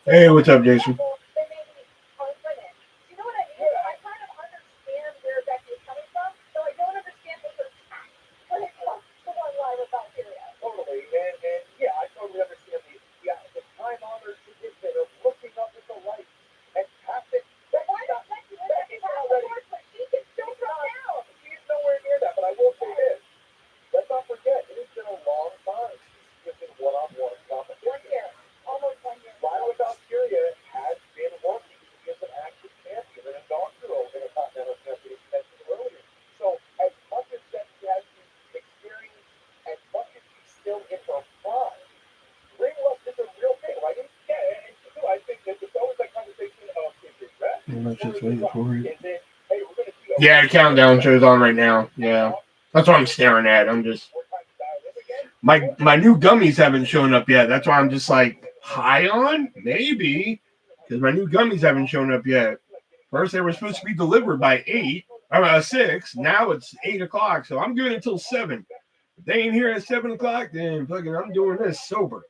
Hey, what's up, Jason? Yeah, the countdown show's on right now. Yeah, that's what I'm staring at. I'm just my new gummies haven't shown up yet. That's why I'm just like high on maybe because my new gummies haven't shown up yet. First they were supposed to be delivered by 8 or 6. Now it's 8 o'clock, so I'm good until 7. If they ain't here at 7 o'clock, then fucking I'm doing this sober.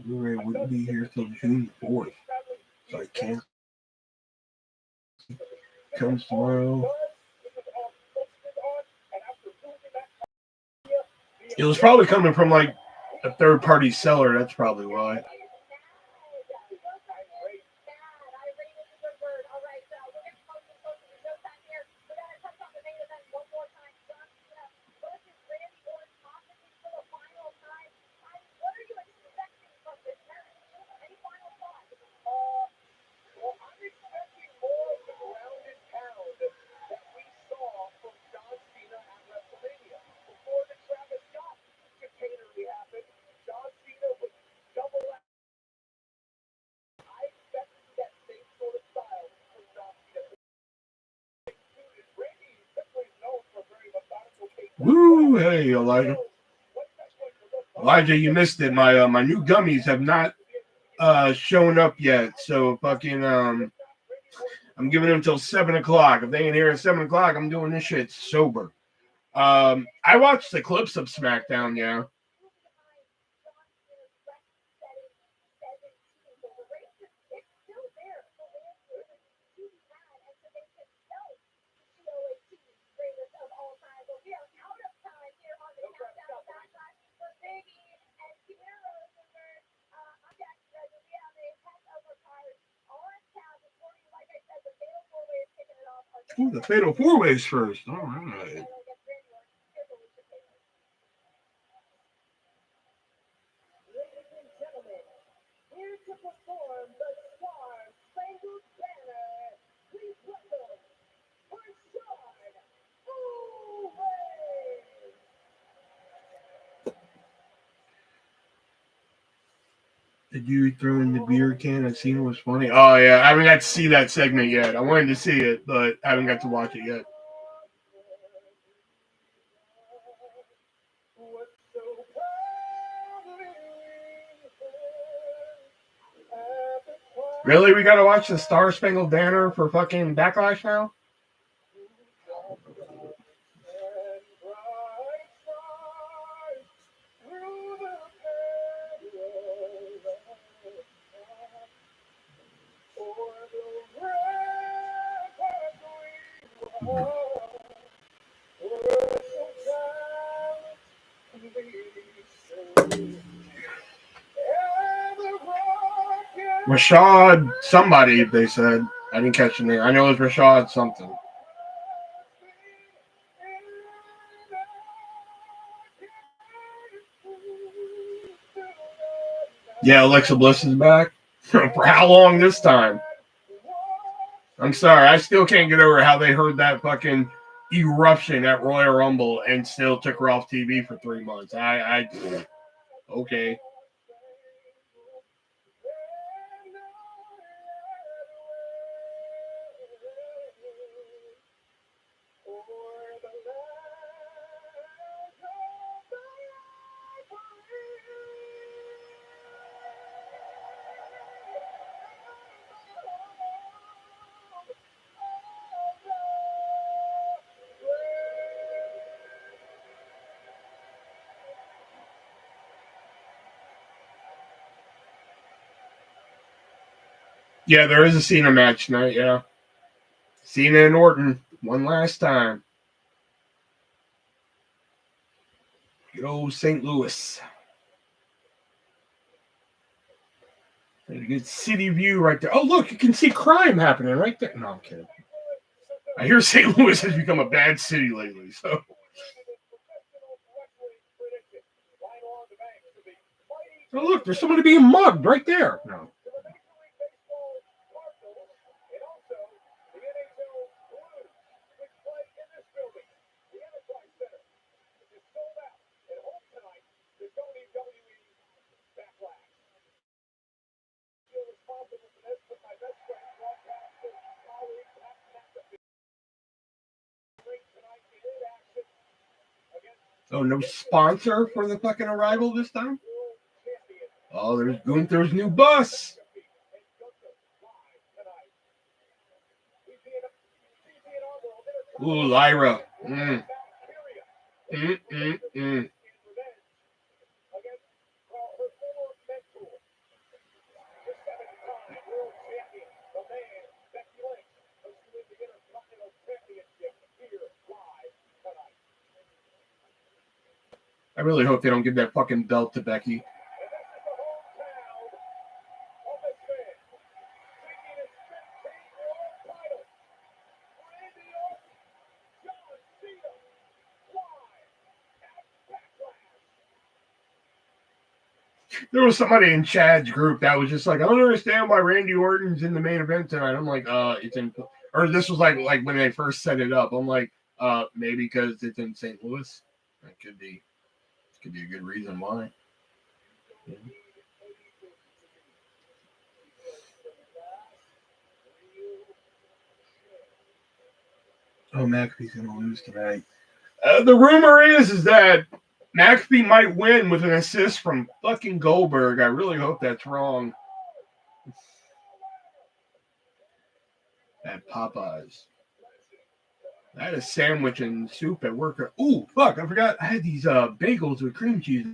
Blu-ray wouldn't be here till June 4th, so I can't. Comes tomorrow. It was probably coming from like a third-party seller. That's probably why. Woo! Hey, Elijah. Elijah, you missed it. My new gummies have not shown up yet. So fucking I'm giving them till 7 o'clock. If they ain't here at 7 o'clock, I'm doing this shit sober. I watched the clips of SmackDown. Yeah. Ooh, the Fatal 4-Ways first. All right. The dude throwing the beer can, I seen it was funny. Oh yeah, I haven't got to see that segment yet. I wanted to see it, but I haven't got to watch it yet. Really, we gotta watch the Star Spangled Banner for fucking Backlash now? Rashad somebody, they said. I didn't catch the name. I know it was Rashad something. Yeah, Alexa Bliss is back. For how long this time? I'm sorry. I still can't get over how they heard that fucking eruption at Royal Rumble and still took her off TV for 3 months. Okay. Yeah, there is a Cena match tonight, yeah. Cena and Orton, one last time. Good old St. Louis. A good city view right there. Oh, look, you can see crime happening right there. No, I'm kidding. I hear St. Louis has become a bad city lately, so. Oh, look, there's somebody being mugged right there. No. Oh, no sponsor for the fucking arrival this time? Oh, there's Gunther's new bus. Ooh, Lyra. I really hope they don't give that fucking belt to Becky. There was somebody in Chad's group that was just like, I don't understand why Randy Orton's in the main event tonight. I'm like, it's in, or this was like when they first set it up. I'm like, maybe because it's in St. Louis. That could be a good reason why. Yeah. Oh, McAfee's gonna lose tonight. The rumor is that McAfee might win with an assist from fucking Goldberg. I really hope that's wrong. At Popeyes. I had a sandwich and soup at work. Ooh, fuck! I forgot. I had these bagels with cream cheese.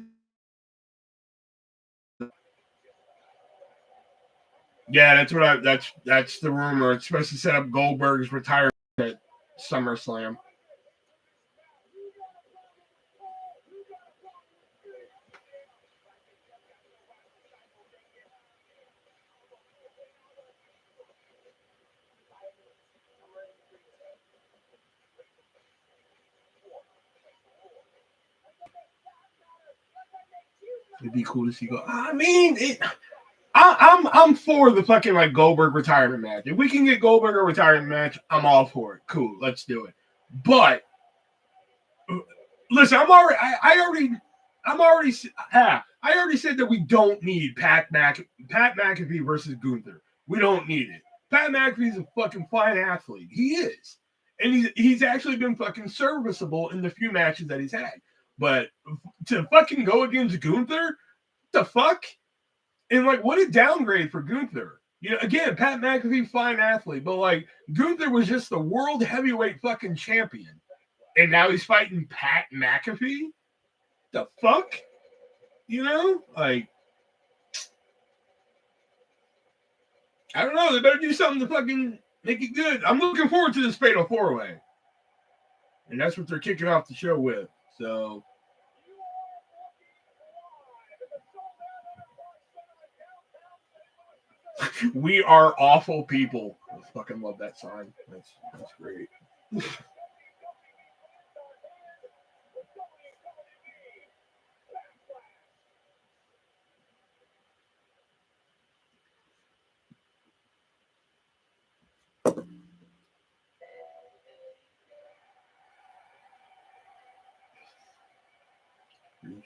Yeah, that's what that's the rumor. It's supposed to set up Goldberg's retirement at SummerSlam. It'd be cool to see go. I mean, I'm for the fucking like Goldberg retirement match. If we can get Goldberg a retirement match, I'm all for it. Cool, let's do it. But listen, I'm already I already said that we don't need Pat McAfee versus Gunther. We don't need it. Pat McAfee's a fucking fine athlete. He is. And he's actually been fucking serviceable in the few matches that he's had. But to fucking go against Gunther, the fuck? And like, what a downgrade for Gunther. You know, again, Pat McAfee, fine athlete, but like Gunther was just the world heavyweight fucking champion. And now he's fighting Pat McAfee? The fuck? You know? Like, I don't know. They better do something to fucking make it good. I'm looking forward to this Fatal 4-Way. And that's what they're kicking off the show with. So. We are awful people. I fucking love that sign. That's great.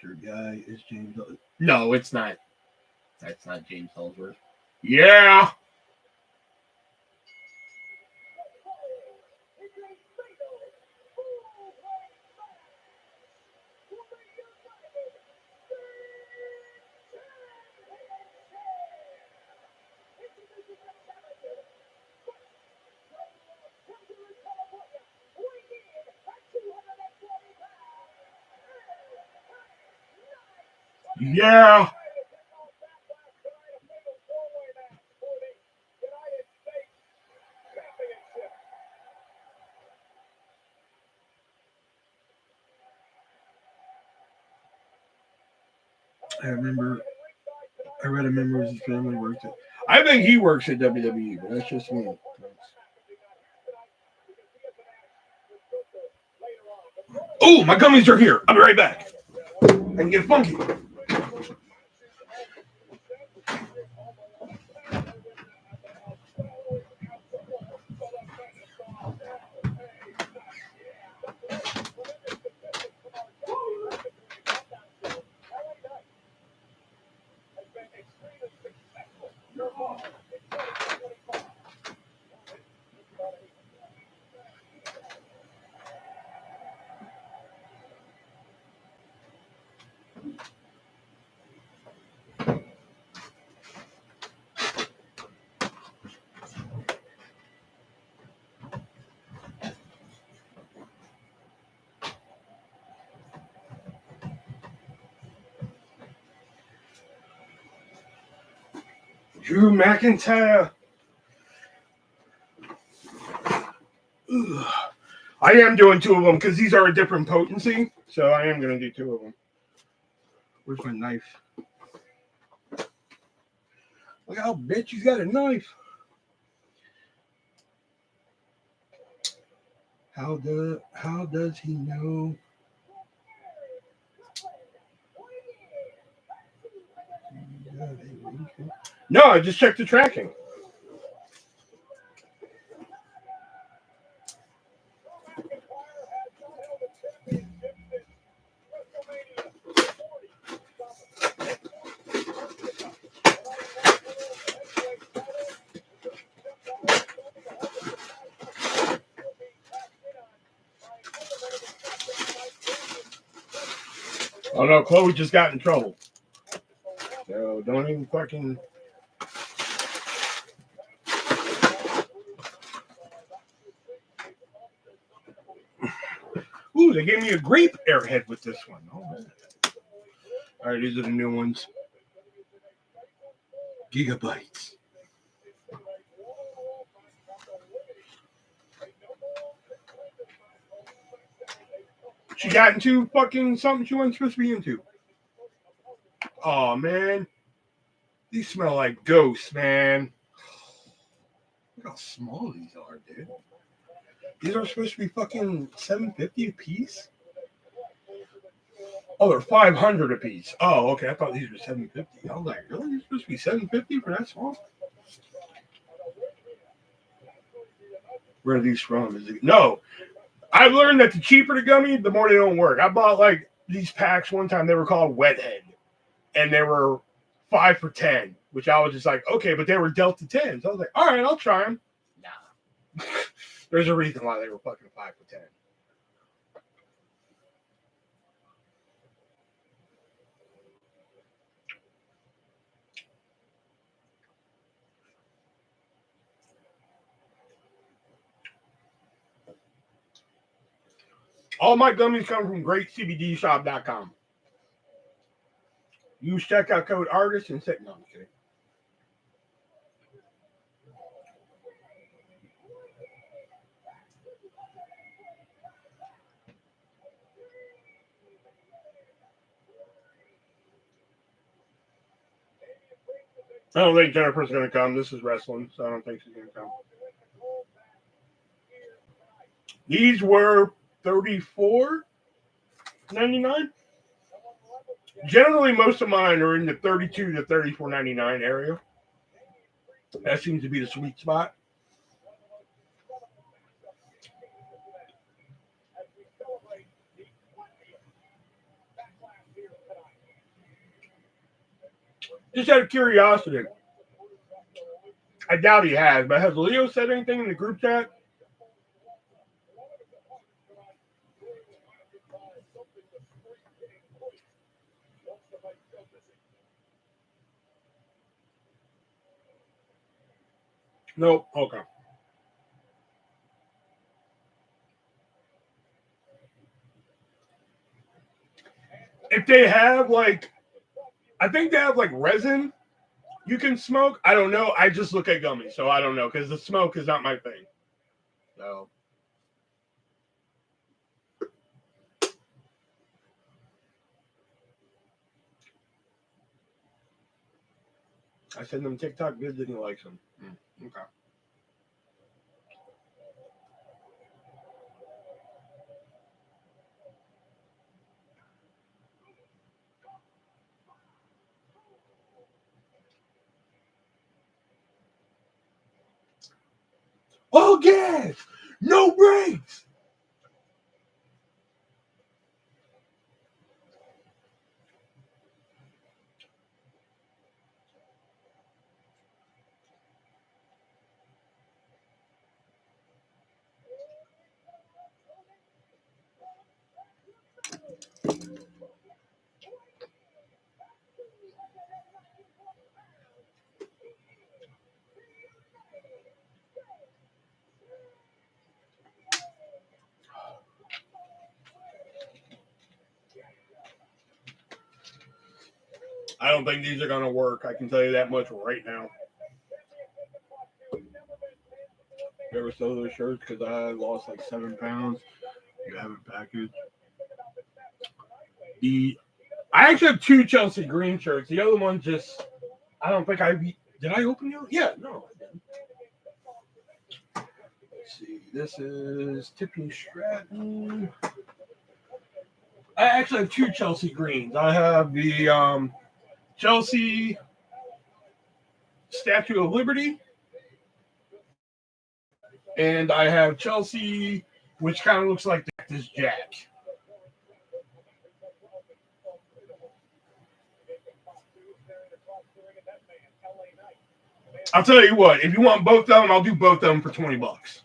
Your guy is James. No, it's not. That's not James Ellsworth. Yeah. Yeah. I read a member of his family worked at. I think he works at WWE, but that's just me. Oh, my gummies are here. I'll be right back. I can get funky. Drew McIntyre. Ugh. I am doing two of them because these are a different potency. So I am going to do two of them. Where's my knife? Look how bitch he's got a knife. How does he know? No, I just checked the tracking. Oh no, Chloe just got in trouble. So don't even fucking. Ooh, they gave me a grape airhead with this one. Oh, man. All right, these are the new ones. Gigabytes. She got into fucking something she wasn't supposed to be into. Oh, man. These smell like ghosts, man. Look how small these are, dude. These are supposed to be fucking $750 a piece? Oh, they're $500 a piece. Oh, okay. I thought these were $750. I was like, really? They're supposed to be $750 for that small? Where are these from? Is it? No. I've learned that the cheaper the gummy, the more they don't work. I bought like these packs one time. They were called Wet Head. and they were 5 for $10, which I was just like, okay, but they were Delta 10s. I was like, all right, I'll try them. Nah. There's a reason why they were fucking 5 for 10. All my gummies come from greatcbdshop.com. Use checkout code artist and say, no, I'm kidding. I don't think Jennifer's going to come. This is wrestling, so I don't think she's going to come. These were $34.99. Generally, most of mine are in the $32 to $34.99 area. That seems to be the sweet spot. Just out of curiosity, I doubt he has, but has Leo said anything in the group chat? Nope. Okay. If they have I think they have resin you can smoke. I don't know. I just look at gummies, so I don't know because the smoke is not my thing. So. I send them TikTok vids and he likes them. Okay. All gas, no brakes. I don't think these are going to work. I can tell you that much right now. You ever sell those shirts? Because I lost 7 pounds. You have it packaged. I actually have 2 Chelsea green shirts. The other one just, I don't think did I open you? Yeah, no, I didn't. Let's see. This is Tiffany Stratton. I actually have 2 Chelsea greens. I have the Chelsea Statue of Liberty, and I have Chelsea, which kind of looks like this Jack. I'll tell you what, if you want both of them, I'll do both of them for $20.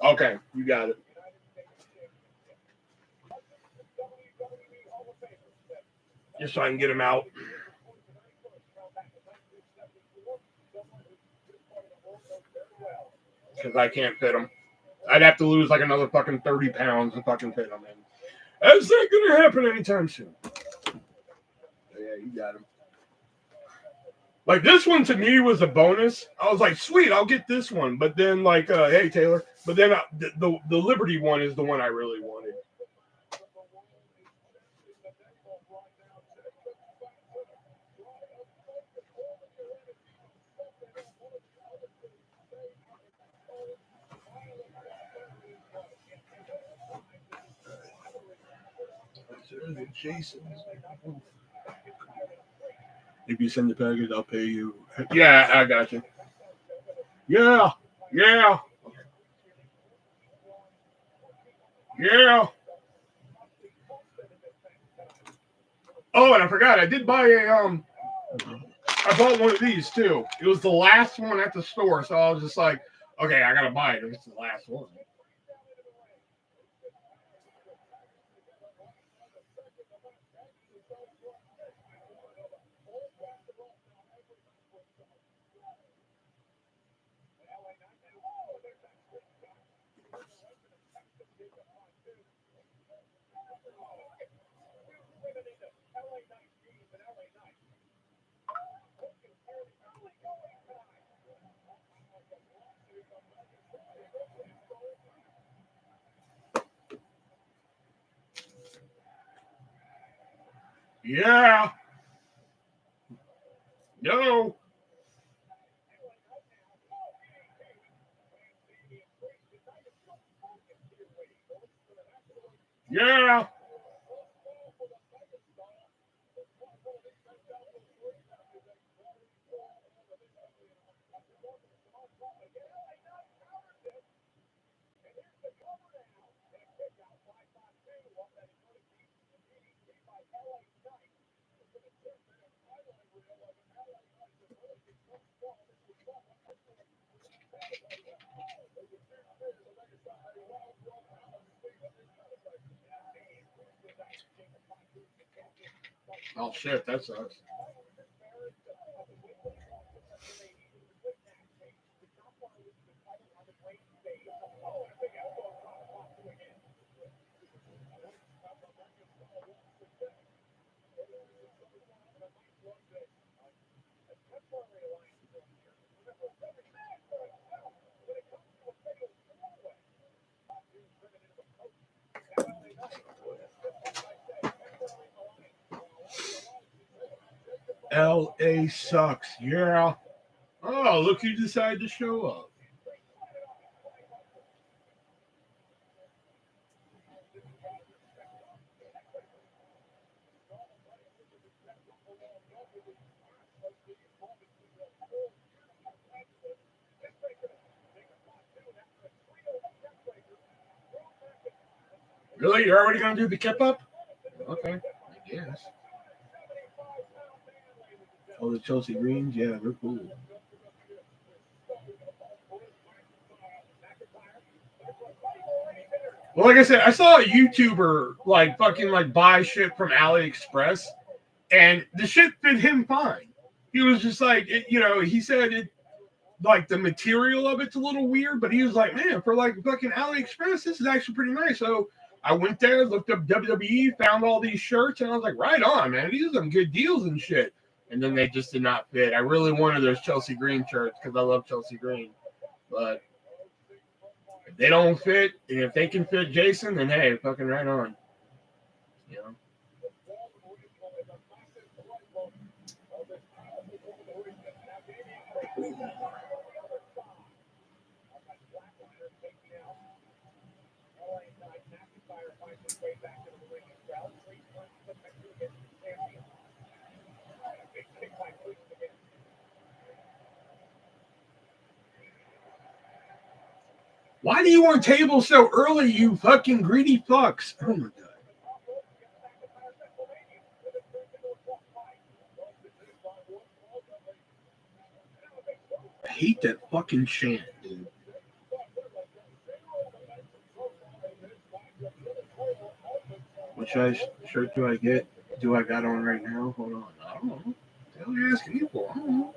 Okay, you got it. Just so I can get them out. Because I can't fit them. I'd have to lose another fucking 30 pounds to fucking fit them in. That's not going to happen anytime soon. Yeah, you got him. This one to me was a bonus. I was like, sweet, I'll get this one. But then, hey, Taylor. But then the Liberty one is the one I really wanted. Jason. If you send the package, I'll pay you. Yeah, I got you. Yeah. Yeah. Oh, and I forgot, I did buy I bought one of these too. It was the last one at the store, so I was just like, okay, I gotta buy it. It's the last one. Yeah. No. Yeah. Oh shit, that sucks. LA sucks. Yeah. Oh, look who decided to show up. Really? You're already gonna do the kip up? Okay, I guess. Oh, the Chelsea Greens, yeah, they're cool. Well, like I said, I saw a YouTuber like fucking like buy shit from AliExpress, and the shit fit him fine. He was just like, he said it like the material of it's a little weird, but he was like, man, for like fucking AliExpress, this is actually pretty nice. So I went there, looked up WWE, found all these shirts, and I was like, right on, man. These are some good deals and shit. And then they just did not fit. I really wanted those Chelsea Green shirts because I love Chelsea Green. But if they don't fit, and if they can fit Jason, then hey, fucking right on. You know? Why do you want tables so early, you fucking greedy fucks? Oh my god. I hate that fucking chant, dude. Which shirt do I get? Do I got on right now? Hold on. I don't know. What the hell are you asking me for? I don't know.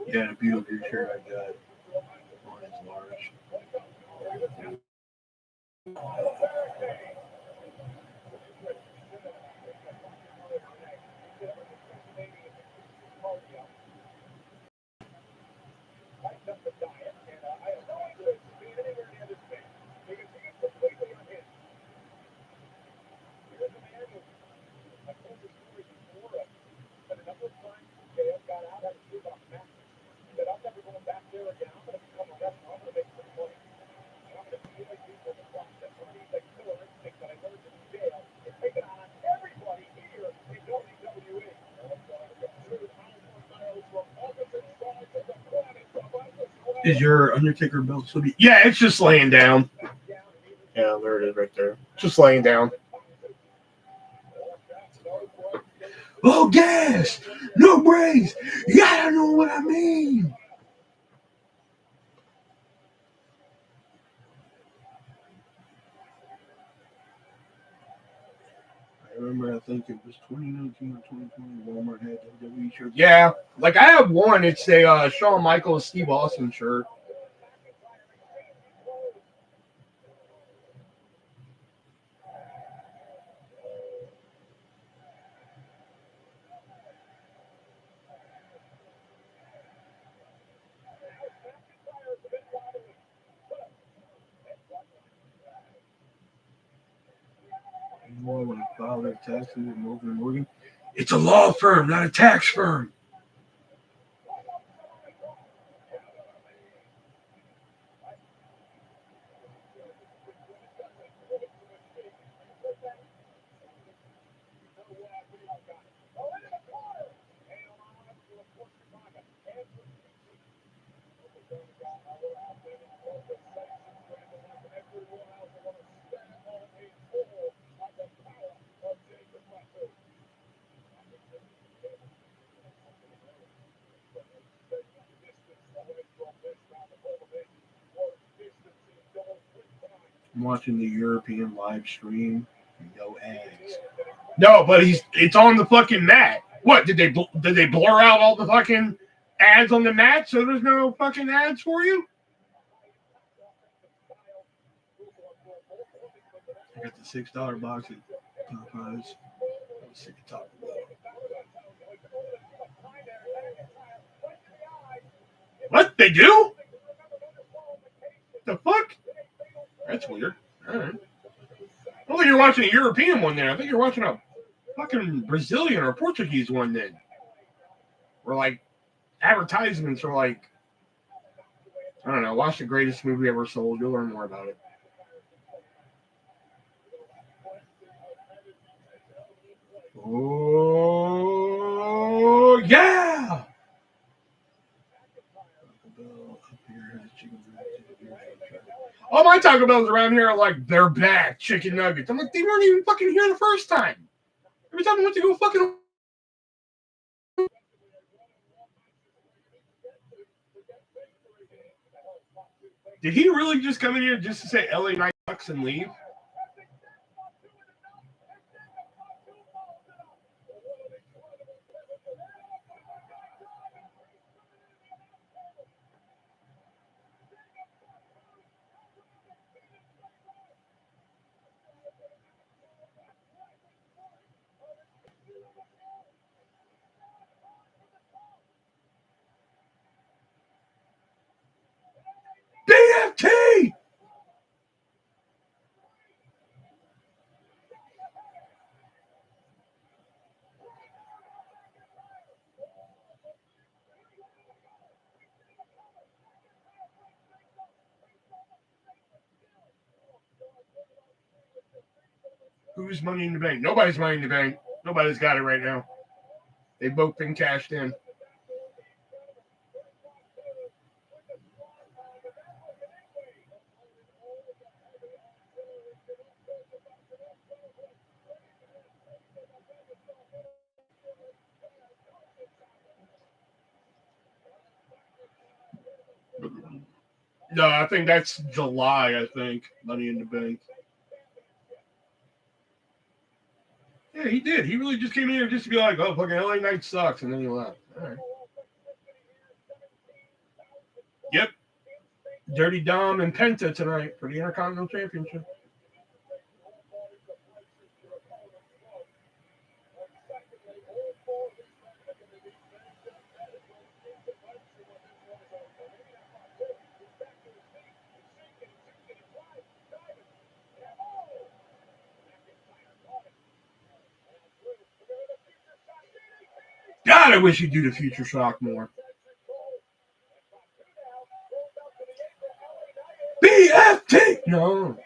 Yeah, the beautiful shirt I got on is large. Is your Undertaker belt still be? Yeah, it's just laying down. Yeah, there it is right there. Just laying down. Oh, gas! No brakes! You gotta know what I mean! I remember, I think it was 2019 or 2020, Walmart had WWE shirts. Yeah, like I have one. It's a Shawn Michaels, Steve Austin shirt. When I filed their taxes in Morgan. It's a law firm, not a tax firm. I'm watching the European live stream. No ads. No, but it's on the fucking mat. What did they blur out all the fucking ads on the mat so there's no fucking ads for you? I got the $6 box at Popeyes. I was sick of Taco Bell. What they do? The fuck? That's weird. All right. I don't think you're watching a European one then. I think you're watching a fucking Brazilian or Portuguese one then. Where like advertisements are like, I don't know, watch the greatest movie ever sold. You'll learn more about it. Oh, yeah! All my Taco Bells around here are like, they're back, chicken nuggets. I'm like, they weren't even fucking here the first time. Every time I went to go fucking. Did he really just come in here just to say LA Night sucks and leave? BFT! Who's Money in the Bank? Nobody's Money in the Bank. Nobody's got it right now. They've both been cashed in. No, I think that's July, I think. Money in the Bank. Yeah, he did. He really just came in here just to be like, oh, fucking LA Night sucks, and then he left. All right. Yep. Dirty Dom and Penta tonight for the Intercontinental Championship. God, I wish he'd do the Future Shock more. BFT! No.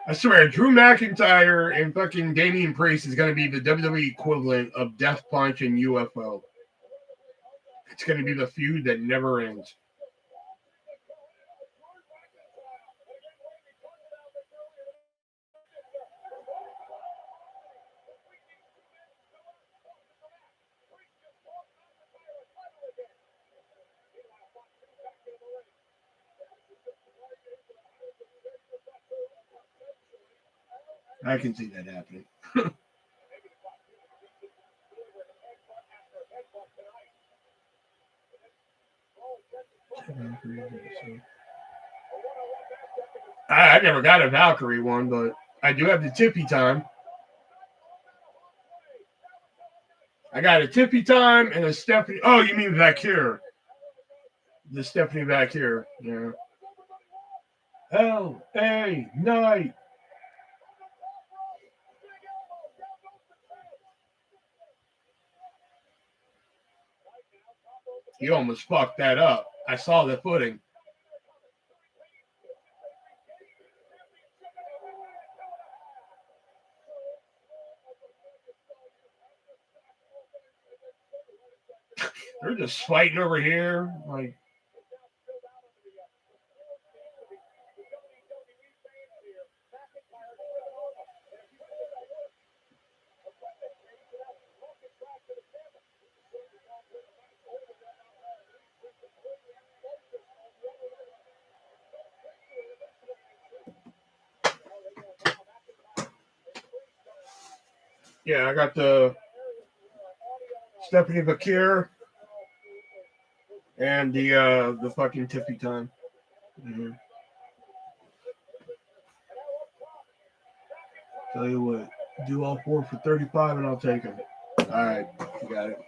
I swear, Drew McIntyre and fucking Damian Priest is going to be the WWE equivalent of Death Punch and UFO. It's going to be the feud that never ends. I can see that happening. I never got a Valkyrie one, but I do have the Tippy time. I got a Tippy time and a Stephanie. Oh, you mean back here? The Stephanie back here. Yeah. L.A. Night. You almost fucked that up. I saw the footing. They're just fighting over here. Like, yeah, I got the Stephanie Bakir and the fucking Tippy time. Mm-hmm. Tell you what, do all four for 35 and I'll take them. All right, you got it.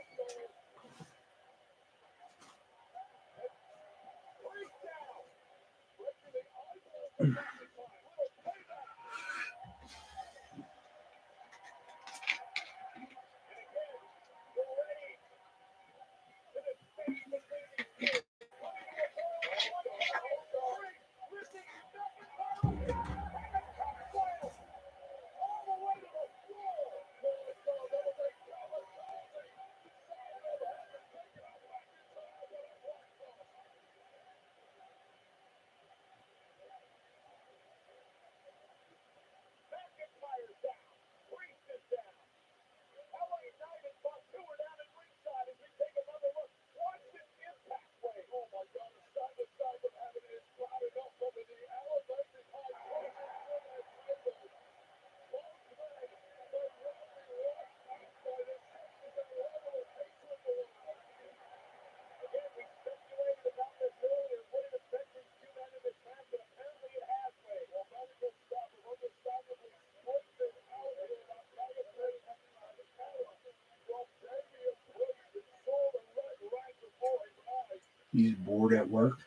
He's bored at work.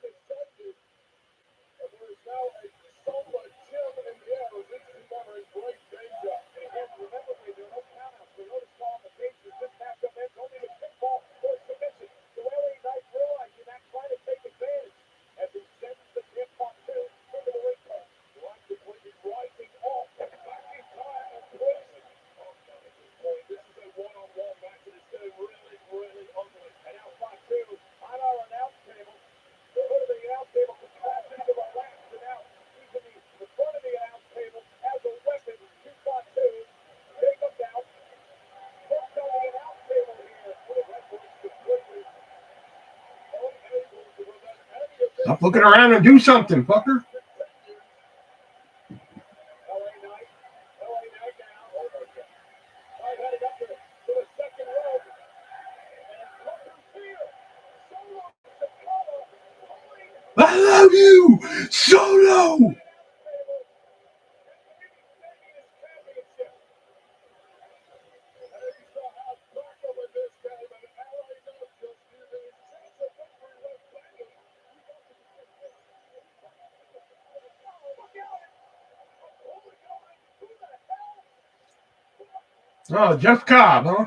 Stop looking around and do something, fucker. I love you, Solo. Oh, Jeff Cobb, huh?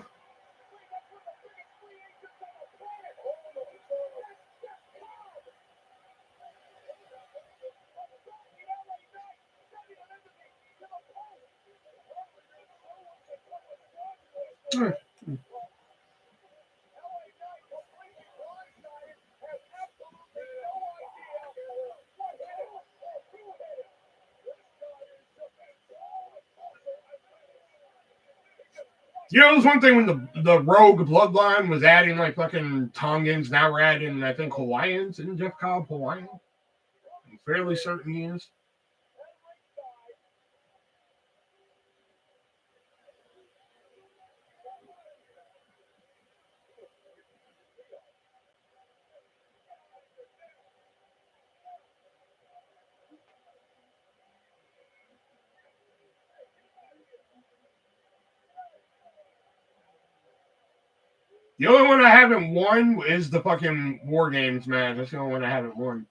You know, it was one thing when the Rogue Bloodline was adding like fucking Tongans. Now we're adding, I think, Hawaiians. Isn't Jeff Cobb Hawaiian? I'm fairly certain he is. The only one I haven't won is the fucking War Games, man. That's the only one I haven't won.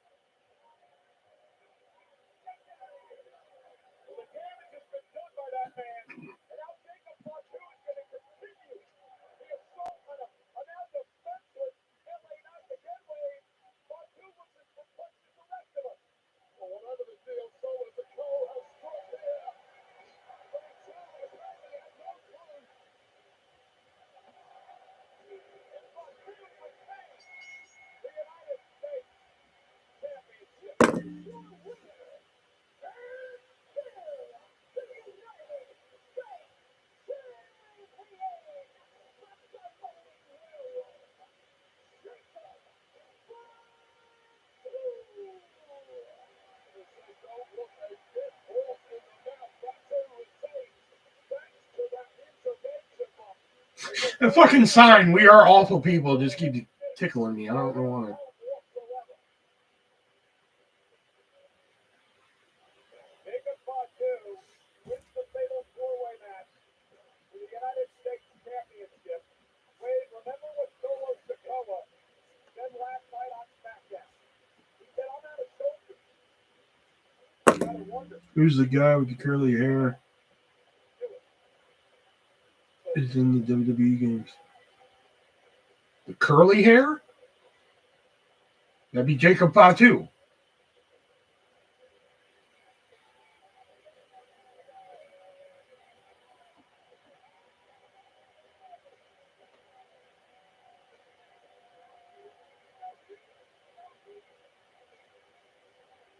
The fucking sign, "We are awful people," just keeps tickling me. I don't know why. Who's the guy with the curly hair? Is in the WWE games. The curly hair? That'd be Jacob Fatu.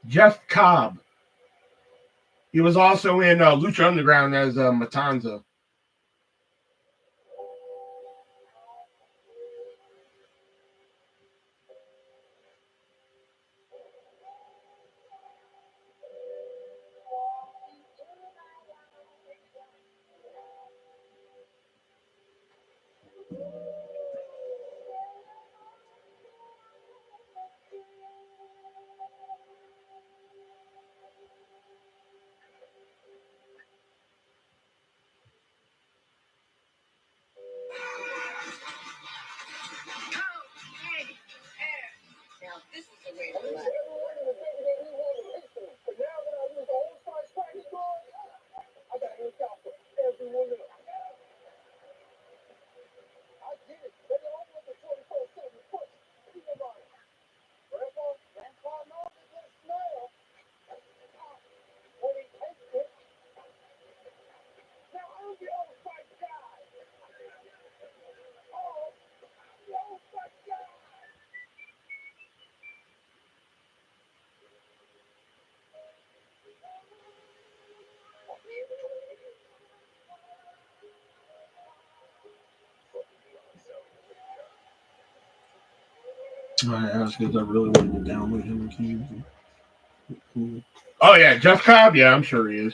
Jeff Cobb. He was also in Lucha Underground as Matanza. I asked because I really wanted to download him and Oh yeah, Jeff Cobb. Yeah, I'm sure he is.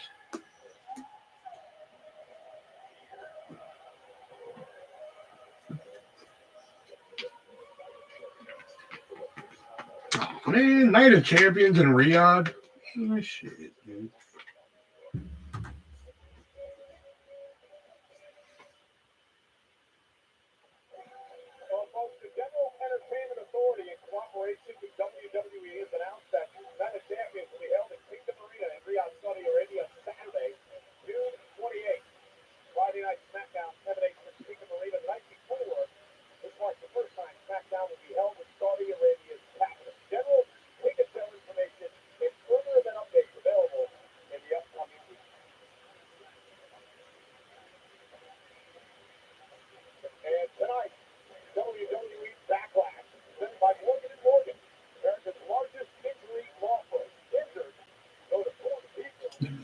Oh, man, Night of Champions in Riyadh. Oh, shit, dude.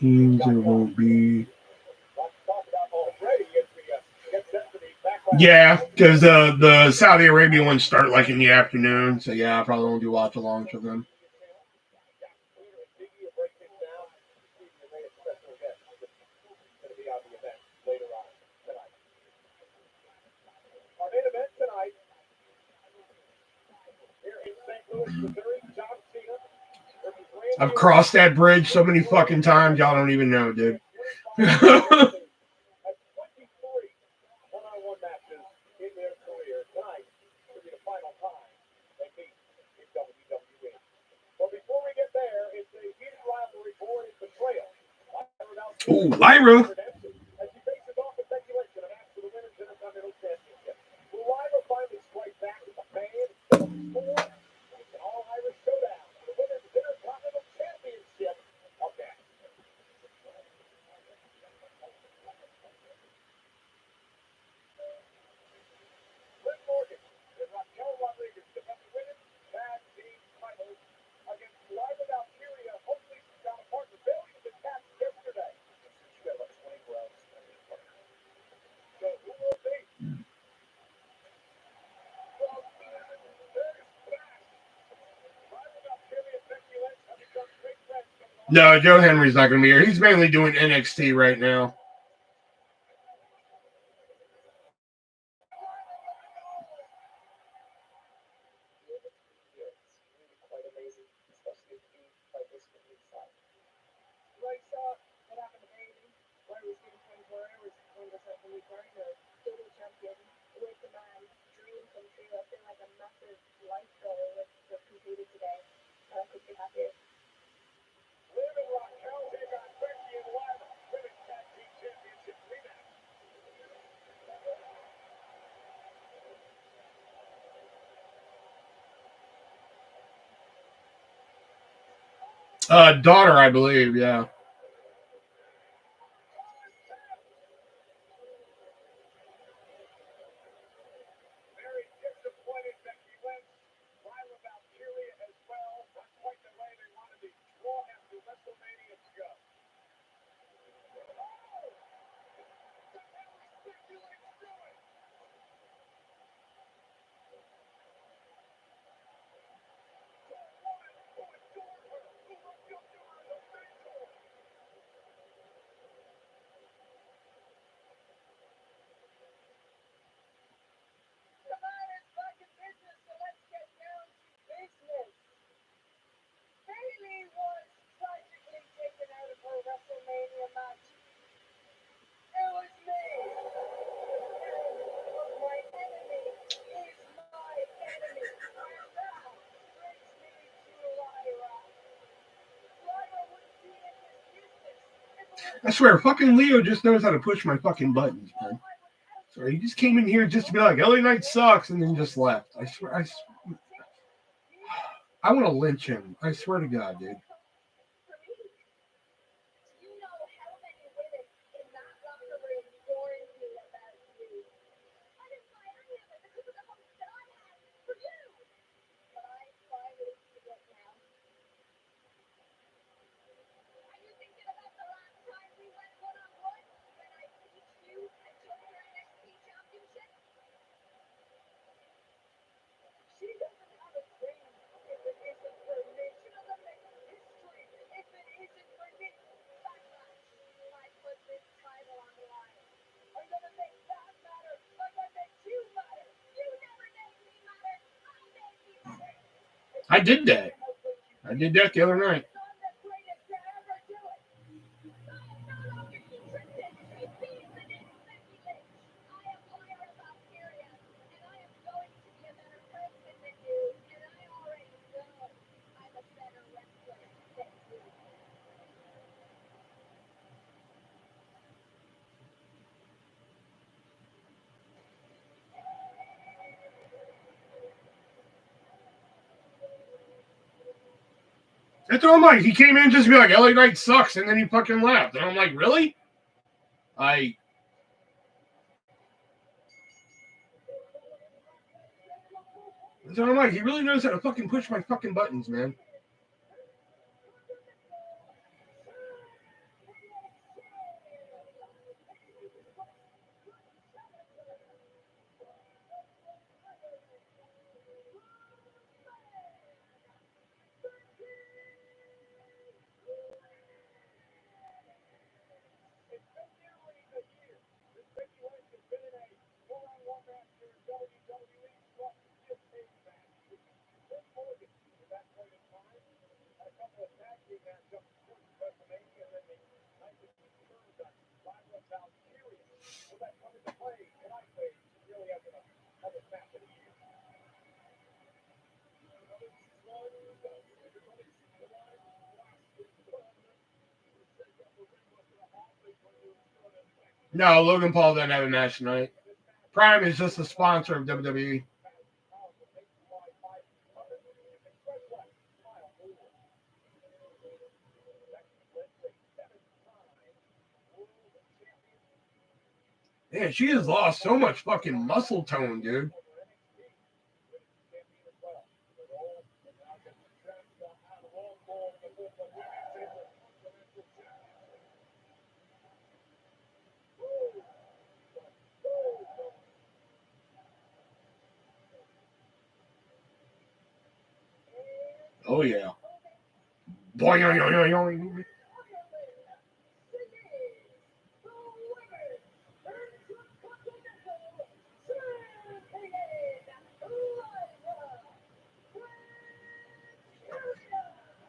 Means there won't be. Yeah, because the Saudi Arabia ones start like in the afternoon, so yeah, I probably won't do watch alongs with them. I've crossed that bridge so many fucking times, y'all don't even know, dude. Ooh, Lyra. No, Joe Henry's not going to be here. He's mainly doing NXT right now. Daughter, I believe, yeah. I swear, fucking Leo just knows how to push my fucking buttons, man. So he just came in here just to be like, LA Knight sucks, and then just left. I swear, I want to lynch him. I swear to God, dude. I did that. I did that the other night. That's what I'm like. He came in just to be like, LA Knight sucks, and then he fucking left. And I'm like, really? That's what I'm like. He really knows how to fucking push my fucking buttons, man. No, Logan Paul doesn't have a match tonight. Prime is just a sponsor of WWE. Man, she has lost so much fucking muscle tone, dude. Oh, yeah. Boing.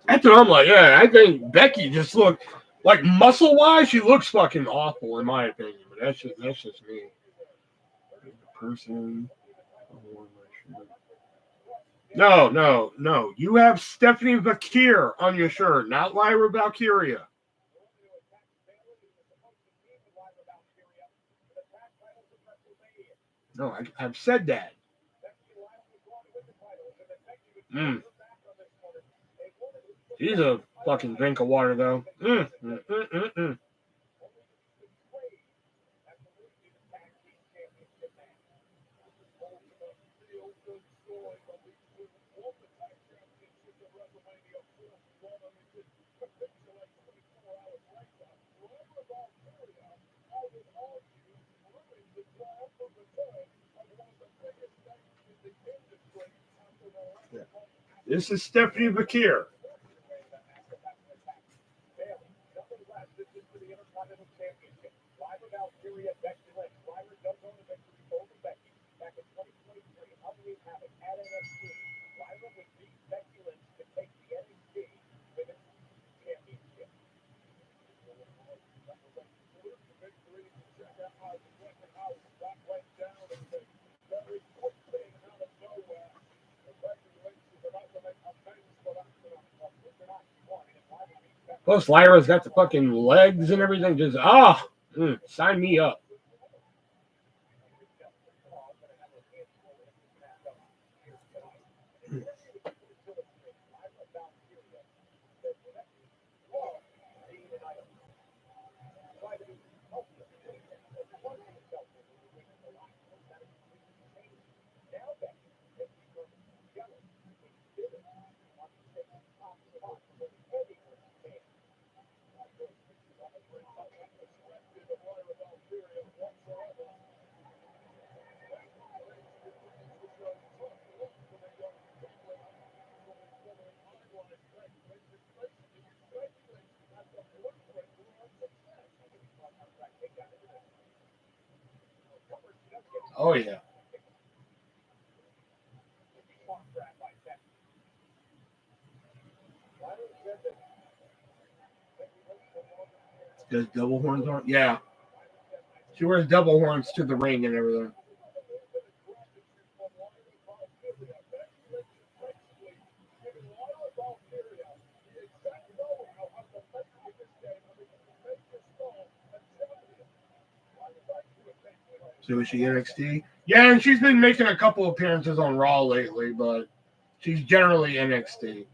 That's what I'm like. Yeah, I think Becky just looked like muscle wise, she looks fucking awful in my opinion. But that's just me. The person. No. You have Stephanie Vakir on your shirt, not Lyra Valkyria. No, I've said that. She's a fucking drink of water, though. Yeah. This is Stephanie Vakir. Plus, Lyra's got the fucking legs and everything. Just sign me up. Oh yeah. Does double horns on? Yeah. She wears double horns to the ring and everything. So is she NXT? Yeah, and she's been making a couple appearances on Raw lately, but she's generally NXT.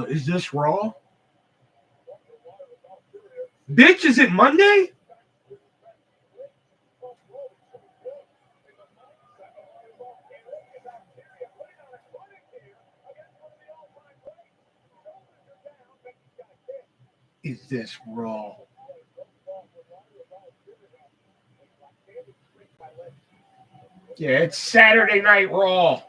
Is this Raw? Bitch, is it Monday? Is this Raw? Yeah, it's Saturday Night Raw.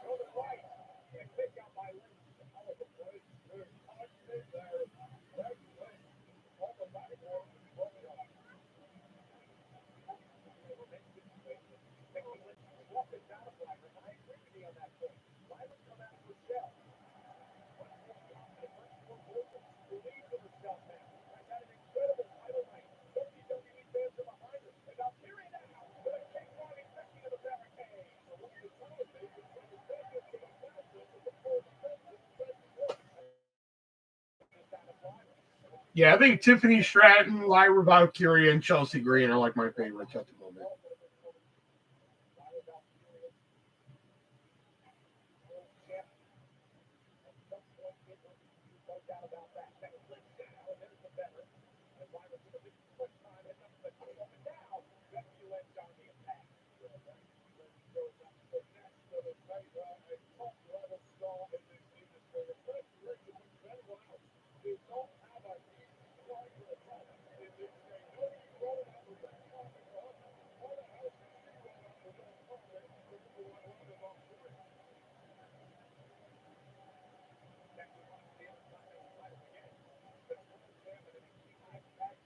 Yeah, I think Tiffany Stratton, Lyra Valkyria, and Chelsea Green are like my favorites at the moment.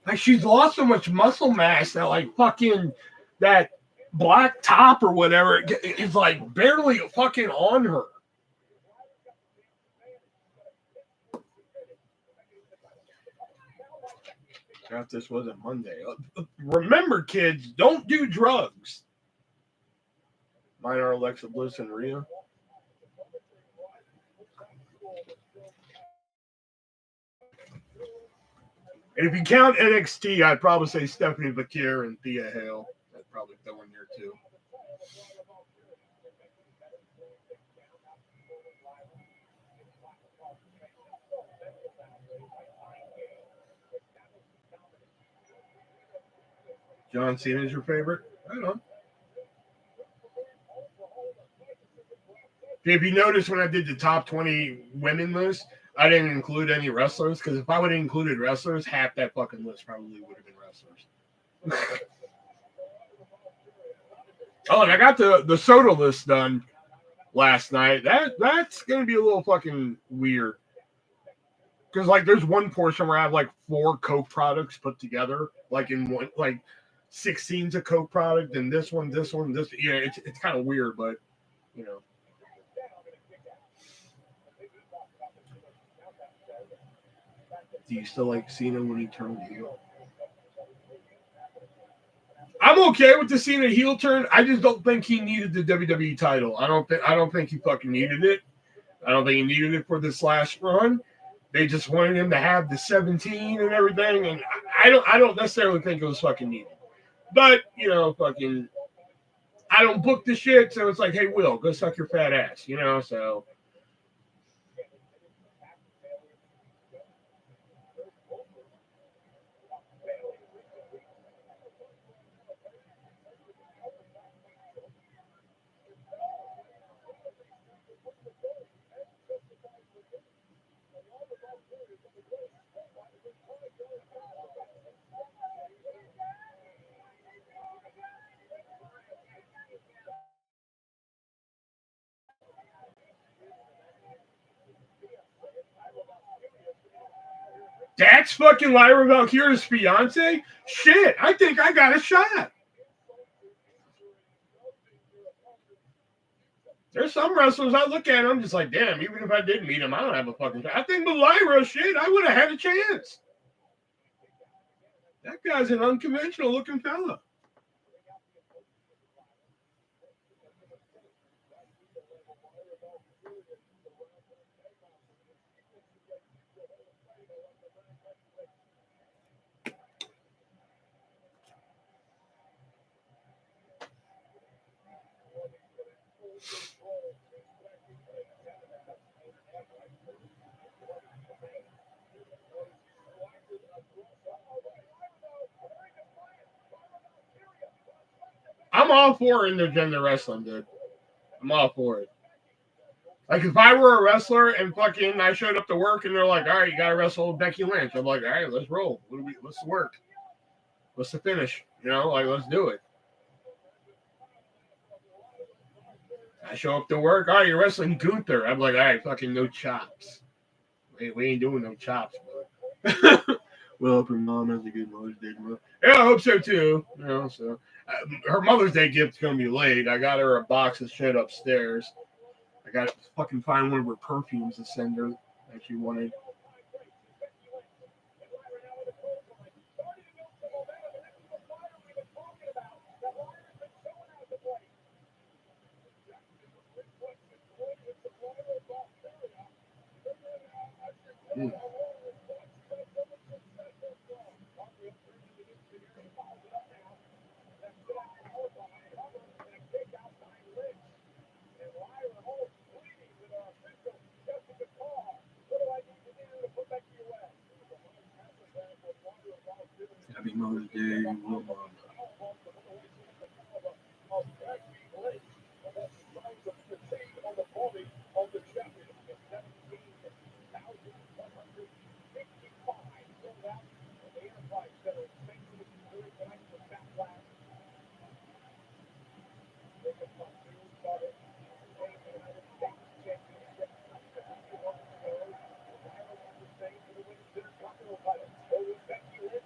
Like she's lost so much muscle mass that like fucking that black top or whatever is like barely fucking on her. If this wasn't Monday. Remember, kids, don't do drugs. Mine are Alexa Bliss and Rhea. And if you count NXT, I'd probably say Stephanie Bakir and Thea Hale. I'd probably throw in here too. John Cena is your favorite? I don't know. If you notice when I did the top 20 women list, I didn't include any wrestlers because if I would have included wrestlers, half that fucking list probably would have been wrestlers. Oh, and I got the soda list done last night. That's gonna be a little fucking weird because like there's one portion where I have like 4 Coke products put together, like in one like 6 scenes of Coke product, and this one, this. Yeah, it's kind of weird, but you know. Do you still like Cena when he turned heel? I'm okay with the Cena heel turn. I just don't think he needed the WWE title. I don't think he fucking needed it. I don't think he needed it for this last run. They just wanted him to have the 17 and everything, and I don't necessarily think it was fucking needed. But you know, fucking, I don't book the shit, so it's like, hey, Will, go suck your fat ass, you know. So that's fucking Lyra Valkyria's fiance. Shit, I think I got a shot. There's some wrestlers I look at, I'm just like, damn, even if I did meet him, I don't have a fucking shot. I think with Lyra, shit, I would have had a chance. That guy's an unconventional looking fella. I'm all for intergender wrestling, dude. I'm all for it. Like, if I were a wrestler and fucking I showed up to work and they're like, all right, you got to wrestle Becky Lynch. I'm like, all right, let's roll. What's the work? What's the finish? You know, like, let's do it. I show up to work. All right, you're wrestling Gunther. I'm like, all right, fucking no chops. We ain't doing no chops, bro. Well, hope her mom has a good Mother's Day tomorrow. Yeah, I hope so too. You know, so her Mother's Day gift's gonna be late. I got her a box of shit upstairs. I got to fucking find one of her perfumes to send her that she wanted. Happy Mother's Day, Mom.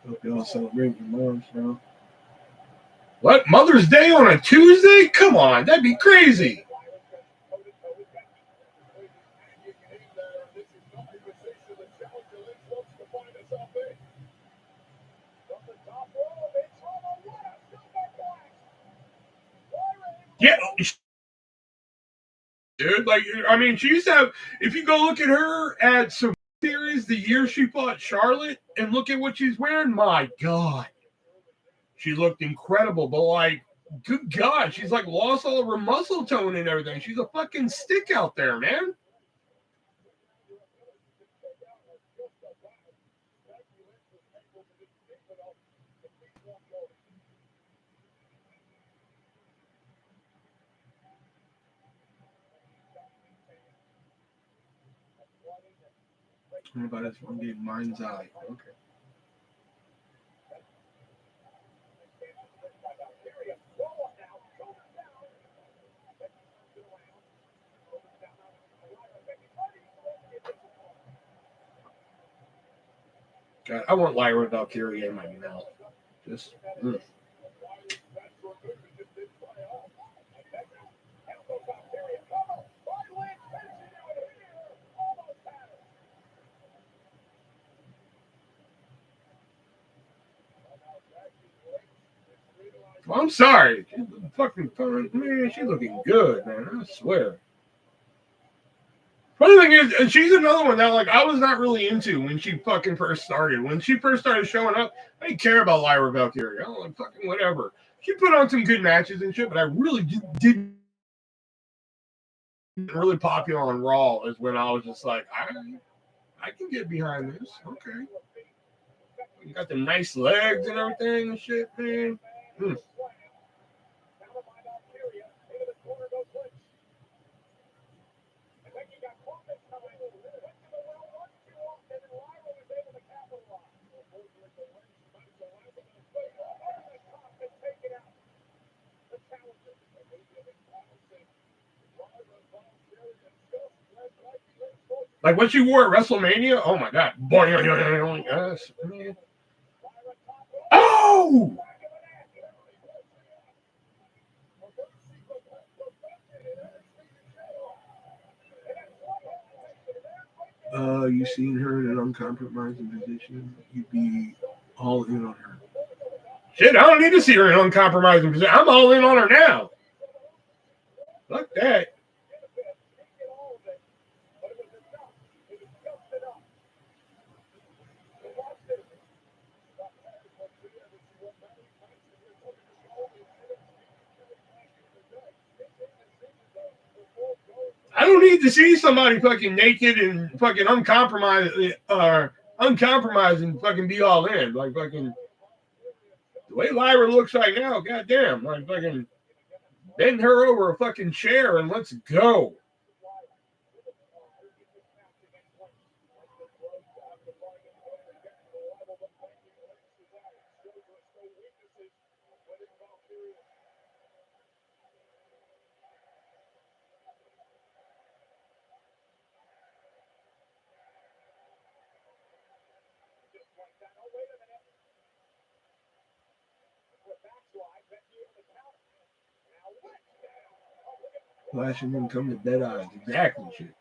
Hope y'all celebrate your moms now. What? Mother's Day on a Tuesday? Come on, that'd be crazy. Yeah, dude. Like, I mean, she used to have. If you go look at her at Survivor Series, the year she fought Charlotte, and look at what she's wearing. My God, she looked incredible. But like, good God, she's like lost all of her muscle tone and everything. She's a fucking stick out there, man. What about this one game? Mind's Eye. Okay. God, I want Lyra Valkyria in my mouth. Just. I'm sorry. Fucking man, she's looking good, man. I swear. Funny thing is, she's another one that like I was not really into when she fucking first started. When she first started showing up, I didn't care about Lyra Valkyria. I was like, fucking whatever. She put on some good matches and shit, but I really didn't really popular on Raw is when I was just like, I can get behind this. Okay. You got the nice legs and everything and shit, man. Like what she wore at WrestleMania? Oh my God. Yes, man. Oh! You seen her in an uncompromising position, you'd be all in on her. Shit, I don't need to see her in an uncompromising position. I'm all in on her now. Fuck that. I don't need to see somebody fucking naked and fucking uncompromised uncompromising fucking be all in. Like fucking the way Lyra looks right now, goddamn. Like fucking Bend her over a fucking chair and let's go. Flashing them come to dead eyes. Exactly shit.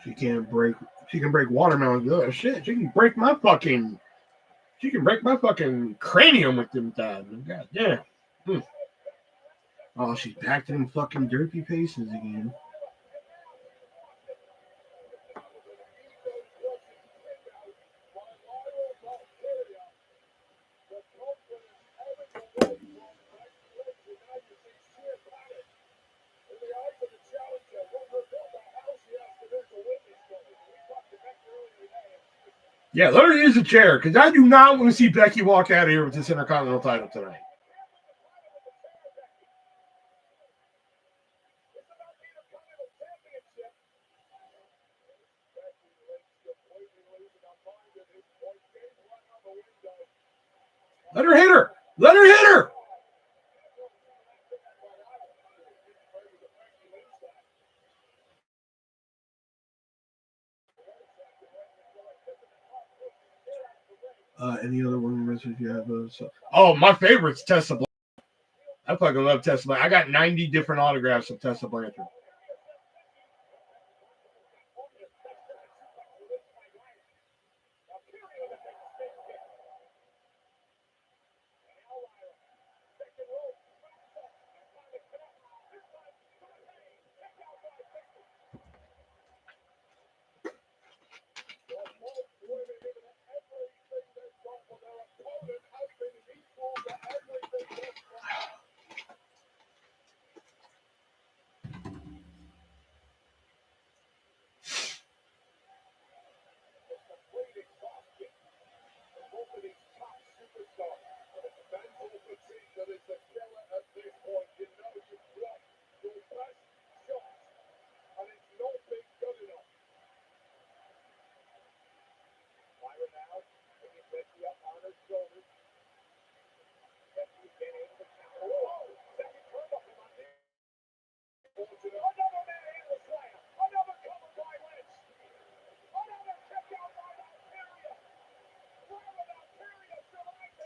She can't break. She can break watermelon. Oh shit! She can break my fucking. She can break my fucking cranium with them thighs. God damn. Oh, she's back to them fucking derpy faces again. Yeah, let her use a chair, because I do not want to see Becky walk out of here with this Intercontinental title tonight. Let her hit her. Let her hit her. Any other women wrestlers you have? Oh, my favorite's Tessa Blanchard. I fucking love Tessa Blanchard. I got 90 different autographs of Tessa Blanchard.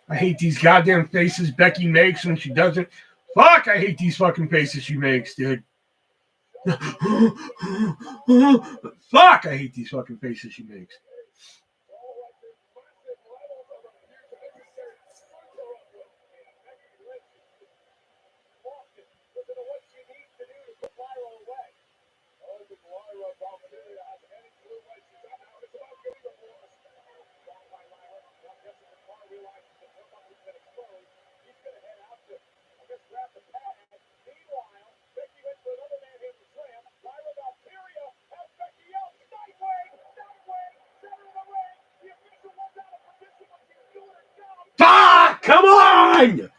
I hate these goddamn faces Becky makes when she does it. Fuck, I hate these fucking faces she makes, dude. Fuck, I hate these fucking faces she makes. Fuck! Come on!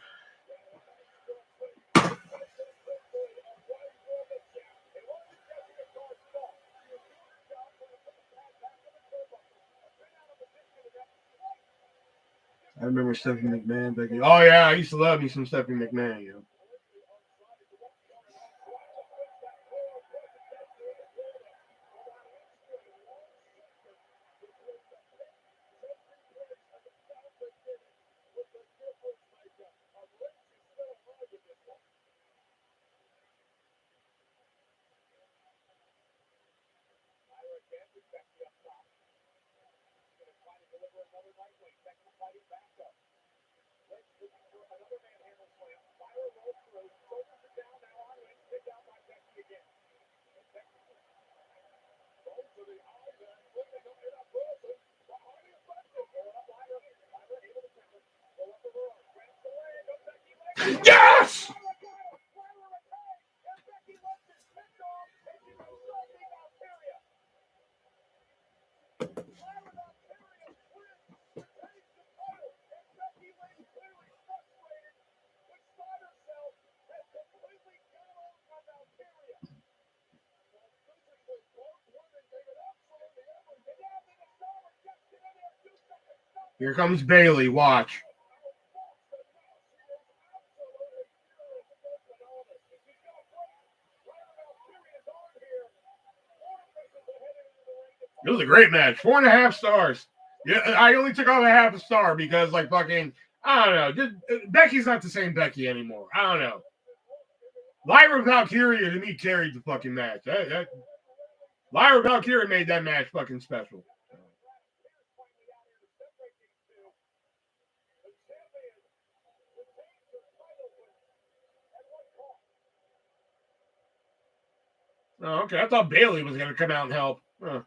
I remember Stephanie McMahon back in. Oh yeah, I used to love me some Stephanie McMahon. You know. Yes! Here comes Bailey. Watch. It was a great match. 4.5 stars. Yeah, I only took off a half a star because, like, fucking, I don't know. Becky's not the same Becky anymore. I don't know. Lyra Valkyria to me carried the fucking match. Lyra Valkyria made that match fucking special. Oh, okay. I thought Bailey was going to come out and help. Huh.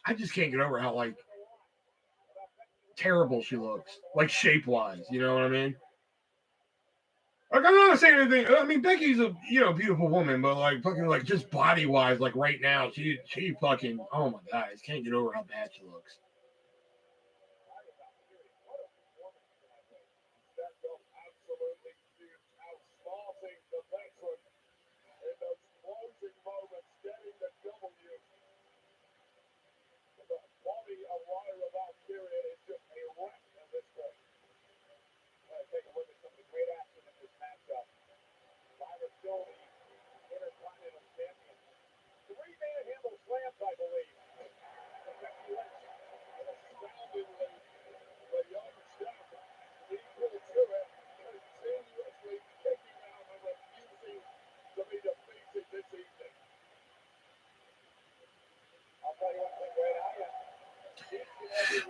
I just can't get over how, like, terrible she looks. Like, shape-wise. You know what I mean? Like, I'm not saying anything. I mean, Becky's a beautiful woman, but like fucking like just body wise, like right now, she fucking oh my god, I can't get over how bad she looks.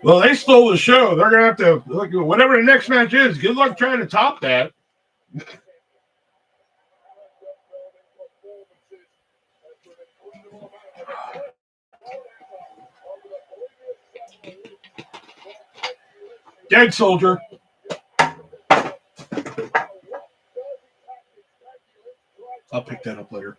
Well, they stole the show. They're gonna have to look whatever the next match is. Good luck trying to top that. Dead soldier. I'll pick that up later.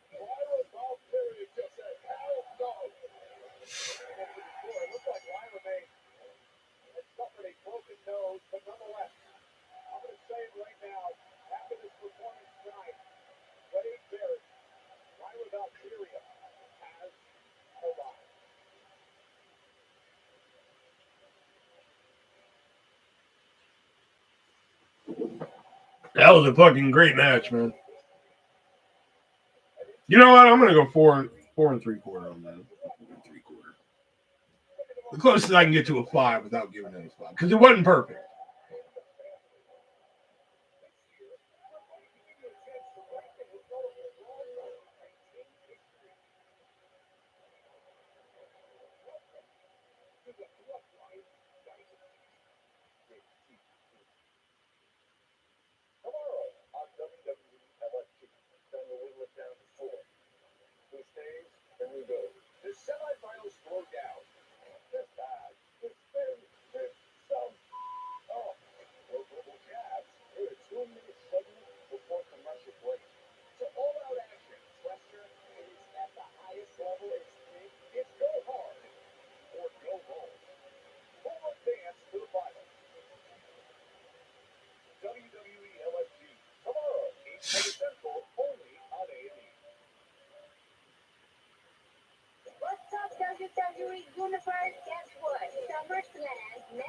That was a fucking great match, man. You know what? I'm gonna go 4.75 on that. 4.75. The closest I can get to a 5 without giving it a 5 because it wasn't perfect.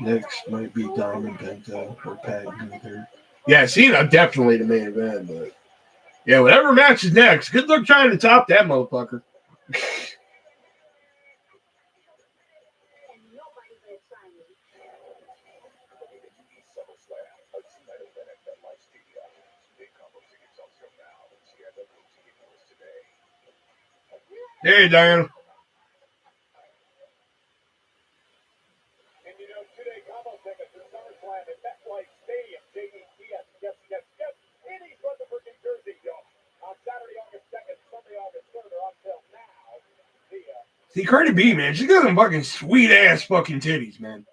Next might be Diamond Penta or Pat Gunther. Yeah, Cena definitely the main event, but yeah, whatever match is next. Good luck trying to top that motherfucker. Hey, Diana. See, Cardi B, man, she's got some fucking sweet ass fucking titties, man.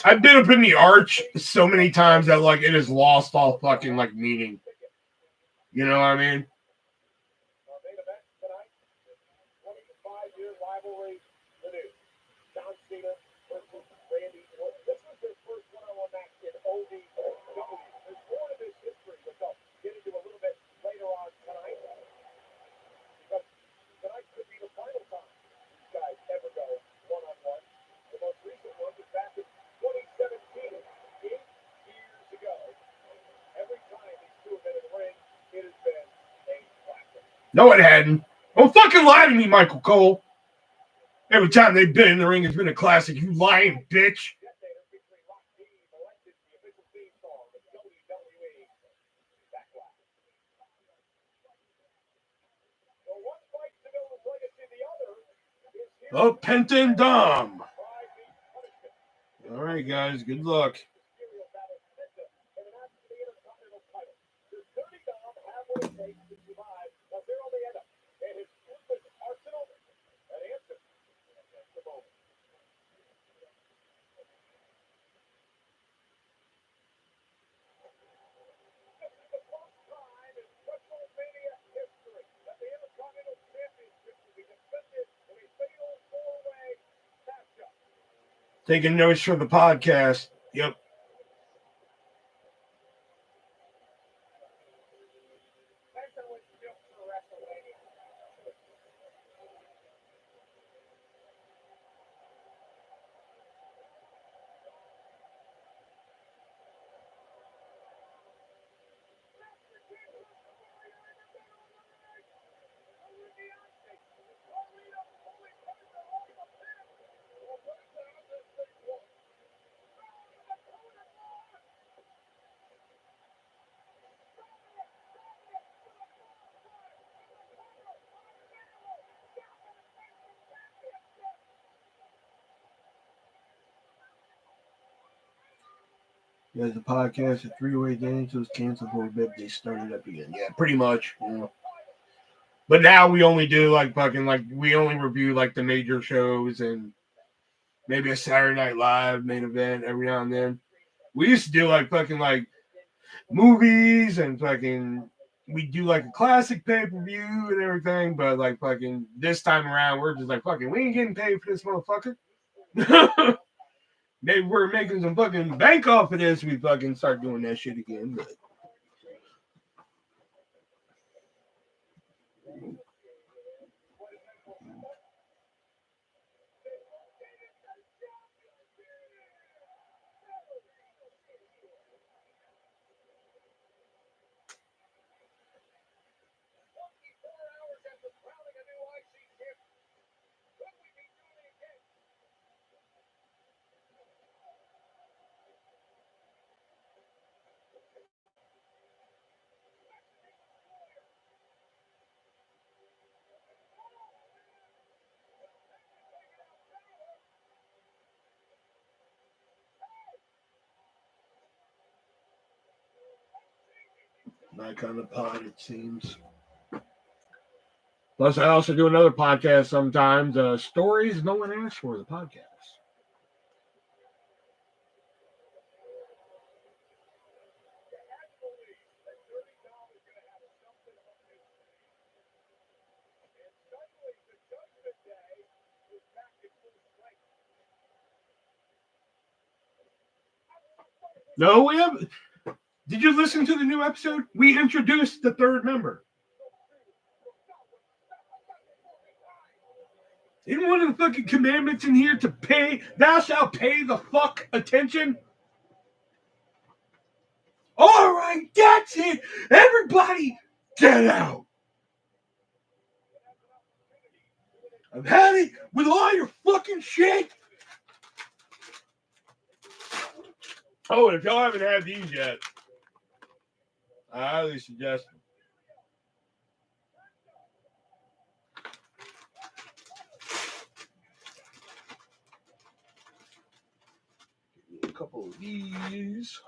I've been up in the arch so many times that like it has lost all fucking like meaning. You know what I mean? No, it hadn't. Don't fucking lie to me, Michael Cole. Every time they've been in the ring, it's been a classic. You lying bitch. Oh, Penta and Dom. All right, guys. Good luck. Taking notes for the podcast. Yep. Yeah, the podcast at 3-way games was canceled for a bit. They started up again. Yeah, pretty much. You know. But now we only do like fucking like we only review like the major shows and maybe a Saturday Night Live main event every now and then. We used to do like fucking like movies and fucking we do like a classic pay-per-view and everything, but like fucking this time around we're just like fucking we ain't getting paid for this motherfucker. Maybe we're making some fucking bank off of this. We fucking start doing that shit again. But my kind of pod, it seems. Plus, I also do another podcast sometimes. Stories no one asked for the podcast. No, we have. Did you listen to the new episode? We introduced the third member. Isn't one of the fucking commandments in here to pay, thou shalt pay the fuck attention? All right, that's it. Everybody, get out. I've had it with all your fucking shit. Oh, and if y'all haven't had these yet, I highly suggest them. Give me a couple of these.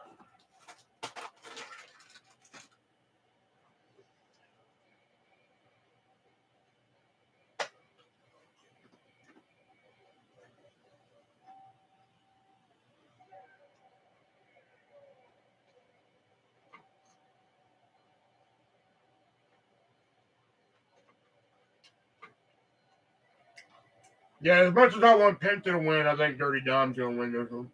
Yeah, as much as I want Penta to win, I think Dirty Dom's going to win this one.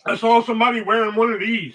I saw somebody wearing one of these.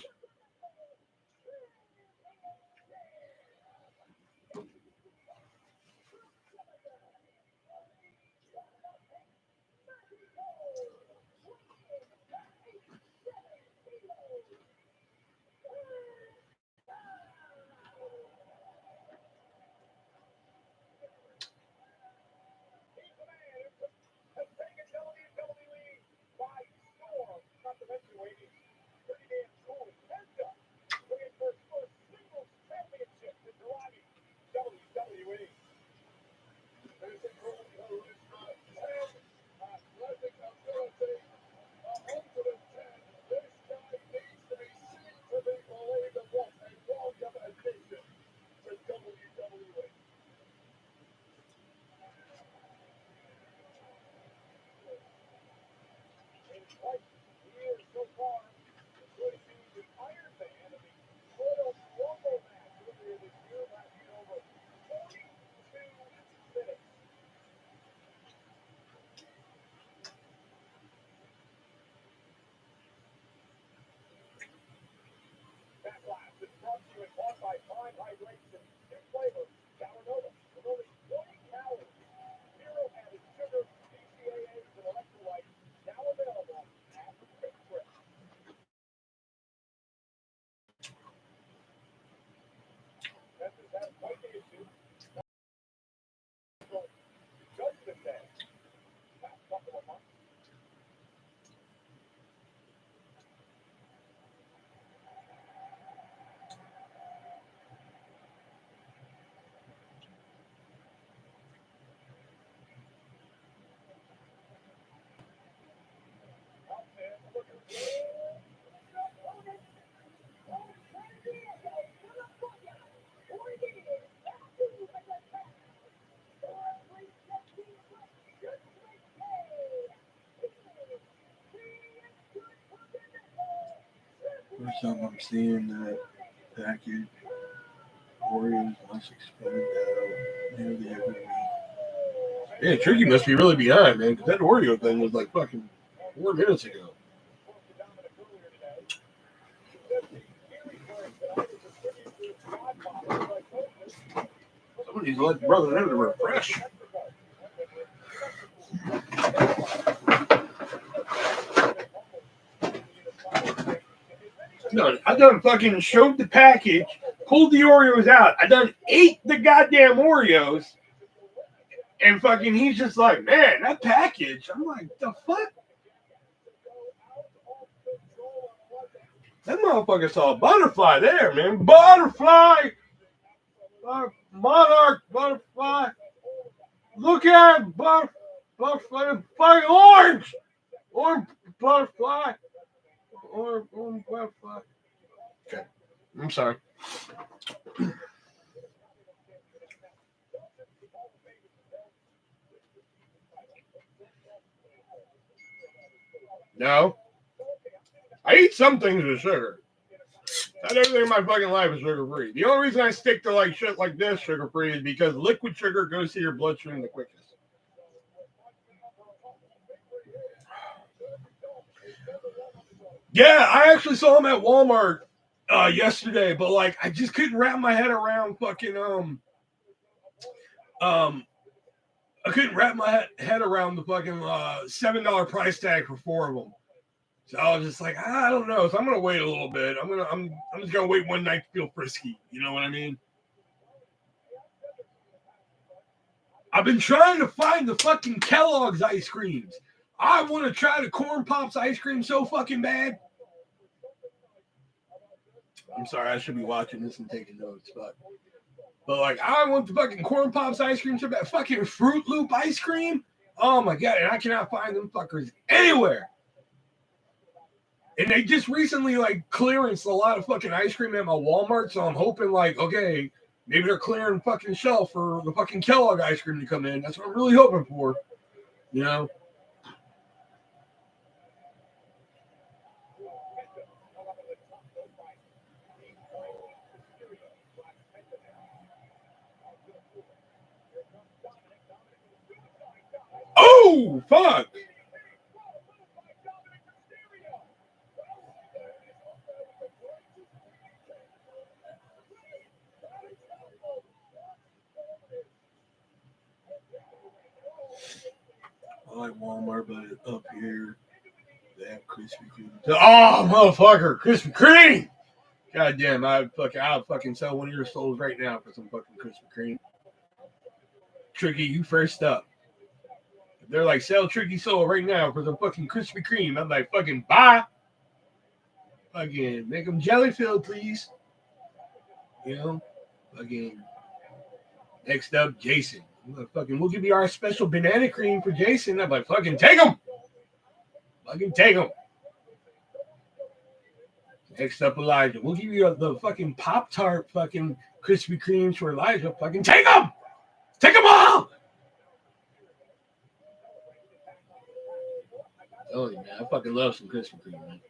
First time I'm seeing that package. Oreos must expand out nearly every week. Yeah, Tricky must be really behind, man, because that Oreo thing was like fucking 4 minutes ago. Somebody's let brother know to refresh. No, I done fucking showed the package, pulled the Oreos out. I done ate the goddamn Oreos, and fucking he's just like, man, that package. I'm like, the fuck? That motherfucker saw a butterfly there, man. Butterfly! Monarch butterfly. Look at it, butterfly. Fucking orange! Orange butterfly. Orange butterfly. Okay. I'm sorry. No. I eat some things with sugar. Not everything in my fucking life is sugar free. The only reason I stick to like shit like this sugar free is because liquid sugar goes to your bloodstream the quickest. Yeah, I actually saw them at Walmart yesterday, but like I just couldn't wrap my head around fucking I couldn't wrap my head around the fucking $7 price tag for 4 of them. So I was just like, I don't know. So I'm gonna wait a little bit. I'm just gonna wait one night to feel frisky. You know what I mean? I've been trying to find the fucking Kellogg's ice creams. I want to try the Corn Pops ice cream so fucking bad. I'm sorry, I should be watching this and taking notes, but like I want the fucking Corn Pops ice cream so bad. Fucking Fruit Loop ice cream. Oh my god, and I cannot find them fuckers anywhere. And they just recently like clearanced a lot of fucking ice cream at my Walmart, so I'm hoping like, okay, maybe they're clearing fucking shelf for the fucking Kellogg ice cream to come in. That's what I'm really hoping for, you know. Oh fuck! I like Walmart, but up here they have Krispy Kreme. Oh motherfucker, Krispy Kreme! God damn, I'll fucking sell one of your souls right now for some fucking Krispy Kreme. Tricky, you first up. They're like, sell Tricky Soul right now for some fucking Krispy Kreme. I'm like, fucking buy. Fucking make them jelly filled, please. You know? Fucking next up, Jason. We'll give you our special banana cream for Jason. I'm like, fucking take them. Fucking take them. Next up, Elijah. We'll give you the fucking Pop-Tart fucking Krispy Kremes for Elijah. Fucking take them. Take them all. Oh, man. I fucking love some Krispy Kreme, man.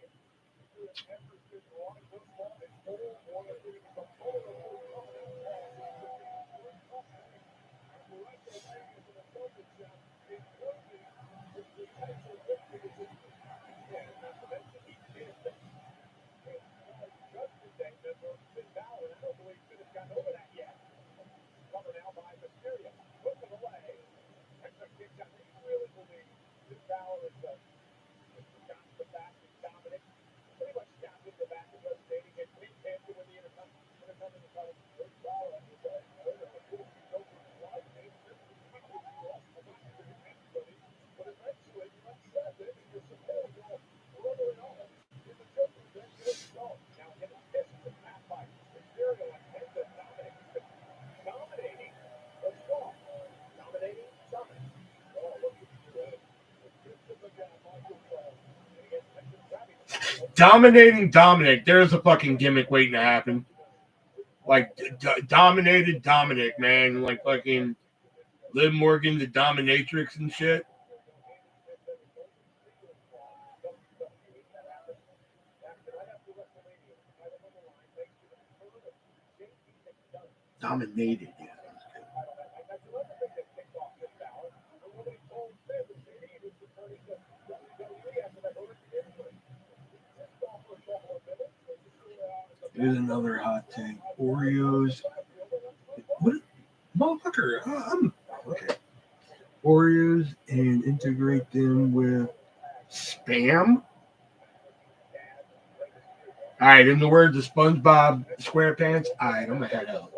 Dominating Dominic. There's a fucking gimmick waiting to happen. Like, dominated Dominic, man. Like, fucking Liv Morgan, the dominatrix and shit. Dominated, yeah. Here's another hot take. Oreos. What? Motherfucker. I'm okay. Oreos and integrate them with Spam. All right, in the words of SpongeBob SquarePants, all right, I'm gonna head out.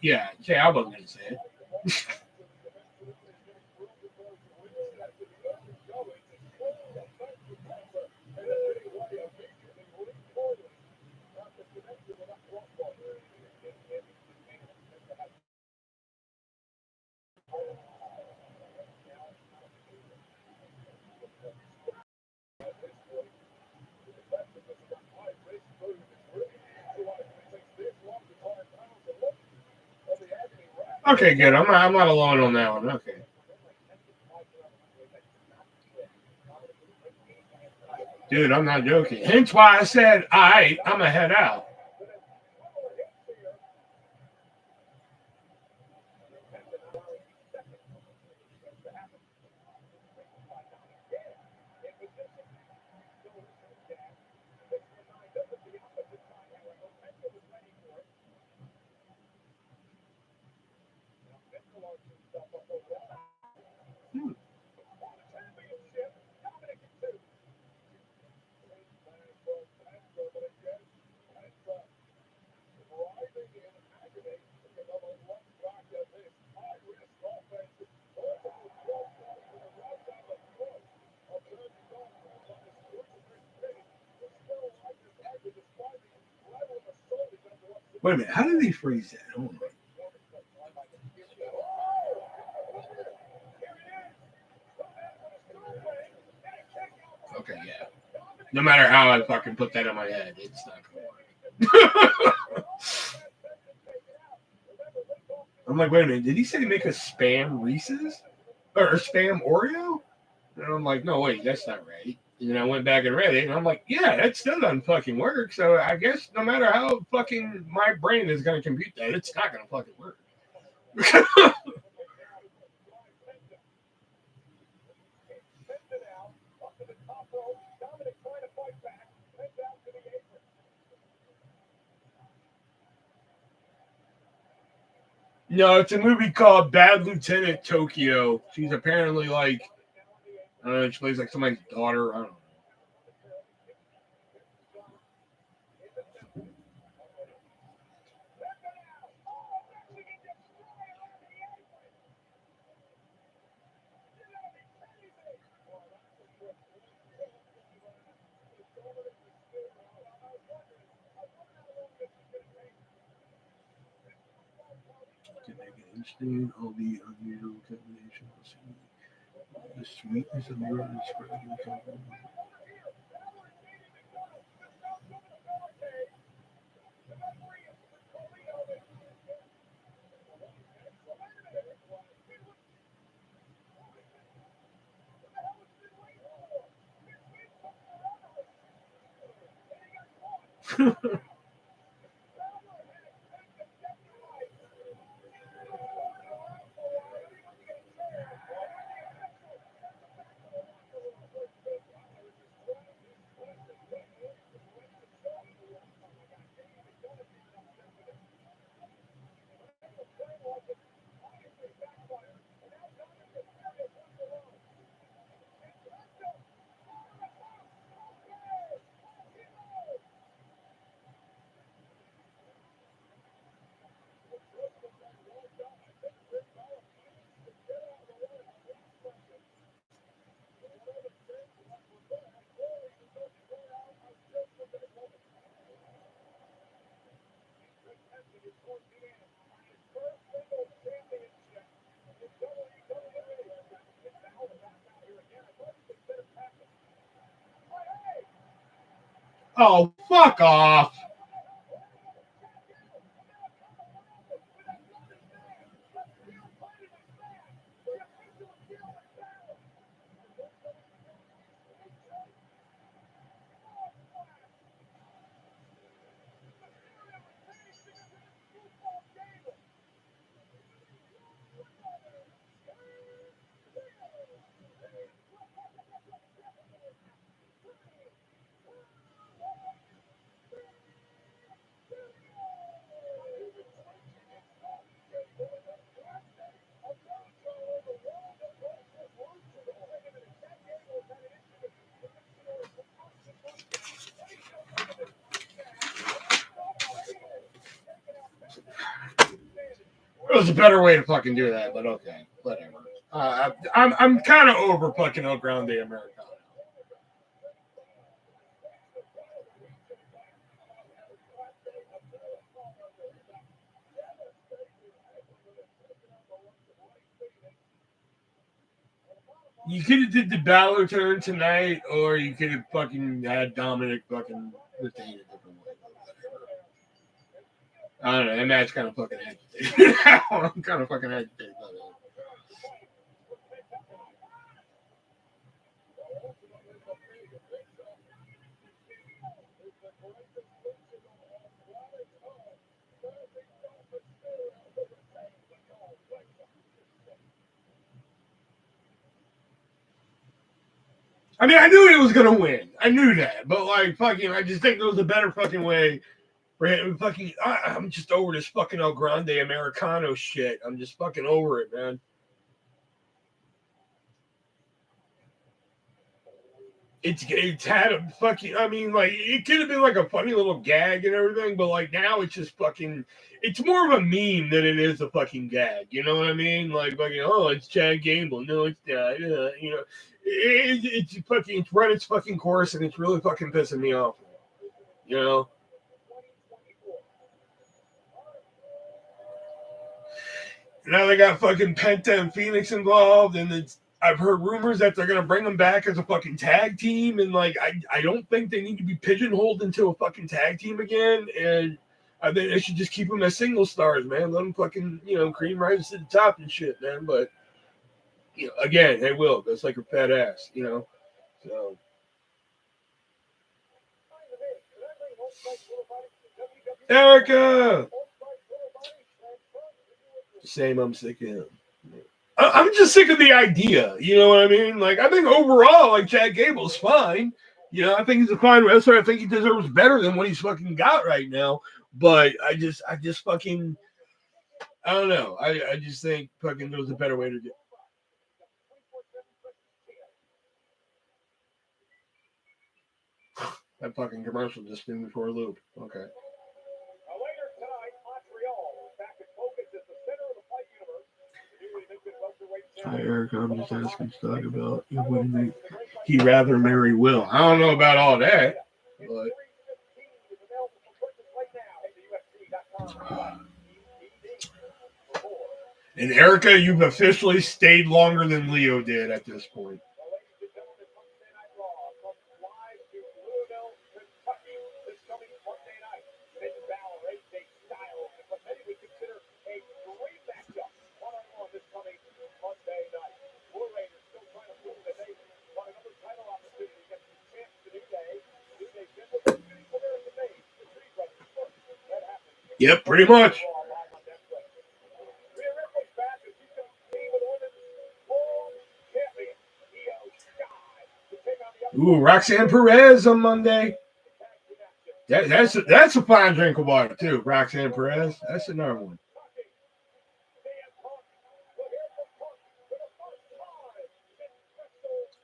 Yeah, I wasn't gonna say it. Okay, good. I'm not alone on that one. Okay. Dude, I'm not joking. Hence why I said, all right, I'm going to head out. Wait a minute. How did they freeze that? Hold on. Okay, yeah. No matter how I fucking put that in my head, it's not going to work. I'm like, wait a minute. Did he say make a spam Reese's? Or a spam Oreo? And I'm like, no, wait, that's not right. And then I went back and read it, and I'm like, yeah, that still doesn't fucking work. So I guess no matter how fucking my brain is going to compute that, it's not going to fucking work. No, it's a movie called Bad Lieutenant Tokyo. She's apparently like, I don't know, she plays like somebody's daughter. I don't know. To make it instant, all the unusual combinations. The sweetness of your spread. Oh, fuck off. It was a better way to fucking do that, but okay, whatever. I'm kind of over fucking El Grande Americano. You could have did the Balor turn tonight, or you could have fucking had Dominic fucking retain a different way. I don't know. That match kind of fucking agitated. I'm kind of fucking agitated by that. I mean, I knew he was gonna win. I knew that, but like, fucking, I just think there was a better fucking way. Fucking, I'm just over this fucking El Grande Americano shit. I'm just fucking over it, man. It's had a fucking. I mean, like, it could have been like a funny little gag and everything, but like now it's just fucking. It's more of a meme than it is a fucking gag. You know what I mean? Like fucking. Oh, it's Chad Gable. No, it's not. You know, it's fucking. It's run its fucking course, and it's really fucking pissing me off. You know. Now they got fucking Penta and Phoenix involved, and I've heard rumors that they're gonna bring them back as a fucking tag team, and like I don't think they need to be pigeonholed into a fucking tag team again, and I think they should just keep them as single stars, man. Let them fucking cream rises to the top and shit, man. But again, they will. That's like a fat ass, So Erica, same. I'm sick of him. I'm just sick of the idea. You know what I mean? Like, I think overall, like, Chad Gable's fine. I think he's a fine wrestler. I think he deserves better than what he's fucking got right now. But I just fucking, I don't know. I just think fucking there was a better way to do it. That fucking commercial just threw me for a loop. Okay. Hi, Eric. I'm just asking Doug about wouldn't he rather marry Will. I don't know about all that, but. And Erica, you've officially stayed longer than Leo did at this point. Yep, pretty much. Ooh, Roxanne Perez on Monday. That's a fine drink of water too. Roxanne Perez. That's another one.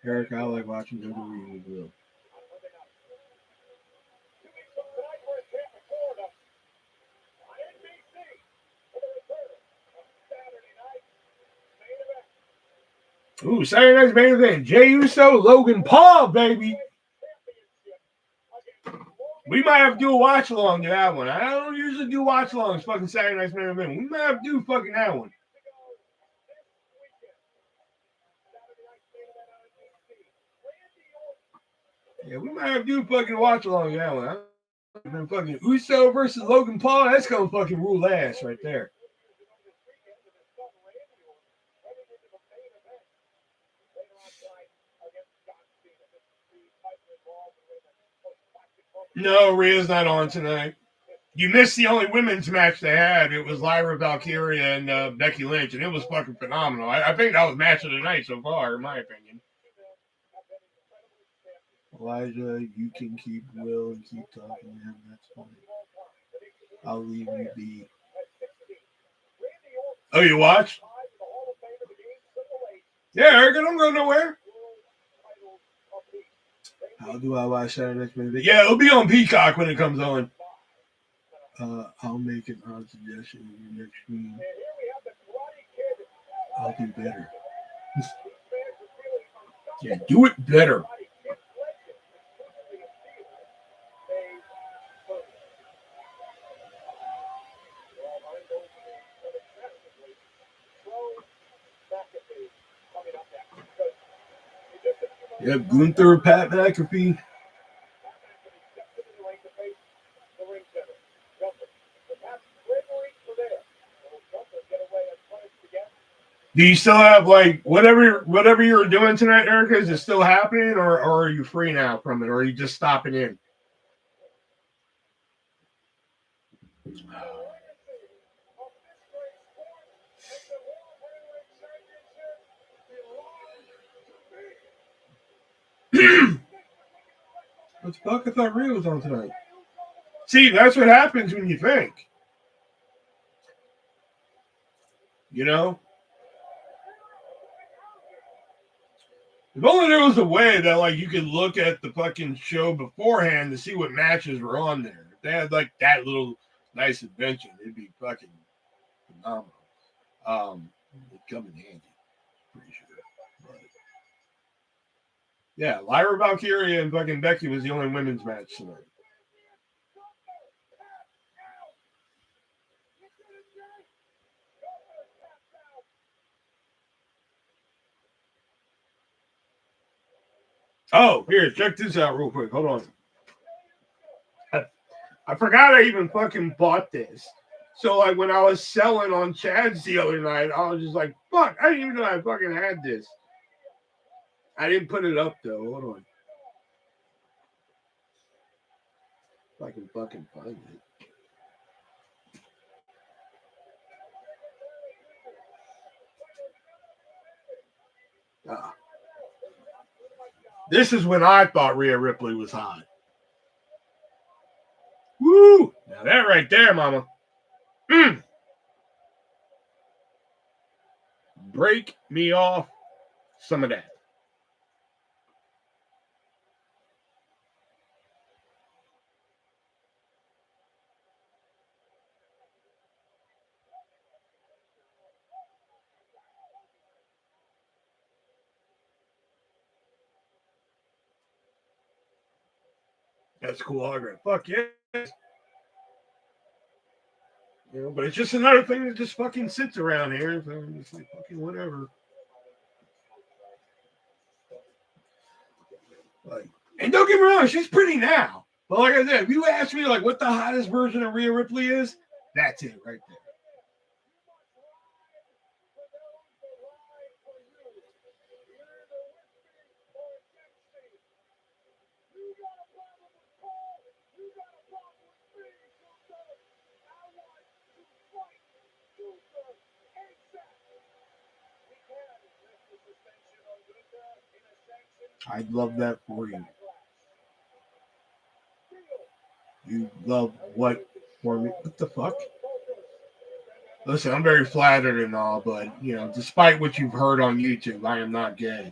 Eric, I like watching WWE. Ooh, Saturday night's main event. Jey Uso, Logan Paul, baby. We might have to do a watch along to that one. I don't usually do watch alongs. Fucking Saturday night's main event. We might have to do fucking that one. Yeah, we might have to do fucking watch along to that one. Fucking Uso versus Logan Paul. That's gonna fucking rule ass right there. No, Rhea's not on tonight. You missed the only women's match they had. It was Lyra Valkyria and Becky Lynch, and it was fucking phenomenal. I think that was match of the night so far, in my opinion. Elijah, you can keep Will and keep talking to him. That's fine. I'll leave you be. Oh, you watch? Yeah, Eric, don't go nowhere. How do I watch Saturday next minute? Yeah, it'll be on Peacock when it comes on. I'll make an odd suggestion in your next stream. I'll do better. Yeah, do it better. Yep, Gunther, Pat McAfee. Do you still have like whatever you were doing tonight, Erica? Is it still happening, or are you free now from it, or are you just stopping in? What the fuck? I thought Rio was on tonight. See, that's what happens when you think. You know? If only there was a way that like you could look at the fucking show beforehand to see what matches were on there. If they had like that little nice invention, it'd be fucking phenomenal. It'd come in handy, pretty sure. But, yeah, Lyra Valkyria and fucking Becky was the only women's match tonight. Oh, here, check this out real quick. Hold on. I forgot I even fucking bought this. So, like, when I was selling on Chad's the other night, I was just like, fuck, I didn't even know I fucking had this. I didn't put it up, though. Hold on. If I can fucking find it. This is when I thought Rhea Ripley was hot. Woo! Now that right there, mama. Break me off some of that. That's a cool autograph. Fuck yeah. You know, but it's just another thing that just fucking sits around here. So I'm just like, fucking whatever. Like, and don't get me wrong, she's pretty now. But like I said, if you ask me like what the hottest version of Rhea Ripley is, that's it right there. I'd love that for you. You love what for me? What the fuck? Listen, I'm very flattered and all, but you know, despite what you've heard on YouTube, I am not gay.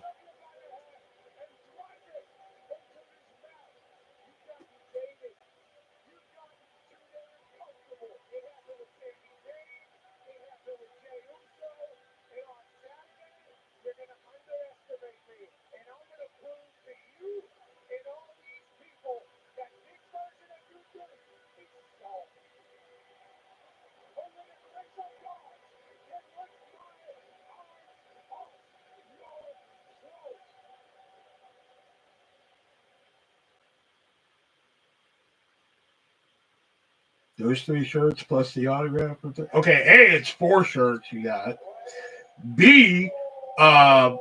Those three shirts plus the autograph. Okay, A, it's 4 shirts you got. B, uh,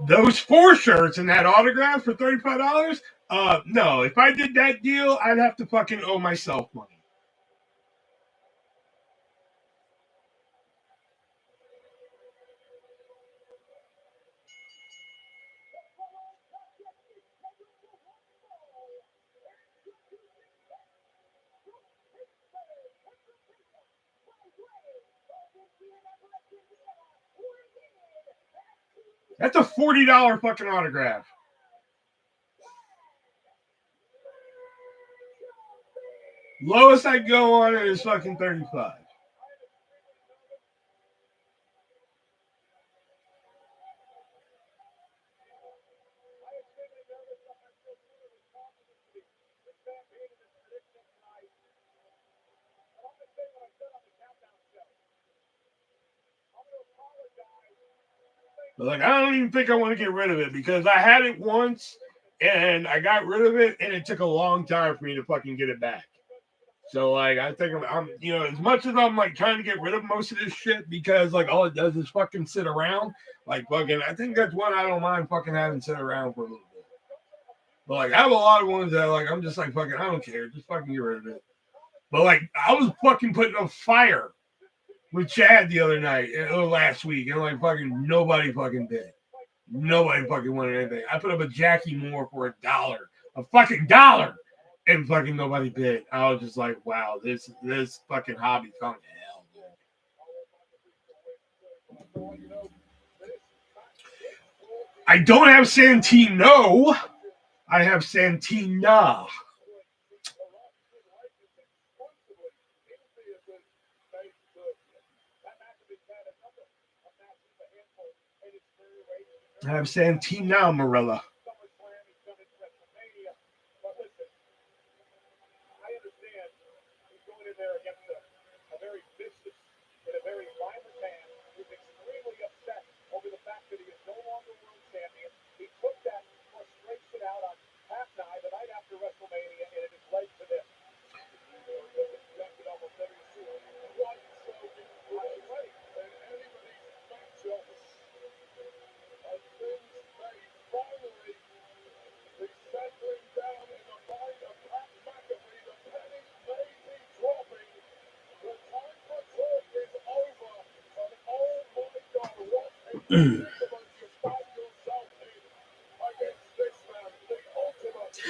those 4 shirts and that autograph for $35. No, if I did that deal, I'd have to fucking owe myself money. That's a $40 fucking autograph. Lowest I go on it is fucking 35. But like, I don't even think I want to get rid of it because I had it once and I got rid of it and it took a long time for me to fucking get it back. So like I think I'm you know as much as I'm like trying to get rid of most of this shit because like all it does is fucking sit around. Like fucking I think that's one I don't mind fucking having sit around for a little bit. But like I have a lot of ones that like I'm just like fucking I don't care, just fucking get rid of it. But like I was fucking putting a fire with Chad the other night or last week and like fucking nobody fucking did. Nobody fucking wanted anything. I put up a Jackie Moore for $1. A fucking dollar. And fucking nobody bid. I was just like, wow, this fucking hobby's gone to hell, dude. I don't have Santino. I have Santina. I have Santina Morella.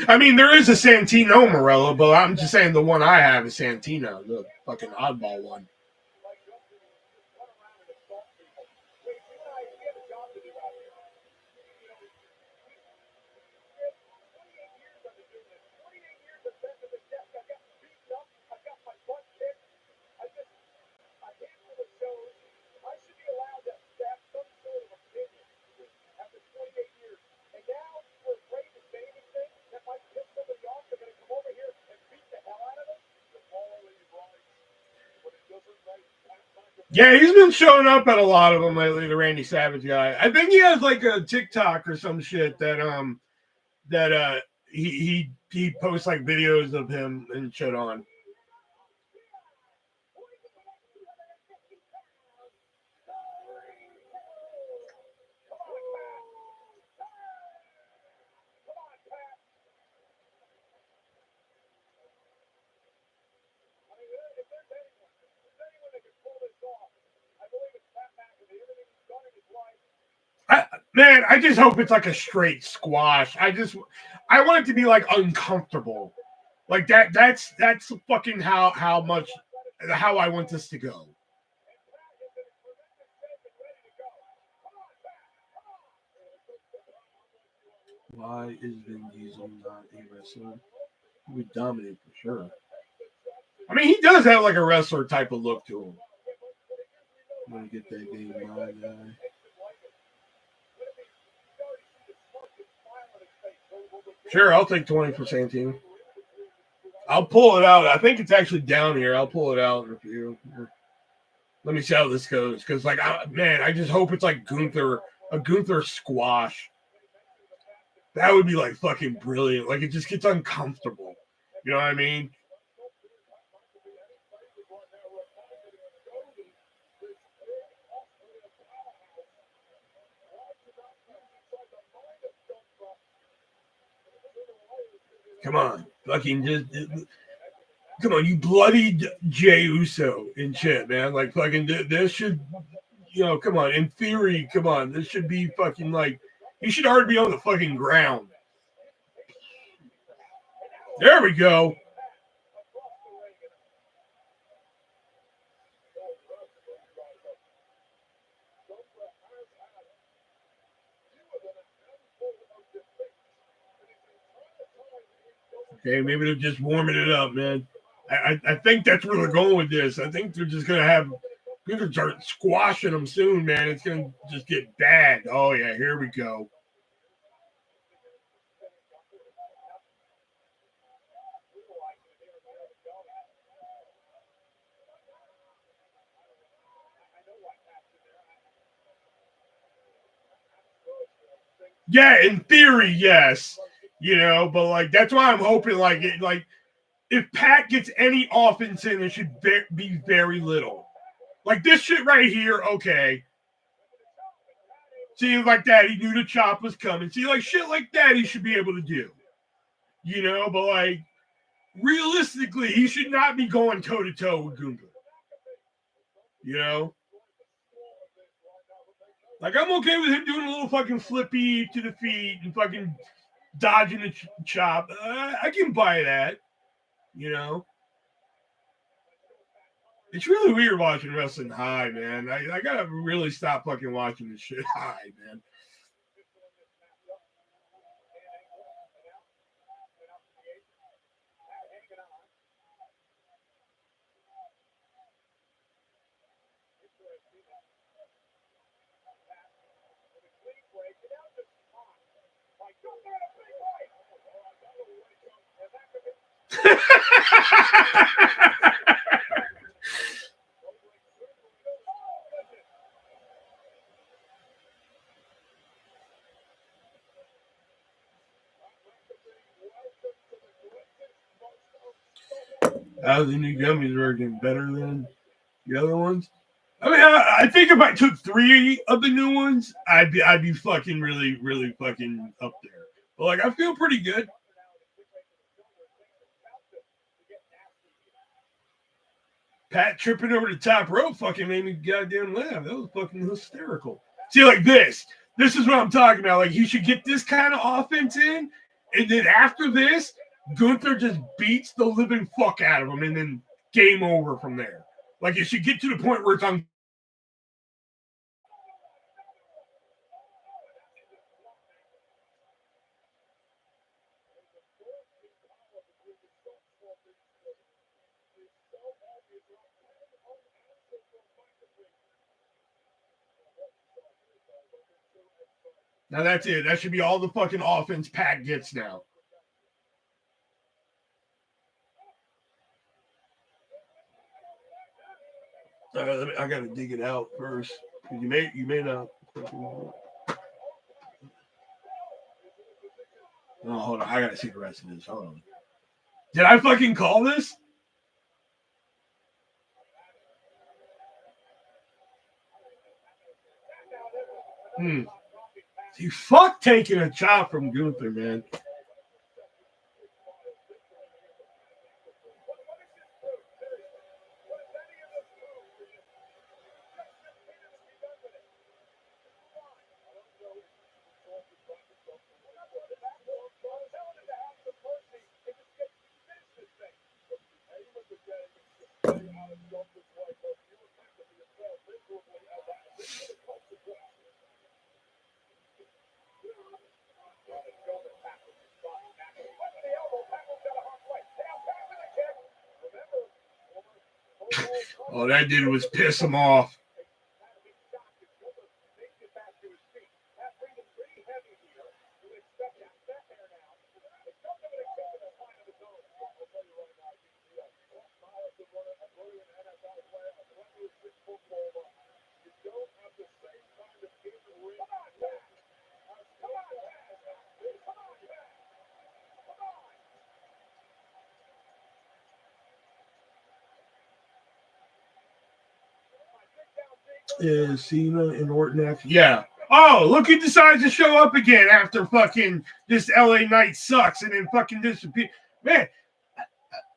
I mean, there is a Santino Morello, but I'm just saying the one I have is Santino, the fucking oddball one. Yeah, he's been showing up at a lot of them lately. The Randy Savage guy. I think he has like a TikTok or some shit that he posts like videos of him and shit on. Man, I just hope it's like a straight squash. I want it to be like uncomfortable. Like that's fucking how much how I want this to go. Why is Vin Diesel not a wrestler? He would dominate for sure. I mean, he does have like a wrestler type of look to him. I'm gonna get that game, my guy. Sure, I'll take 20 for Santino. I'll pull it out. I think it's actually down here. I'll pull it out in a few. Let me see how this goes. Because, like, man, I just hope it's like a Gunther squash. That would be like fucking brilliant. Like, it just gets uncomfortable. You know what I mean? Come on. Fucking just. Come on, you bloodied Jey Uso and shit, man. Like, fucking, this should, you know, come on. In theory, come on. This should be fucking like, he should already be on the fucking ground. There we go. Okay, maybe they're just warming it up, man. I think that's where they're going with this. I think they're just gonna have people start squashing them soon, man. It's gonna just get bad. Oh yeah, here we go. Yeah, in theory, yes. You know, but like that's why I'm hoping like it like if Pat gets any offense in, it should be very little. Like this shit right here, okay. See, like that, he knew the chop was coming. See, like shit like that, he should be able to do. You know, but like realistically, he should not be going toe to toe with Gunther. You know, like I'm okay with him doing a little fucking flippy to the feet and fucking dodging the chop. I can buy that. You know, it's really weird watching wrestling high, man. I gotta really stop fucking watching this shit high, man. How's the new gummies working? Better than the other ones? I mean, I think if I took 3 of the new ones, I'd be fucking really fucking up there. But like, I feel pretty good. Pat tripping over the top rope fucking made me goddamn laugh. That was fucking hysterical. See, like this. This is what I'm talking about. Like, he should get this kind of offense in, and then after this, Gunther just beats the living fuck out of him, and then game over from there. Like, it should get to the point where it's on. Now that's it. That should be all the fucking offense Pat gets now. I gotta dig it out first. You may not. Oh, hold on. I gotta see the rest of this. Hold on. Did I fucking call this? See, fuck taking a chop from Gunther, man. All that did was piss him off. Yeah, Cena and Orton after. Yeah. Oh, look who decides to show up again after fucking this LA night sucks and then fucking disappear. Man,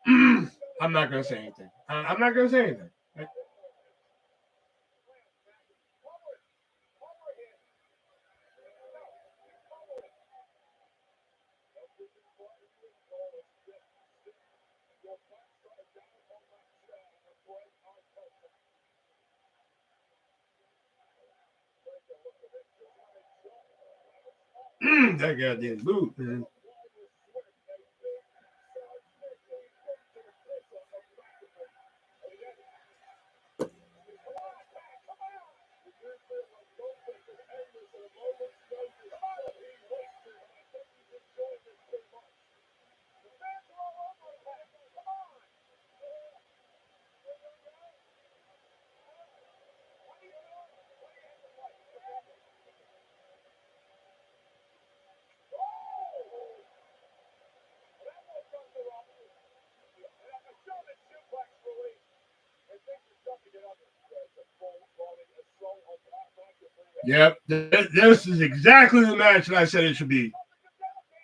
I'm not gonna say anything. I'm not gonna say anything. That goddamn boot, man. Yep. This is exactly the match that I said it should be.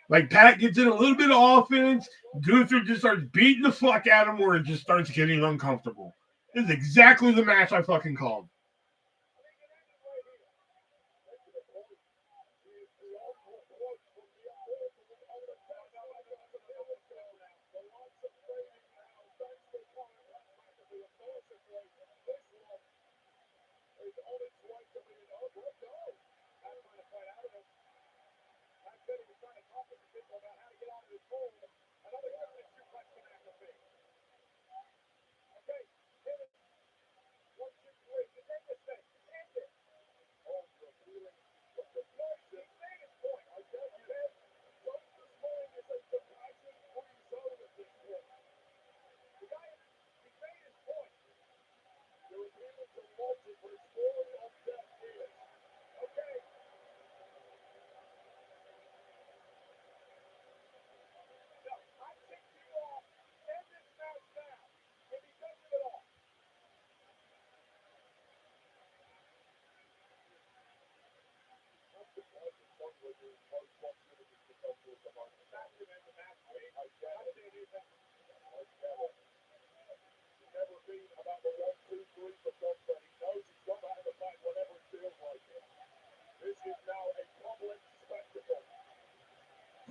Like, Pat gets in a little bit of offense. Gunther just starts beating the fuck out of him where it just starts getting uncomfortable. This is exactly the match I fucking called.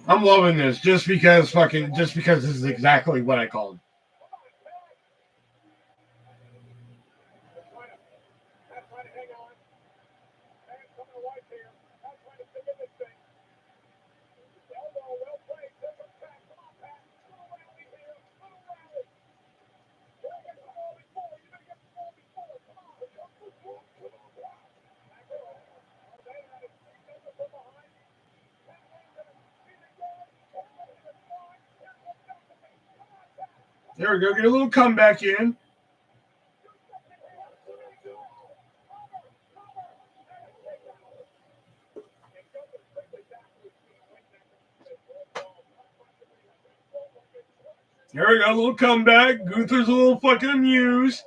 I'm loving this just because this is exactly what I called. There we go. Get a little comeback in. There we go. A little comeback. Gunther's a little fucking amused.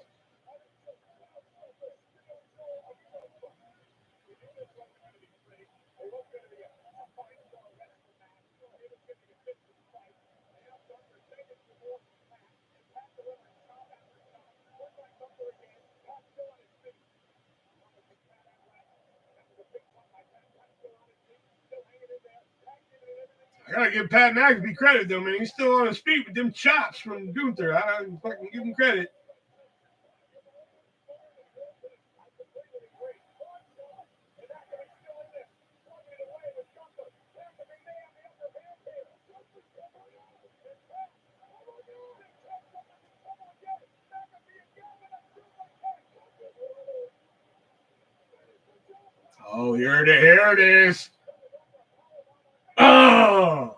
I gotta give Pat McAfee credit though, man. He's still on his feet with them chops from Gunther. I fucking give him credit. Oh, here it is. Oh.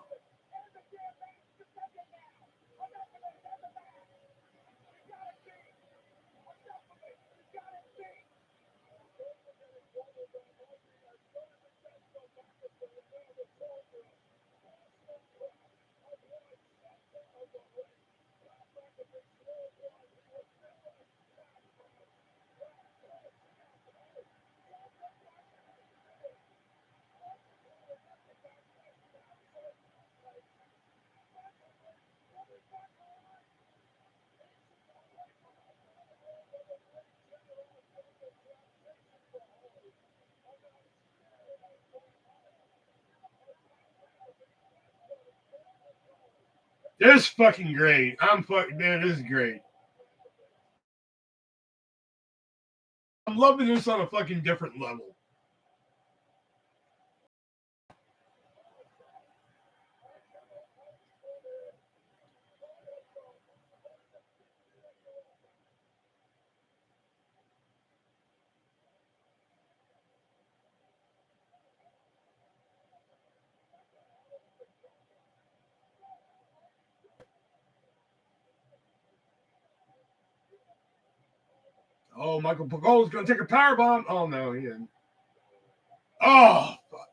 This is fucking great. Man, this is great. I'm loving this on a fucking different level. Oh, Michael Pagola's going to take a power bomb. Oh, no, he didn't. Oh, fuck.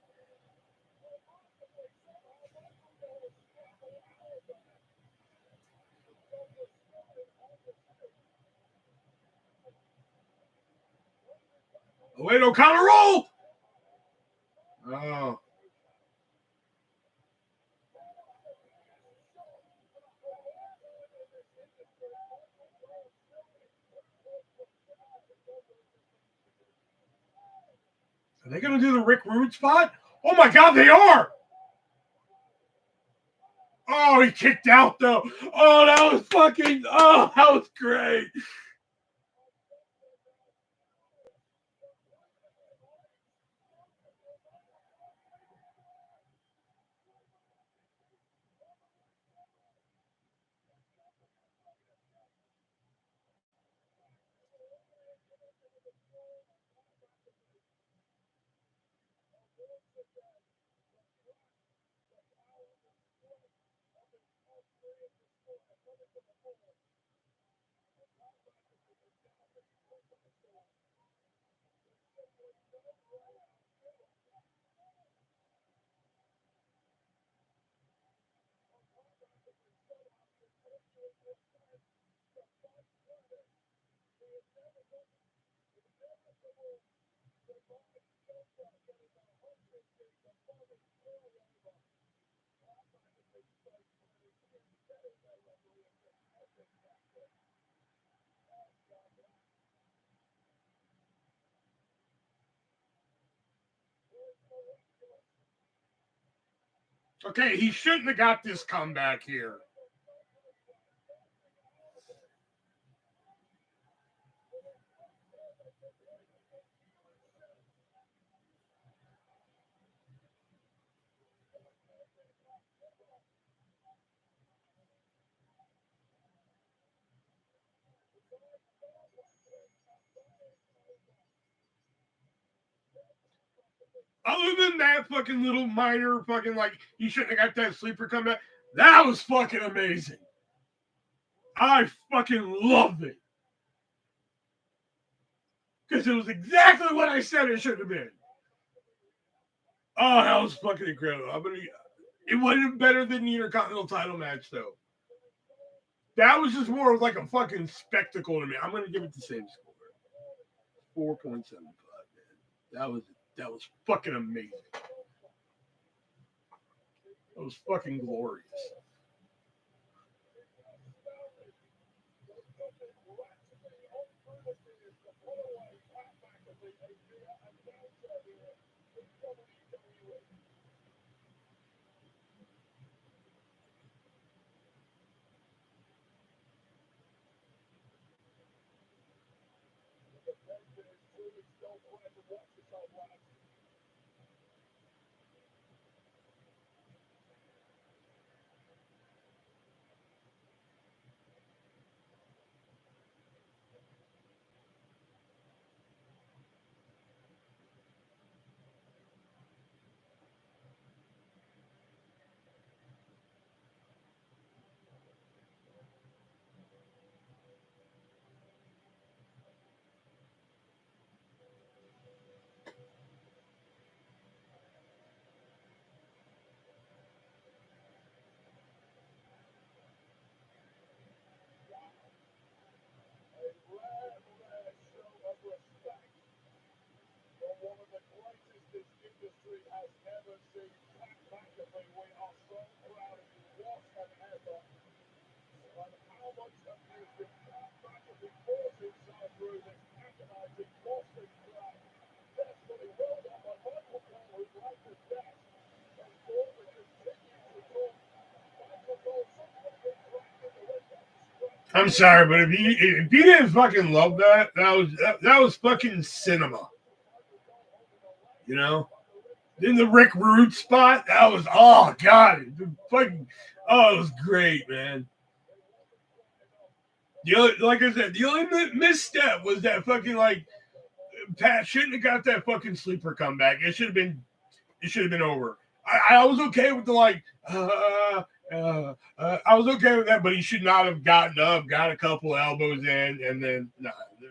Wait, O'Connor roll. Are they going to do the Rick Rude spot? Oh my God, they are! Oh, he kicked out though. Oh, that was fucking. Oh, that was great. Okay, he shouldn't have got this comeback here. Other than that fucking little minor fucking like you shouldn't have got that sleeper comeback, that was fucking amazing. I fucking loved it. Because it was exactly what I said it should have been. Oh, that was fucking incredible. It wasn't better than the Intercontinental title match, though. That was just more of like a fucking spectacle to me. I'm going to give it the same score. 4.75, man. That was fucking amazing. That was fucking glorious. I'm sorry, but if you didn't fucking love that was fucking cinema. You know? In the Rick Rude spot, that was oh god, fucking oh, it was great, man. Like I said, the only misstep was that fucking like Pat shouldn't have got that fucking sleeper comeback. It should have been over. I was okay with the like I was okay with that, but he should not have gotten up, got a couple elbows in, and then no,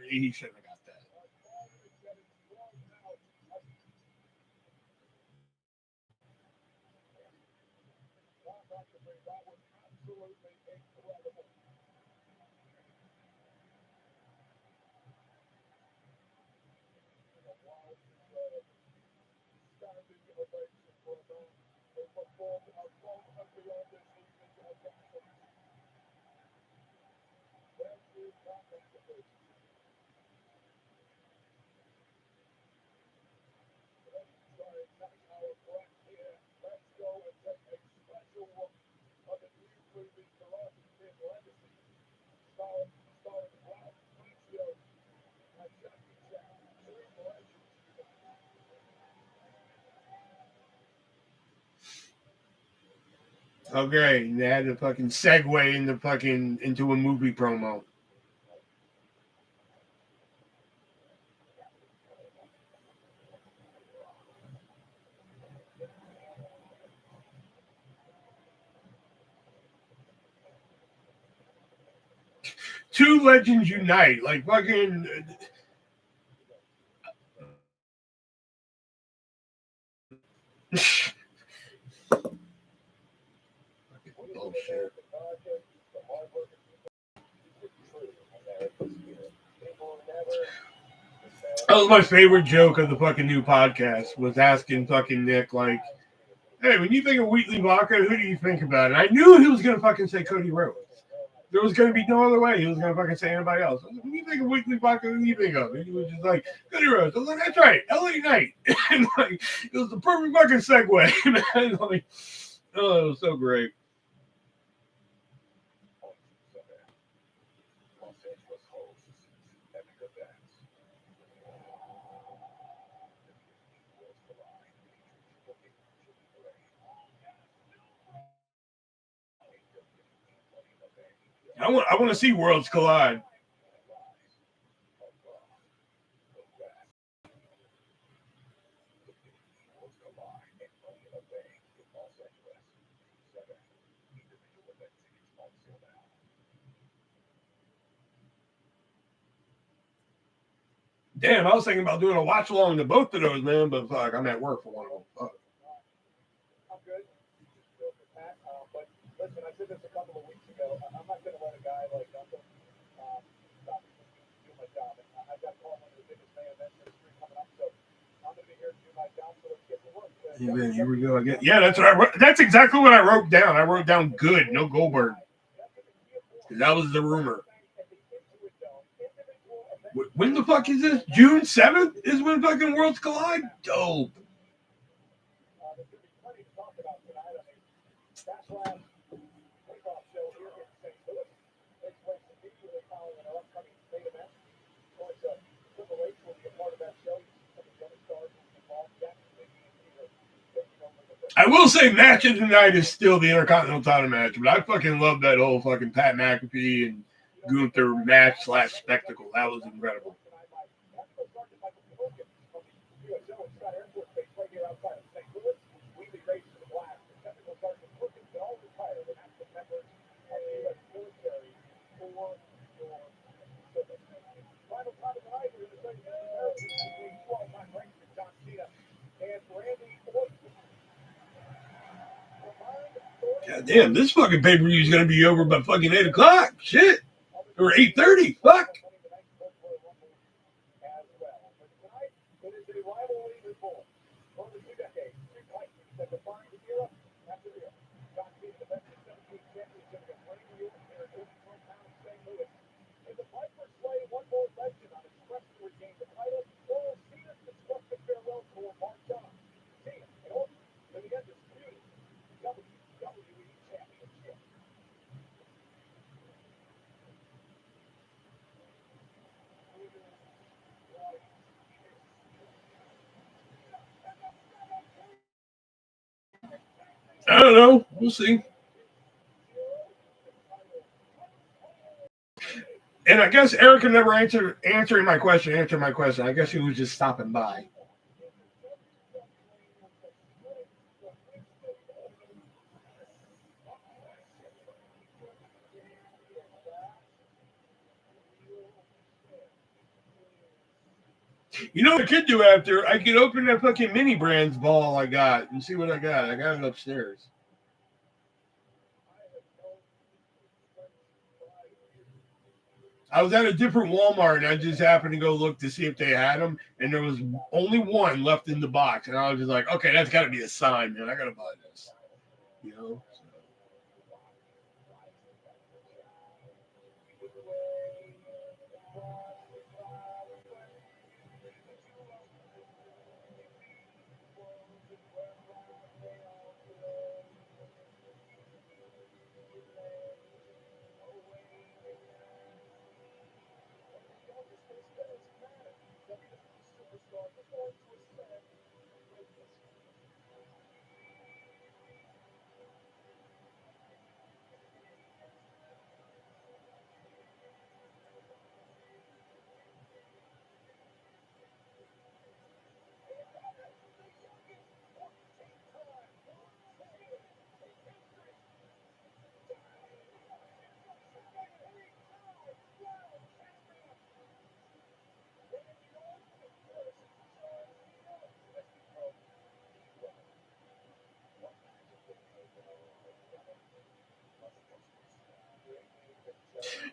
he shouldn't have got that. Oh great. And they had to fucking segue into a movie promo. Two legends unite. Like fucking bullshit. That was my favorite joke of the fucking new podcast, was asking fucking Nick, like, hey, when you think of Wheatley Vodka, who do you think about? And I knew he was going to fucking say Cody Rhodes. There was going to be no other way he was going to fucking say anybody else. I was like, when you think of Wheatley Vodka, who do you think of? And he was just like, Cody Rhodes. I was like, that's right, LA Knight. And like, it was the perfect fucking segue, man. Like, oh, it was so great. I want to see Worlds Collide. Damn, I was thinking about doing a watch along to both of those, man, but fuck, I'm at work for one of them. Fuck. I'm good. But listen, I said this a couple of weeks ago. I'm not going to let a guy like Duncan stop me from doing my job. And I've got one of the biggest main events in history coming up, so I'm going to be here to do my job. So let's get to work. Here we go again. Yeah, that's what I wrote. That's exactly what I wrote down. I wrote down good, no Goldberg. That was the rumor. When the fuck is this? June 7th is when fucking Worlds Collide? Dope. I will say match of the night is still the Intercontinental title match, but I fucking love that whole fucking Pat McAfee and Gunther match / spectacle. That was incredible. God damn, this fucking pay-per-view is gonna be over by fucking 8 o'clock. Shit. Or 8:30. Fuck. I don't know. We'll see. And I guess Erica never answered my question. I guess he was just stopping by. You know what I could do after? I could open that fucking mini brands ball I got and see what I got. I got it upstairs. I was at a different Walmart and I just happened to go look to see if they had them, and there was only one left in the box, and I was just like, okay, that's got to be a sign, man. I got to buy this. You know.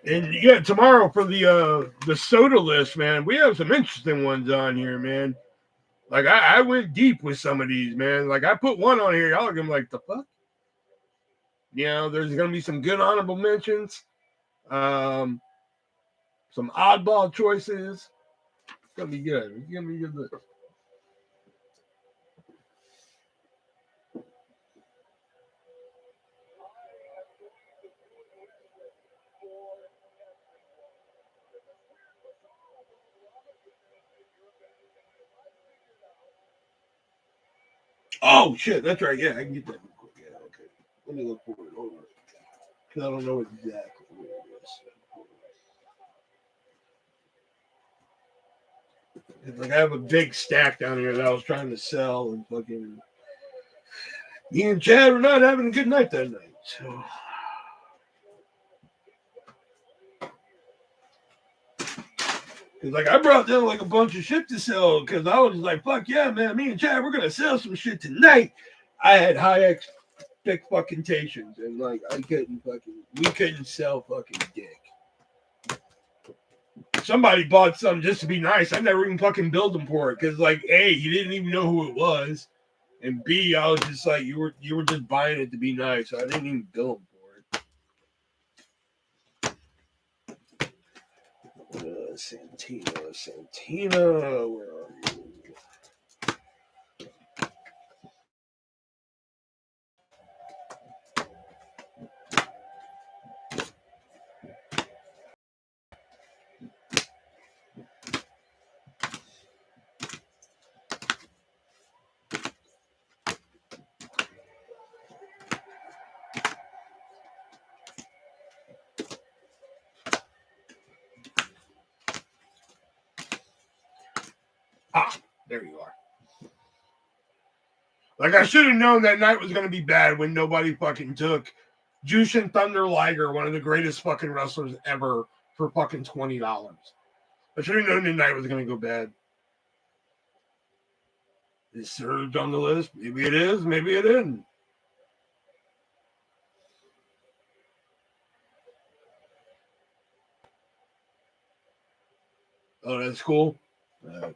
And yeah, tomorrow for the soda list, man, we have some interesting ones on here, man. Like I went deep with some of these, man. Like I put one on here, y'all are gonna be like, the fuck? You know, there's gonna be some good honorable mentions, um, some oddball choices. It's gonna be good. It's gonna be a good list. Oh shit, that's right. Yeah, I can get that real quick. Yeah, okay. Let me look for it. Hold on. Because I don't know exactly where it is. Like I have a big stack down here that I was trying to sell, and fucking me and Chad were not having a good night that night. So cause like I brought down like a bunch of shit to sell because I was like, fuck yeah, man, me and Chad, we're gonna sell some shit tonight. I had high expectations and like we couldn't sell fucking dick. Somebody bought some just to be nice. I never even fucking billed them for it because like A, you didn't even know who it was. And B, I was just like, you were just buying it to be nice. So I didn't even bill them for it. Santina, where are you? Ah, there you are. Like I should have known that night was gonna be bad when nobody fucking took Jushin Thunder Liger, one of the greatest fucking wrestlers ever, for fucking $20. I should have known the night was gonna go bad. Is Surge on the list? Maybe it is, maybe it isn't. Oh, that's cool. Uh,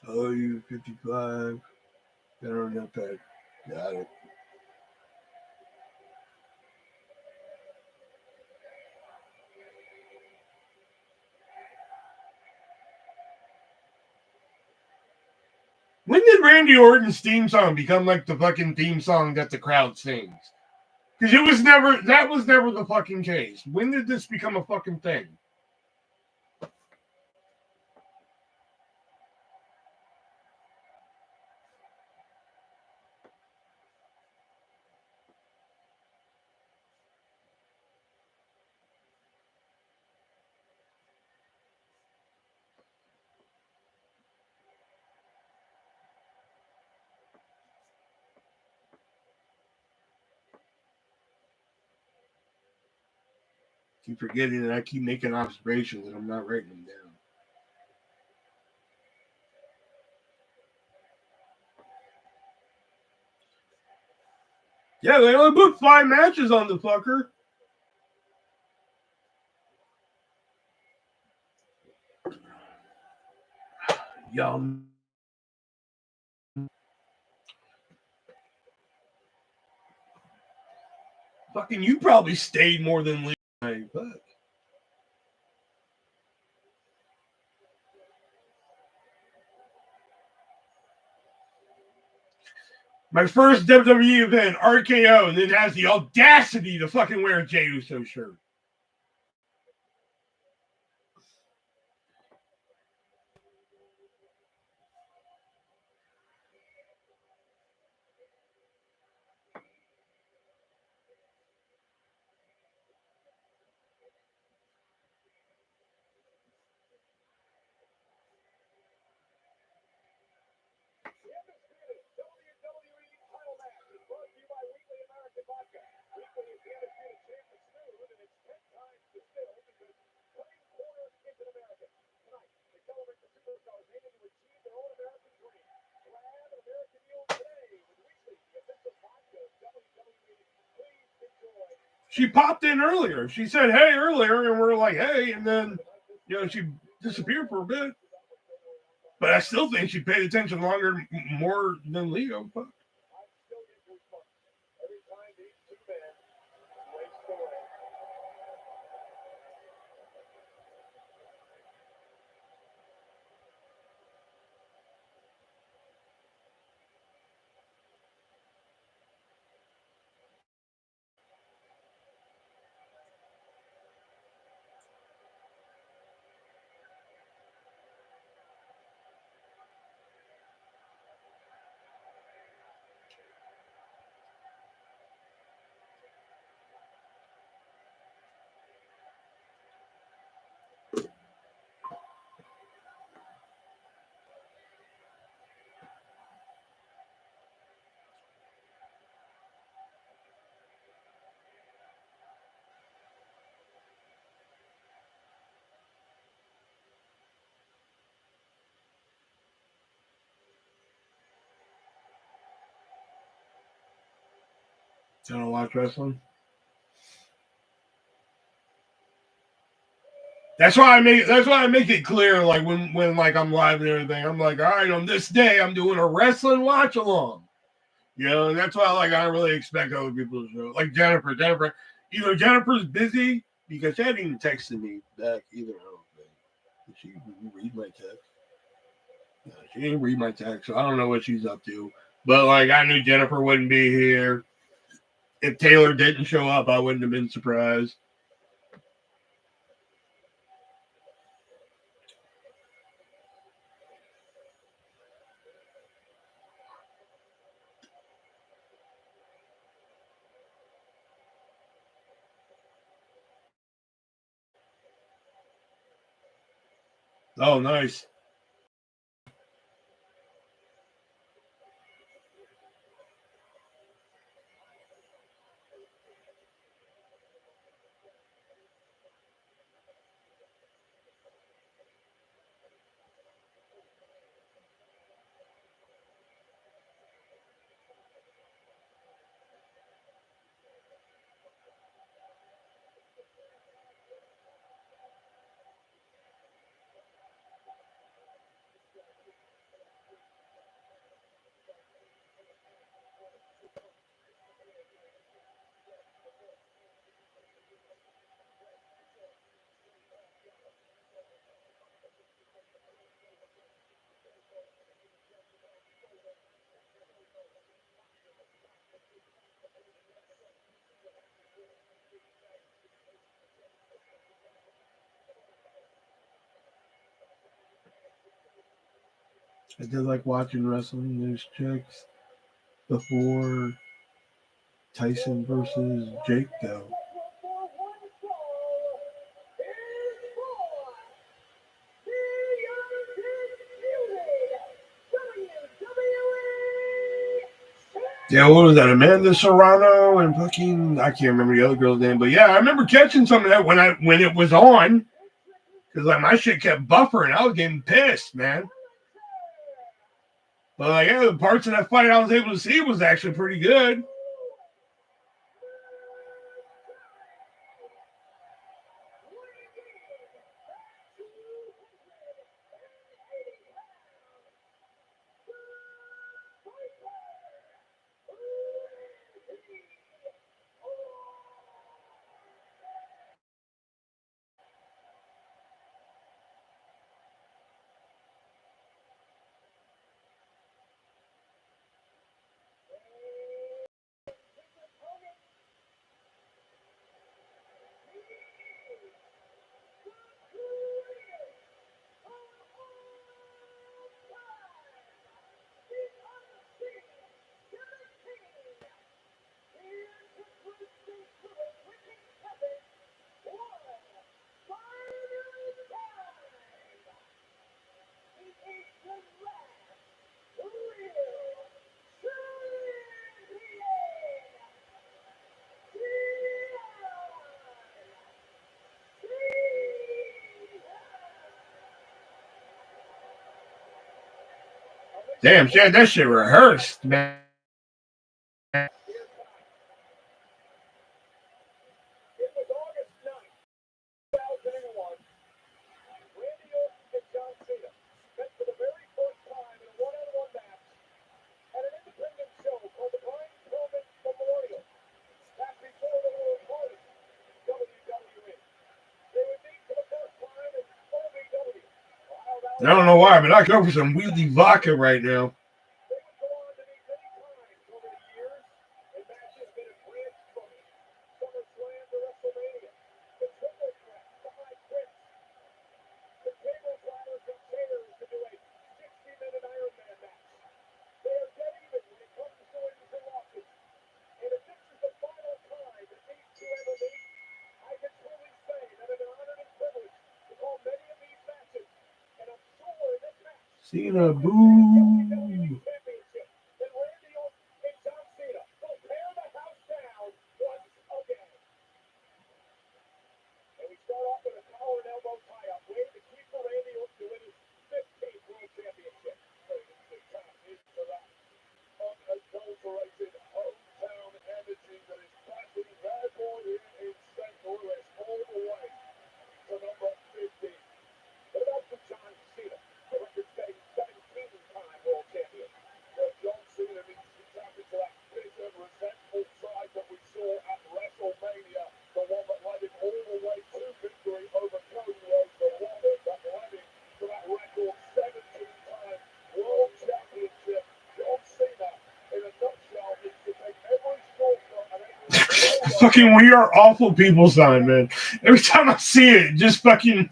Oh, you 55. Better not bad. Got it. When did Randy Orton's theme song become like the fucking theme song that the crowd sings? Because that was never the fucking case. When did this become a fucking thing? Keep forgetting that I keep making observations and I'm not writing them down. Yeah, they only put 5 matches on the fucker. Y'all. Fucking, you probably stayed more than Lee. Fuck. My first WWE event, RKO, and then has the audacity to fucking wear a Jey Uso shirt. She popped in earlier. She said, hey, earlier, and we're like, hey, and then, she disappeared for a bit. But I still think she paid attention more than Leo. But I don't watch wrestling. That's why I make it clear, like when like I'm live and everything. I'm like, all right, on this day, I'm doing a wrestling watch along. And that's why like I don't really expect other people to show. Like Jennifer, either Jennifer's busy because she hadn't even texted me back either. I don't think she read my text. No, she didn't read my text, so I don't know what she's up to. But like I knew Jennifer wouldn't be here. If Taylor didn't show up, I wouldn't have been surprised. Oh, nice. I did like watching wrestling. There's chicks before Tyson versus Jake, though. Yeah, what was that? Amanda Serrano and fucking I can't remember the other girl's name, but yeah, I remember catching some of that when it was on. Cause like my shit kept buffering. I was getting pissed, man. But like, yeah, the parts of that fight I was able to see was actually pretty good. Damn, she had that shit rehearsed, man. I don't know why, but I go for some wheelie vodka right now. Cena, boo. Fucking We Are Awful People sign, man. Every time I see it, just fucking.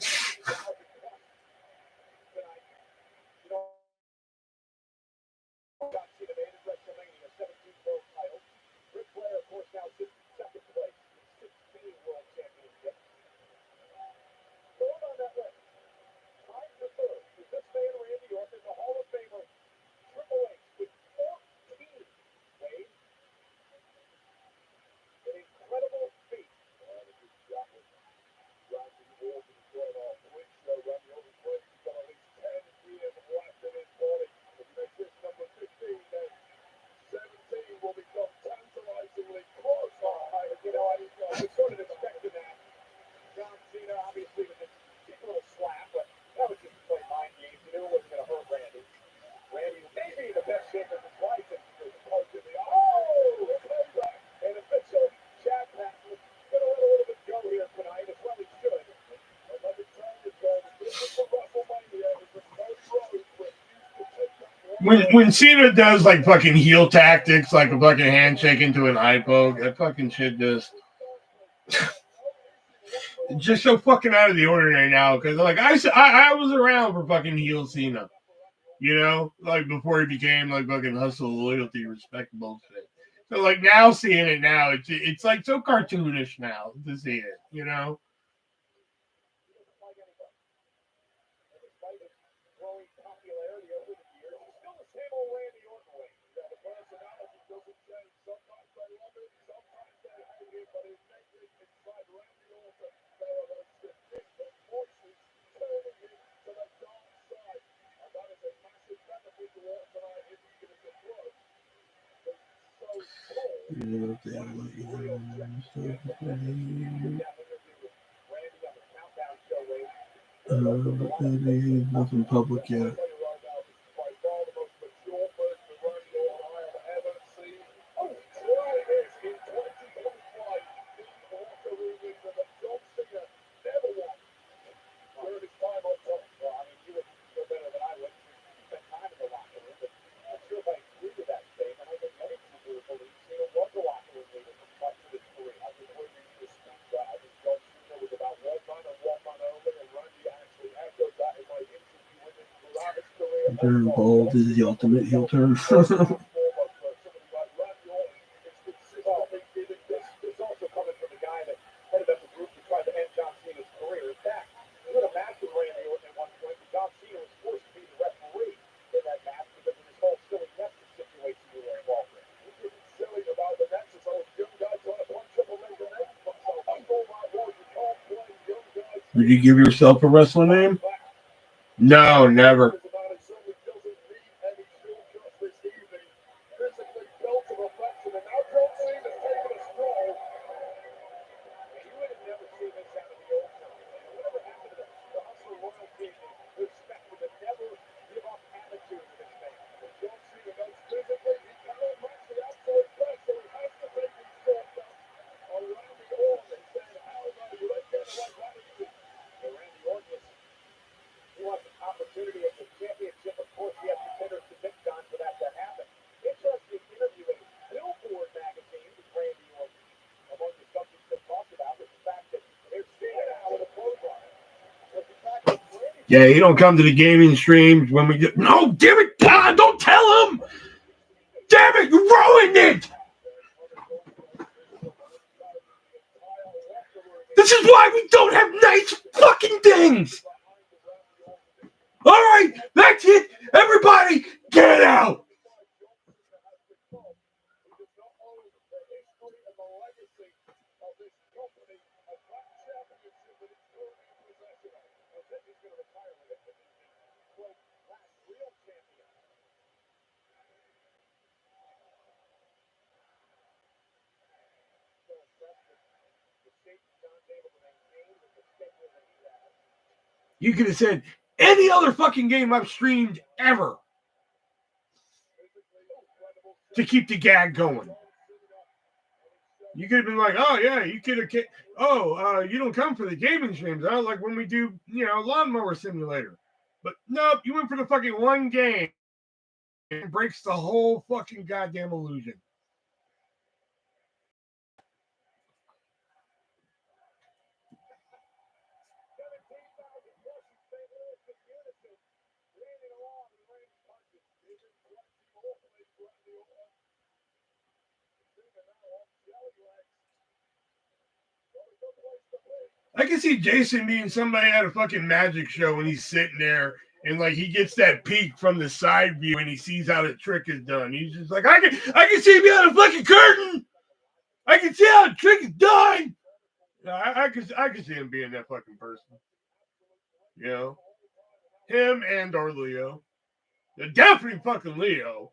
When Cena does like fucking heel tactics, like a fucking handshake into an eye poke, that fucking shit just so fucking out of the ordinary now. Because like I was around for fucking heel Cena, you know, like before he became like fucking hustle, loyalty, respect bullshit. So like now seeing it now, it's like so cartoonish now to see it, you know. Nothing public yet. Turn bald is the ultimate heel turn. Did you give yourself a wrestling name? No, never. Yeah, he don't come to the gaming streams when we get. No, damn it, God, don't tell him. Damn it, you ruined it. This is why we don't have nice fucking things. All right, that's it. Everybody, get out. You could have said any other fucking game I've streamed ever to keep the gag going. You could have been like, oh, yeah, you could have, you don't come for the gaming streams, huh? Like when we do, Lawnmower Simulator. But nope, you went for the fucking one game. It breaks the whole fucking goddamn illusion. I can see Jason being somebody at a fucking magic show when he's sitting there and like he gets that peek from the side view and he sees how the trick is done. He's just like, I can see behind the fucking curtain. I can see how the trick is done. I can see him being that fucking person. You know, him and or Leo. Definitely fucking Leo.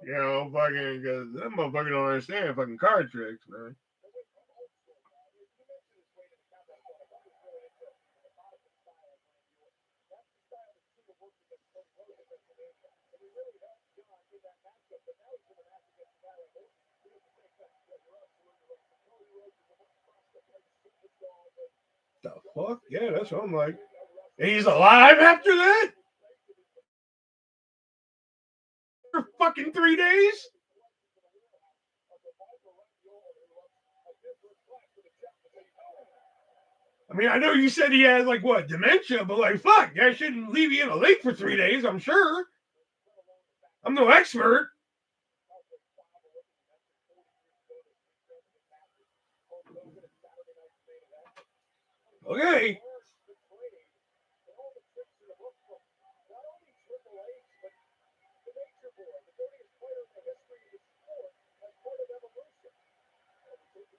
You know, fucking because that motherfucker don't understand fucking card tricks, man. The fuck? Yeah, that's what I'm like. And he's alive after that? For fucking 3 days? I mean, I know you said he had like what, dementia, but like fuck, that shouldn't leave you in a lake for 3 days, I'm sure. I'm no expert. Okay.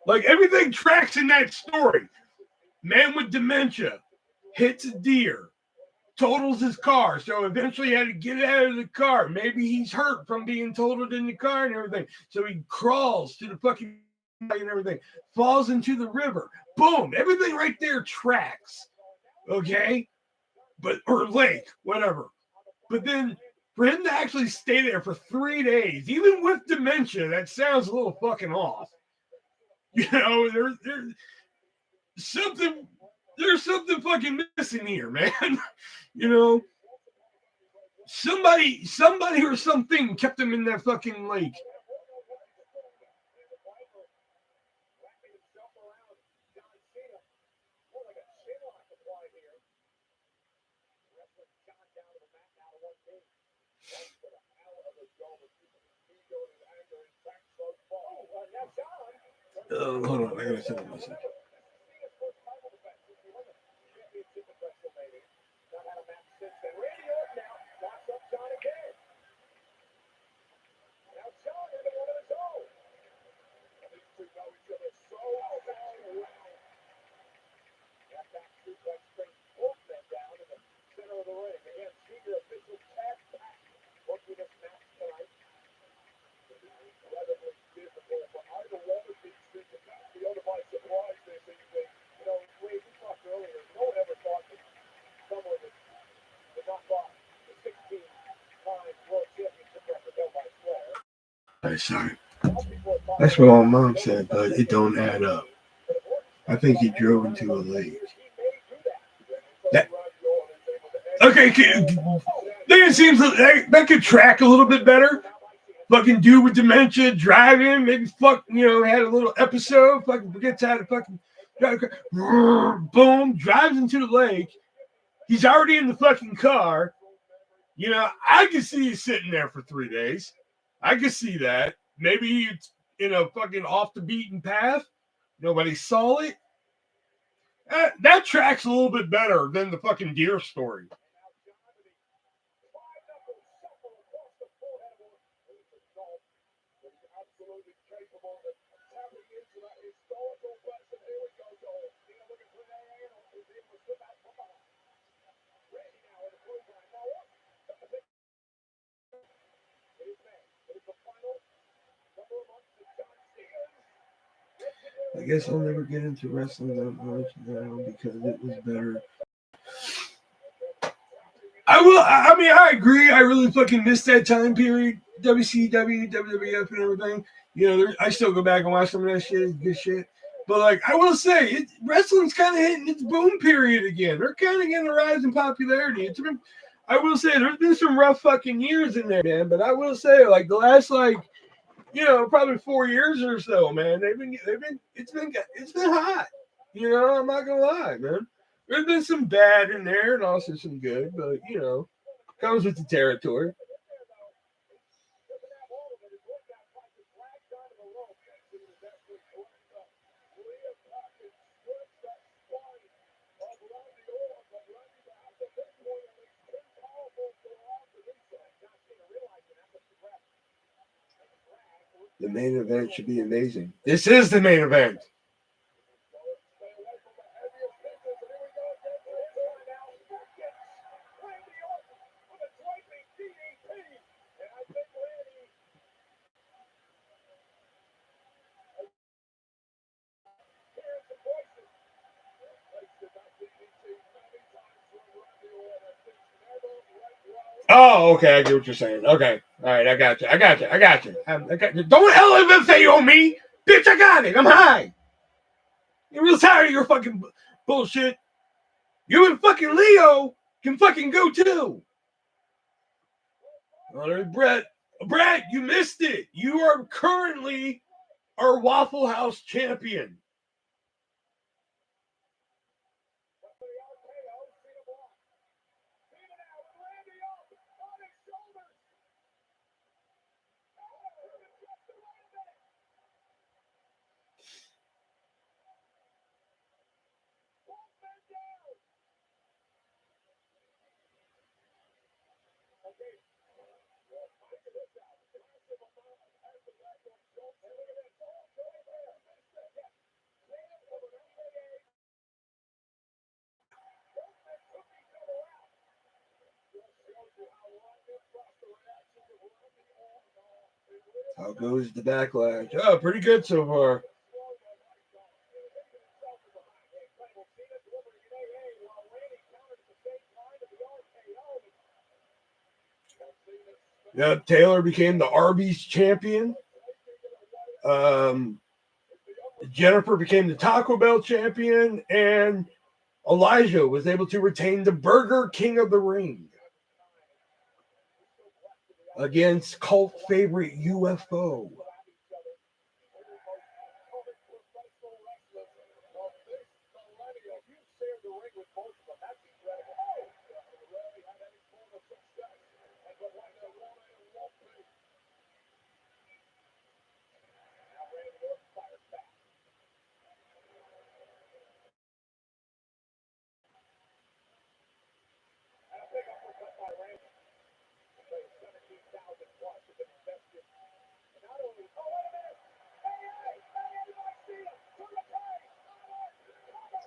Like everything tracks in that story. Man with dementia hits a deer, totals his car, so eventually he had to get out of the car. Maybe he's hurt from being totaled in the car and everything. So he crawls to the fucking and everything, falls into the river. Boom, everything right there tracks. Okay? But or lake, whatever. But then for him to actually stay there for 3 days, even with dementia, that sounds a little fucking off. You know, there's something fucking missing here, man. You know, somebody or something kept him in that fucking lake. Hold on, I gotta send a message. Sorry. That's what my mom said, but it don't add up. I think he drove into a lake. Okay, then it seems that could track a little bit better. Fucking dude with dementia driving, maybe had a little episode, fucking forgets how to fucking drive, boom, drives into the lake, He's already in the fucking car. You know, I can see you sitting there for 3 days. I can see that. Maybe it's in a fucking off the beaten path. Nobody saw it. That tracks a little bit better than the fucking deer story. I guess I'll never get into wrestling that much now because it was better. I mean, I agree. I really fucking missed that time period. WCW, WWF, and everything. You know, I still go back and watch some of that shit. It's good shit. But, like, I will say, wrestling's kind of hitting its boom period again. They're kind of getting a rise in popularity. I will say, there's been some rough fucking years in there, man. But I will say, like, the last, like, you know, probably 4 years or so, man, it's been hot. You know, I'm not gonna lie, man. There's been some bad in there and also some good, but you know, comes with the territory. The main event should be amazing. This is the main event. Oh, okay. I get what you're saying. Okay. All right. I got you. I got you. Don't LMFA on me. Bitch, I got it. I'm high. You're real tired of your fucking bullshit. You and fucking Leo can fucking go too. Brett, you missed it. You are currently our Waffle House champion. How goes the Backlash? Oh, pretty good so far. Yeah, Taylor became the Arby's champion. Jennifer became the Taco Bell champion, and Elijah was able to retain the Burger King of the Ring against cult favorite UFO.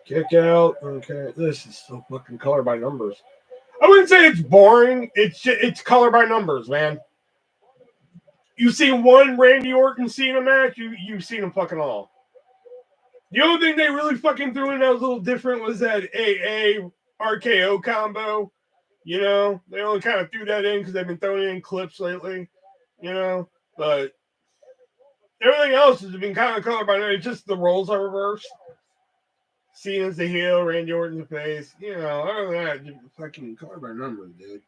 Kick out. Okay, this is so fucking color by numbers. I wouldn't say it's boring. It's color by numbers, man. You've seen one Randy Orton Cena match. You've seen them fucking all. The only thing they really fucking threw in that was a little different was that AA RKO combo. You know, they only kind of threw that in because they've been throwing in clips lately. You know, but everything else has been kind of color by numbers. It's just the roles are reversed. Cena's the heel, Randy Orton's the face. You know, other than that, just fucking color by numbers, dude.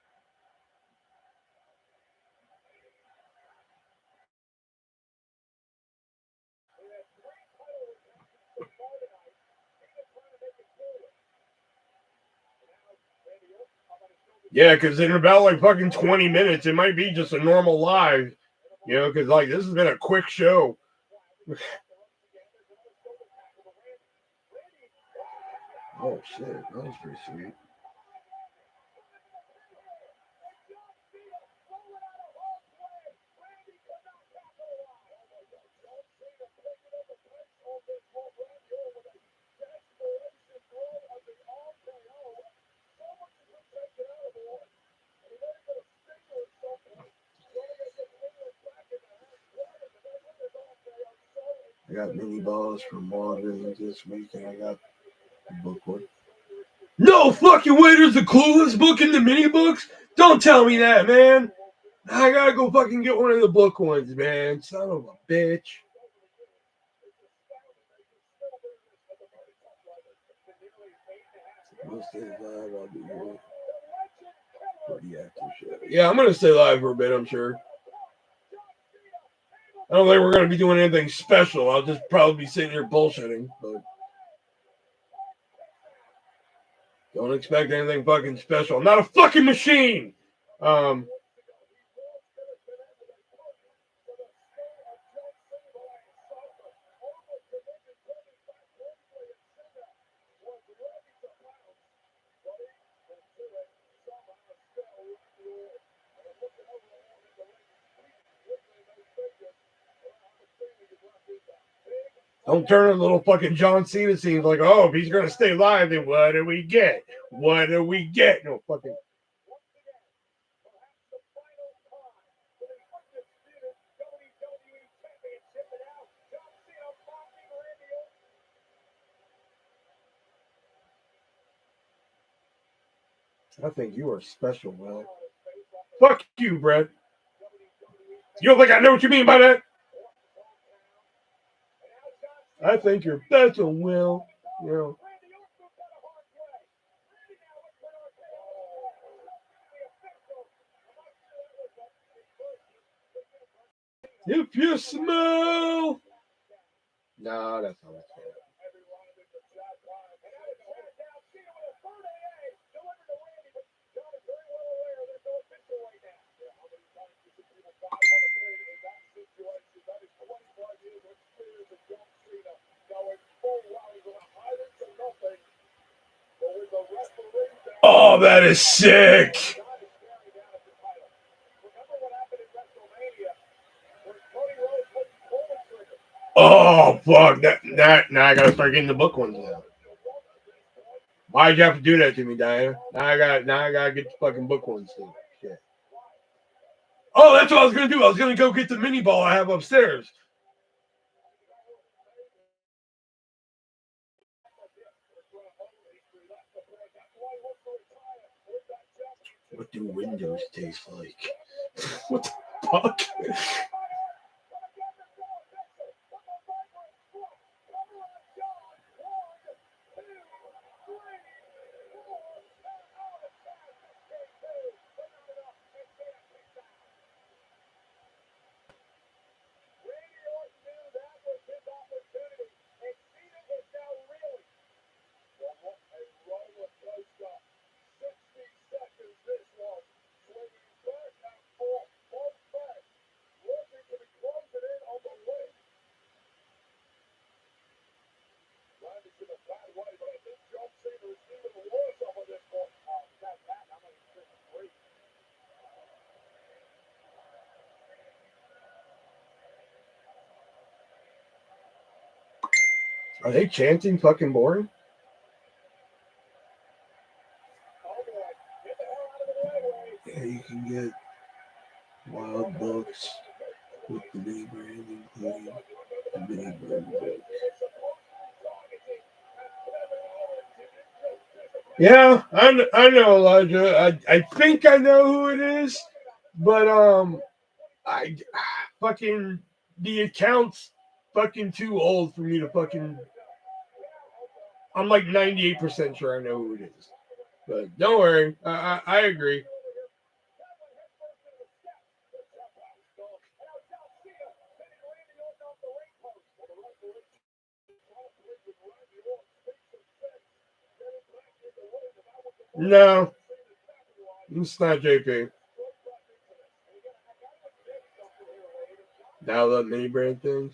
Yeah, because in about like fucking 20 minutes, it might be just a normal live, you know, because like this has been a quick show. Oh shit, that was pretty sweet. I got mini balls from Marvin this week, and I got the book one. No fucking way! There's a Clueless book in the mini books. Don't tell me that, man. I gotta go fucking get one of the book ones, man. Son of a bitch. Yeah, I'm gonna stay live for a bit, I'm sure. I don't think we're gonna be doing anything special. I'll just probably be sitting here bullshitting, but don't expect anything fucking special. I'm not a fucking machine. Don't turn a little fucking John Cena scenes like, oh, if he's gonna stay live, then what do we get? What do we get? No fucking. I think you are special, Will. Fuck you, Brett. You don't think I know what you mean by that? I think you're special, Will. You know. If you smell. No, that's not what I Oh, that is sick. Oh, fuck. Now I gotta start getting the book ones now. Why'd you have to do that to me, Diana? Now I gotta get the fucking book ones too. Shit. Oh, that's what I was gonna do. I was gonna go get the mini ball I have upstairs. What do windows taste like? What the fuck? Are they chanting fucking boring? Yeah, you can get wild books with the mini brand, including the mini brand book. Yeah, I know Elijah. I think I know who it is, but I fucking the account's fucking too old for me to fucking. I'm like 98% sure I know who it is, but don't worry. I agree. No, It's not JP. Now the mini brand things.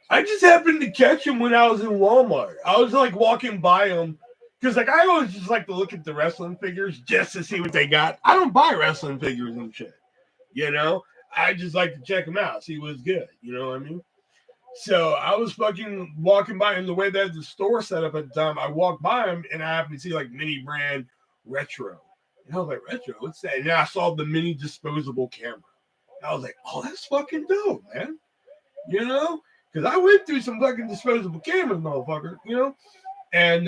I just happened to catch him when I was in Walmart. I was like walking by him because like I always just like to look at the wrestling figures just to see what they got. I don't buy wrestling figures and shit, you know. I just like to check them out, see what's good. You know what I mean? So I was fucking walking by him the way that the store set up at the time. I walked by him and I happened to see like mini brand retro. And I was like, retro, what's that? And then I saw the mini disposable camera. I was like, oh, that's fucking dope, man. You know? Because I went through some fucking disposable cameras, motherfucker, you know? And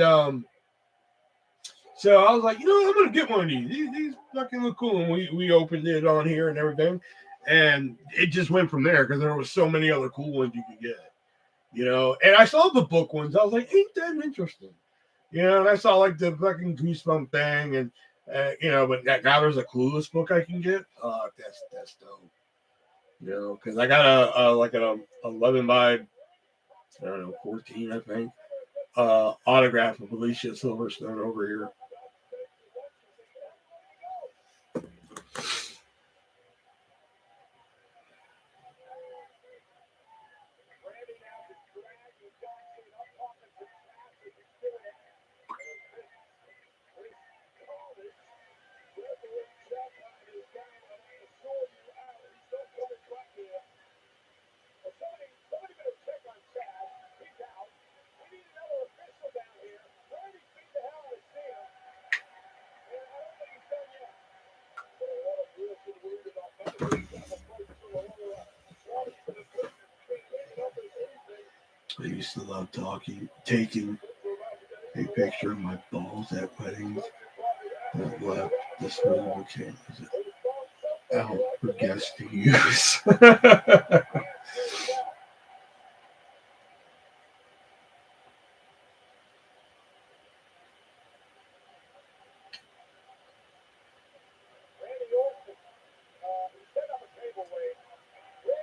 so I was like, you know, I'm going to get one of these. These fucking look cool. And we opened it on here and everything. And it just went from there because there was so many other cool ones you could get, you know? And I saw the book ones. I was like, ain't that interesting? You know, and I saw like the fucking Goosebump thing and, you know, but now there's a Clueless book I can get. Oh, that's dope. You know, because I got a like an 11 by, I don't know, 14, I think, autograph of Alicia Silverstone over here. I used to love taking a picture of my balls at weddings that left disposable cameras out for guests to use.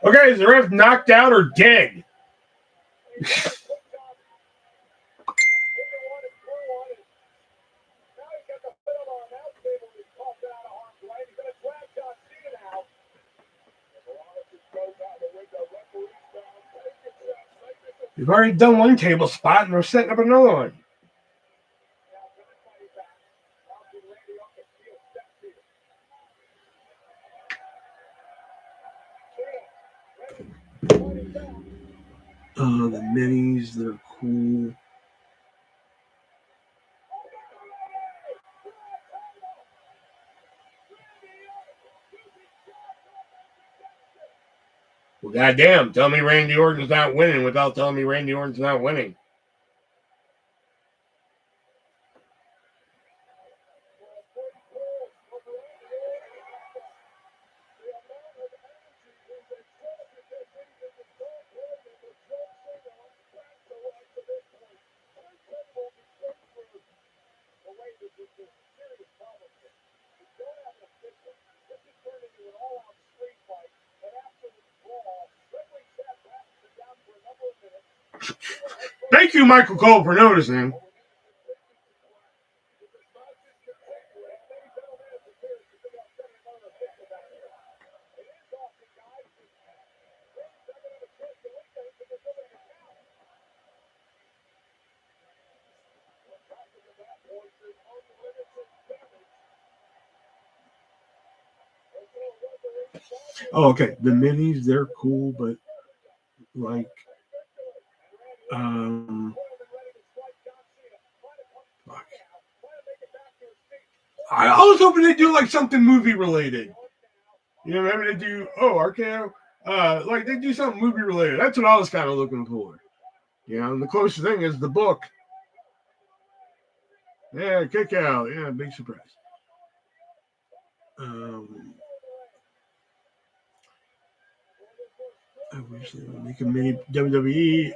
Okay, is the ref knocked out or dead? We've already done one table spot and we're setting up another one. The minis, they're cool. Well, goddamn, tell me Randy Orton's not winning without telling me Randy Orton's not winning. Thank you, Michael Cole, for noticing. Oh, okay. The minis, they're cool, but like, fuck. I was hoping they'd do like something movie related. You know, maybe they do, RKO. Like they do something movie related. That's what I was kind of looking for. You know, and the closest thing is the book. Yeah, kick out. Yeah, big surprise. I wish they would make a mini WWE.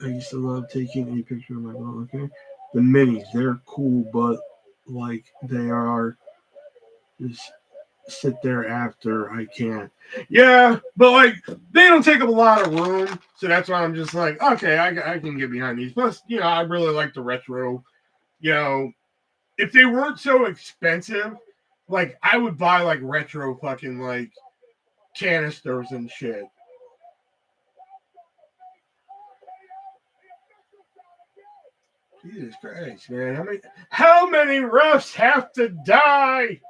I used to love taking a picture of my ball. Okay, the minis, they're cool, but like they are just sit there after I can't. Yeah, but like they don't take up a lot of room, so that's why I'm just like, okay, I can get behind these. Plus, you know, I really like the retro, you know, if they weren't so expensive, like I would buy like retro fucking like canisters and shit. Jesus Christ, man. How many refs have to die?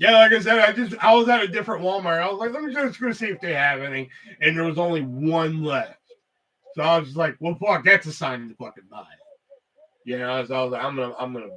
Yeah, like I said, I was at a different Walmart. I was like, let me just go see if they have any. And there was only one left. So I was just like, well, fuck, that's a sign to fucking buy it. You know, so I was like, I'm gonna buy it.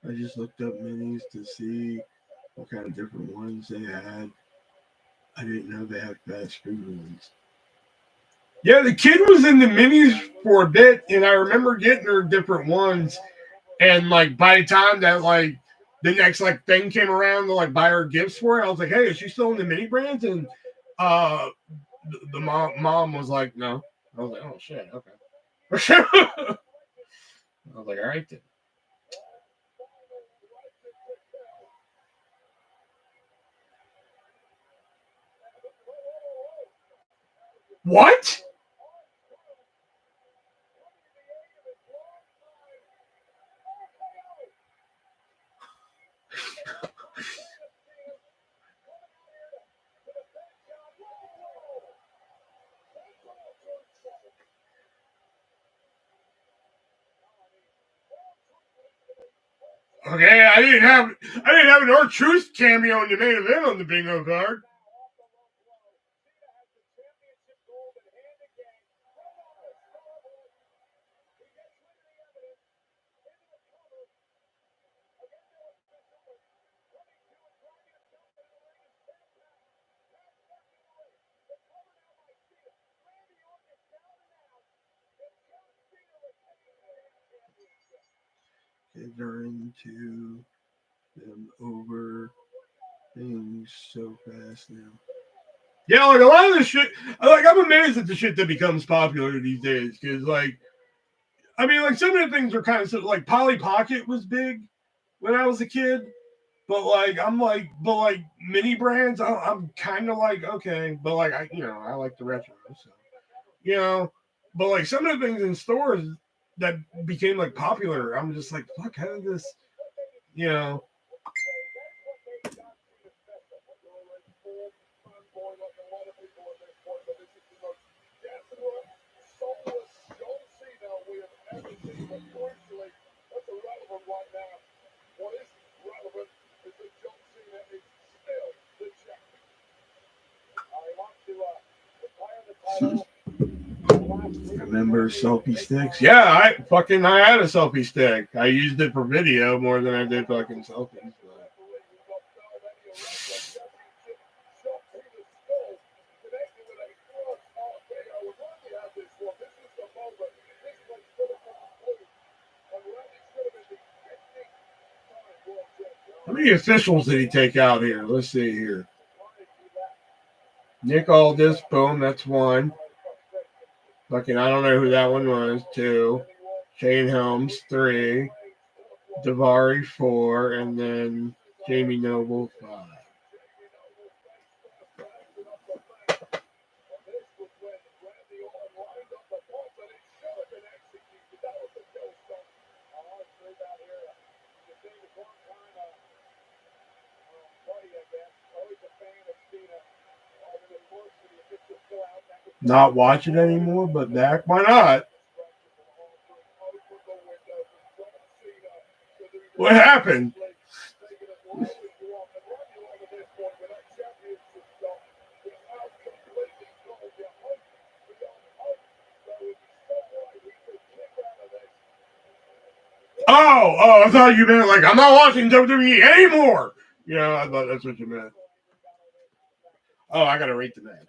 I just looked up minis to see what kind of different ones they had. I didn't know they had fast food ones. Yeah, the kid was in the minis for a bit, and I remember getting her different ones. And like by the time that like the next like thing came around to like buy her gifts for her, I was like, "Hey, is she still in the mini brands?" And uh, the mom was like, "No." I was like, "Oh shit, okay." I was like, "All right then." What? Okay, I didn't have an R-Truth cameo in the main event on the bingo card. Kids are into them over things so fast now. Yeah, like a lot of the shit. Like I'm amazed at the shit that becomes popular these days. Because like, I mean, like some of the things are kind of like Polly Pocket was big when I was a kid. But but like mini brands, I'm kind of like okay, but like I like the retro, so you know. But like some of the things in stores that became like popular, I'm just like, fuck, how did this, you know? Remember selfie sticks? Yeah, I had a selfie stick. I used it for video more than I did fucking selfies. But. How many officials did he take out here? Let's see here. Nick Aldis, boom, that's one. Fucking, I don't know who that one was. Two. Shane Helms, three. Davari, four. And then Jamie Noble, five. Not watch it anymore, but back. Why not? What happened? I thought you meant like I'm not watching WWE anymore. You know, I thought that's what you meant. Oh, I gotta rate the match.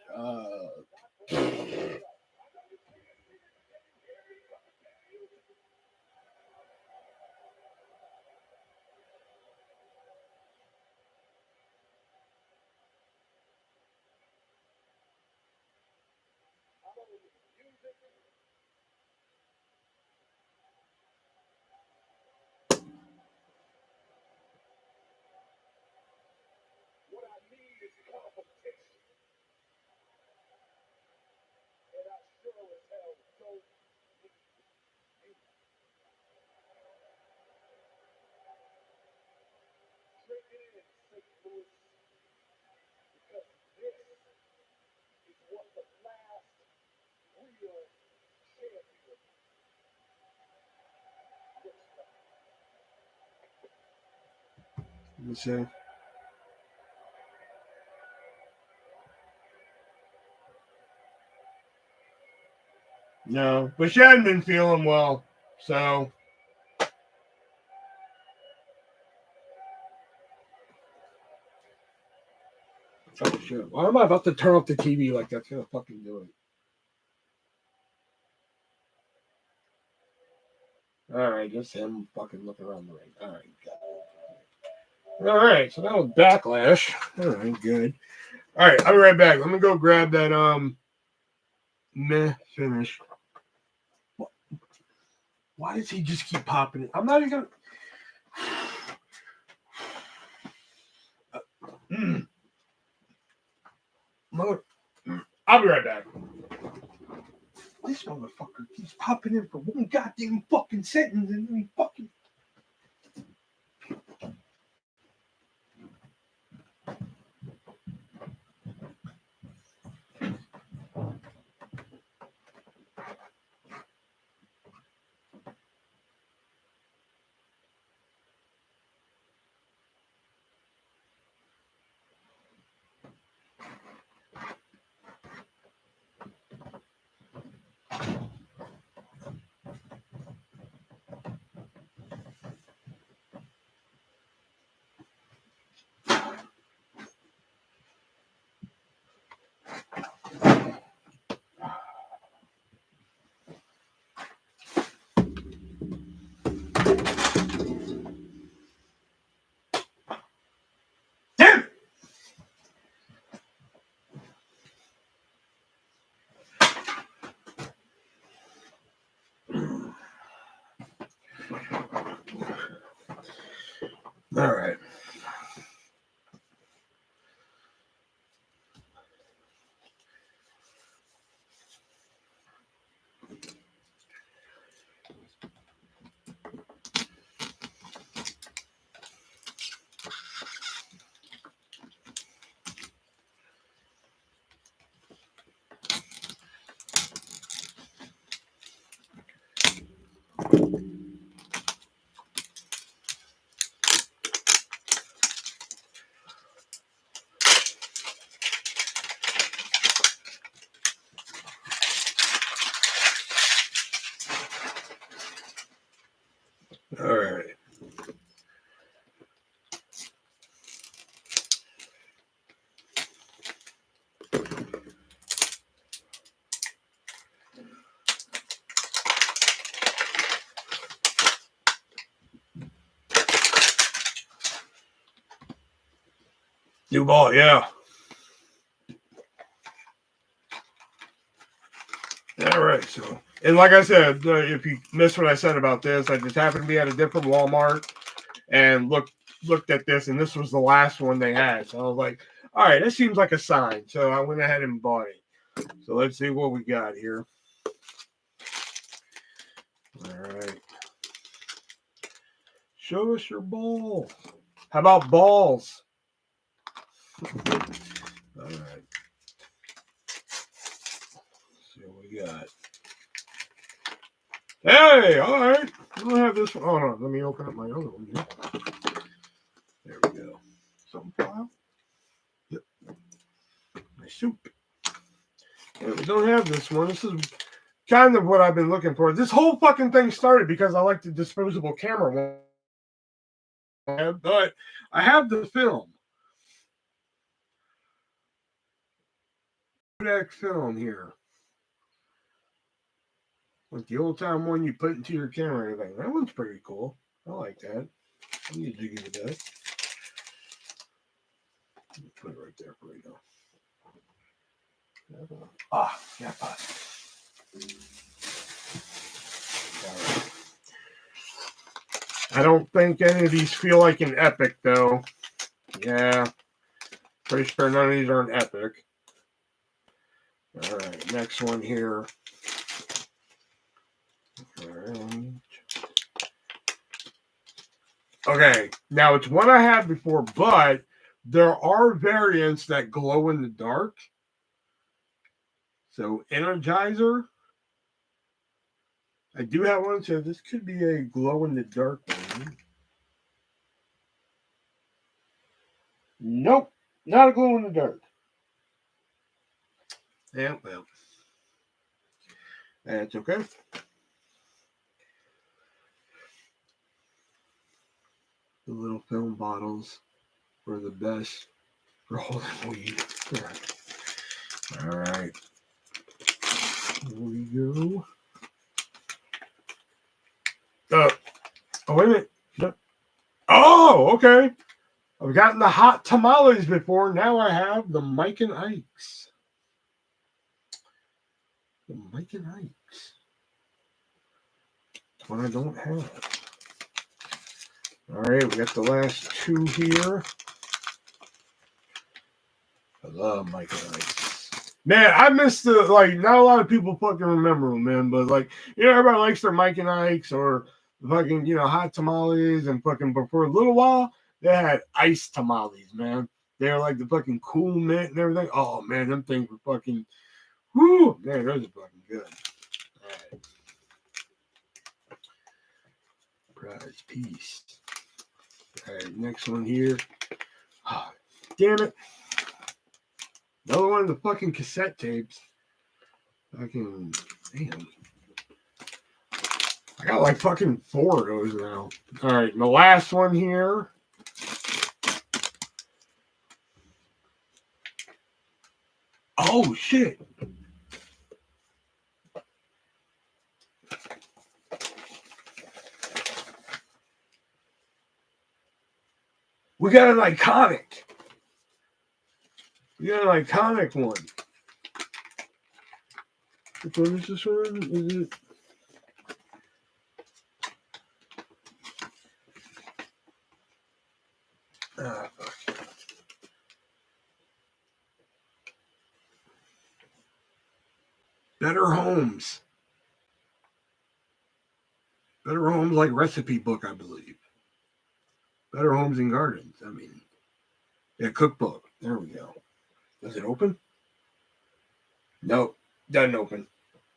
Let me see. No, but she hadn't been feeling well, so. Oh shit! Why am I about to turn off the TV like that's gonna fucking do it? All right, just him fucking looking around the ring. All right, got it. All right, so that was Backlash. All right, good. All right, I'll be right back. Let me go grab that meh finish. Why does he just keep popping it? I'm not even gonna. Mother. I'll be right back. This motherfucker keeps popping in for one goddamn fucking sentence and then he fucking. Damn it! All right. All right. New ball, yeah. All right, so and like I said, if you missed what I said about this, I just happened to be at a different Walmart and looked at this, and this was the last one they had. So I was like, all right, that seems like a sign. So I went ahead and bought it. So let's see what we got here. All right. Show us your ball. How about balls? All right. Let's see what we got. Hey, all right. I don't have this one. Hold on. Let me open up my other one here. There we go. Some file. Yep. My soup. Yeah, we don't have this one. This is kind of what I've been looking for. This whole fucking thing started because I like the disposable camera one. But I have the film. Kodak film here. Like the old time one you put into your camera and everything. That one's pretty cool. I like that. I need to give it that. Put it right there for right now. Ah, yeah. Right. I don't think any of these feel like an epic, though. Yeah. Pretty sure none of these are an epic. All right, next one here. All right. Okay, now it's one I had before, but there are variants that glow in the dark. So, Energizer. I do have one, so this could be a glow in the dark one. Nope, not a glow in the dark. Yeah, well, that's okay. The little film bottles were the best for holding weed. All right. Here we go. Oh, wait a minute. Oh, okay. I've gotten the hot tamales before. Now I have the Mike and Ike's. The Mike and Ike's. One I don't have. All right, we got the last two here. I love Mike and Ike's. Man, I miss the, like, not a lot of people fucking remember them, man, but, like, you know, everybody likes their Mike and Ike's or fucking, you know, hot tamales and fucking, but for a little while, they had iced tamales, man. They're like the fucking cool mint and everything. Oh, man, them things were fucking, whoo, man, those are fucking good. All right. Prize piece. All right, next one here. Oh, damn it. Another one of the fucking cassette tapes. Fucking, damn. I got like fucking 4 of those now. All right, and the last one here. Oh, shit. We got an iconic. We got an iconic one. Which one is this one? Is it? Fuck. Better Homes. Better Homes, like recipe book, I believe. Better Homes and Gardens. I mean, yeah, cookbook. There we go. Does it open? Nope, doesn't open.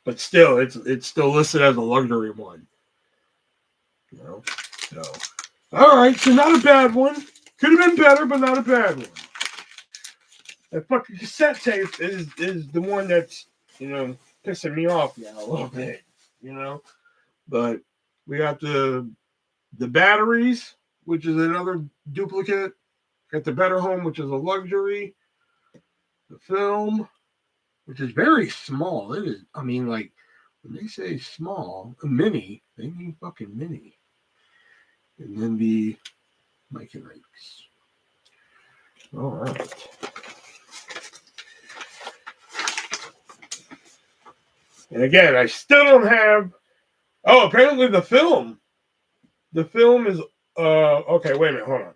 But still, it's still listed as a luxury one. You know, so all right, so not a bad one. Could have been better, but not a bad one. That fucking cassette tape is the one that's, you know, pissing me off now a little bit. You know, but we got the batteries, which is another duplicate. Got the Better Home, which is a luxury. The film, which is very small. It is, I mean, like, when they say small, a mini, they mean fucking mini. And then the Mike and Ike's. All right. And again, I still don't have. Oh, apparently the film. The film is. Okay, wait a minute. Hold on.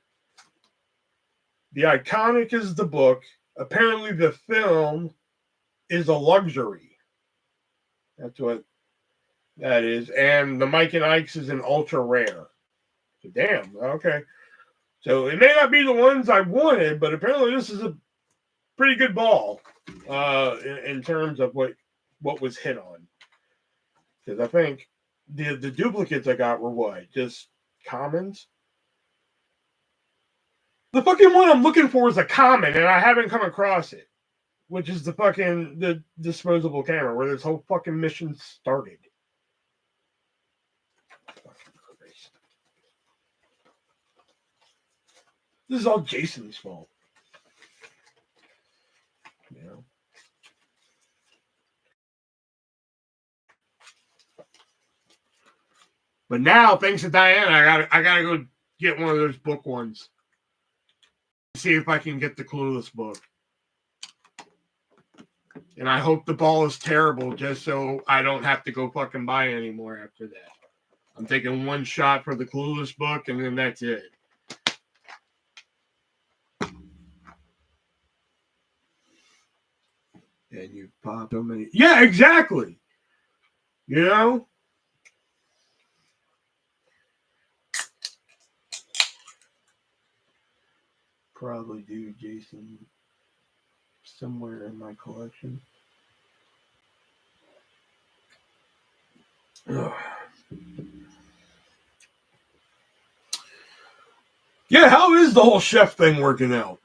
The iconic is the book. Apparently the film is a luxury. That's what that is. And the Mike and Ike's is an ultra rare. So, damn. Okay. So it may not be the ones I wanted, but apparently this is a pretty good ball in terms of what was hit on. Because I think The duplicates I got were what? Just commons? The fucking one I'm looking for is a common, and I haven't come across it. Which is the disposable camera where this whole fucking mission started. This is all Jason's fault. You know. But now, thanks to Diana, I gotta go get one of those book ones. See if I can get the Clueless book. And I hope the ball is terrible just so I don't have to go fucking buy it anymore after that. I'm taking one shot for the Clueless book and then that's it. And you pop so many. Yeah, exactly. You know? Probably do Jason somewhere in my collection. Ugh. Yeah, how is the whole chef thing working out?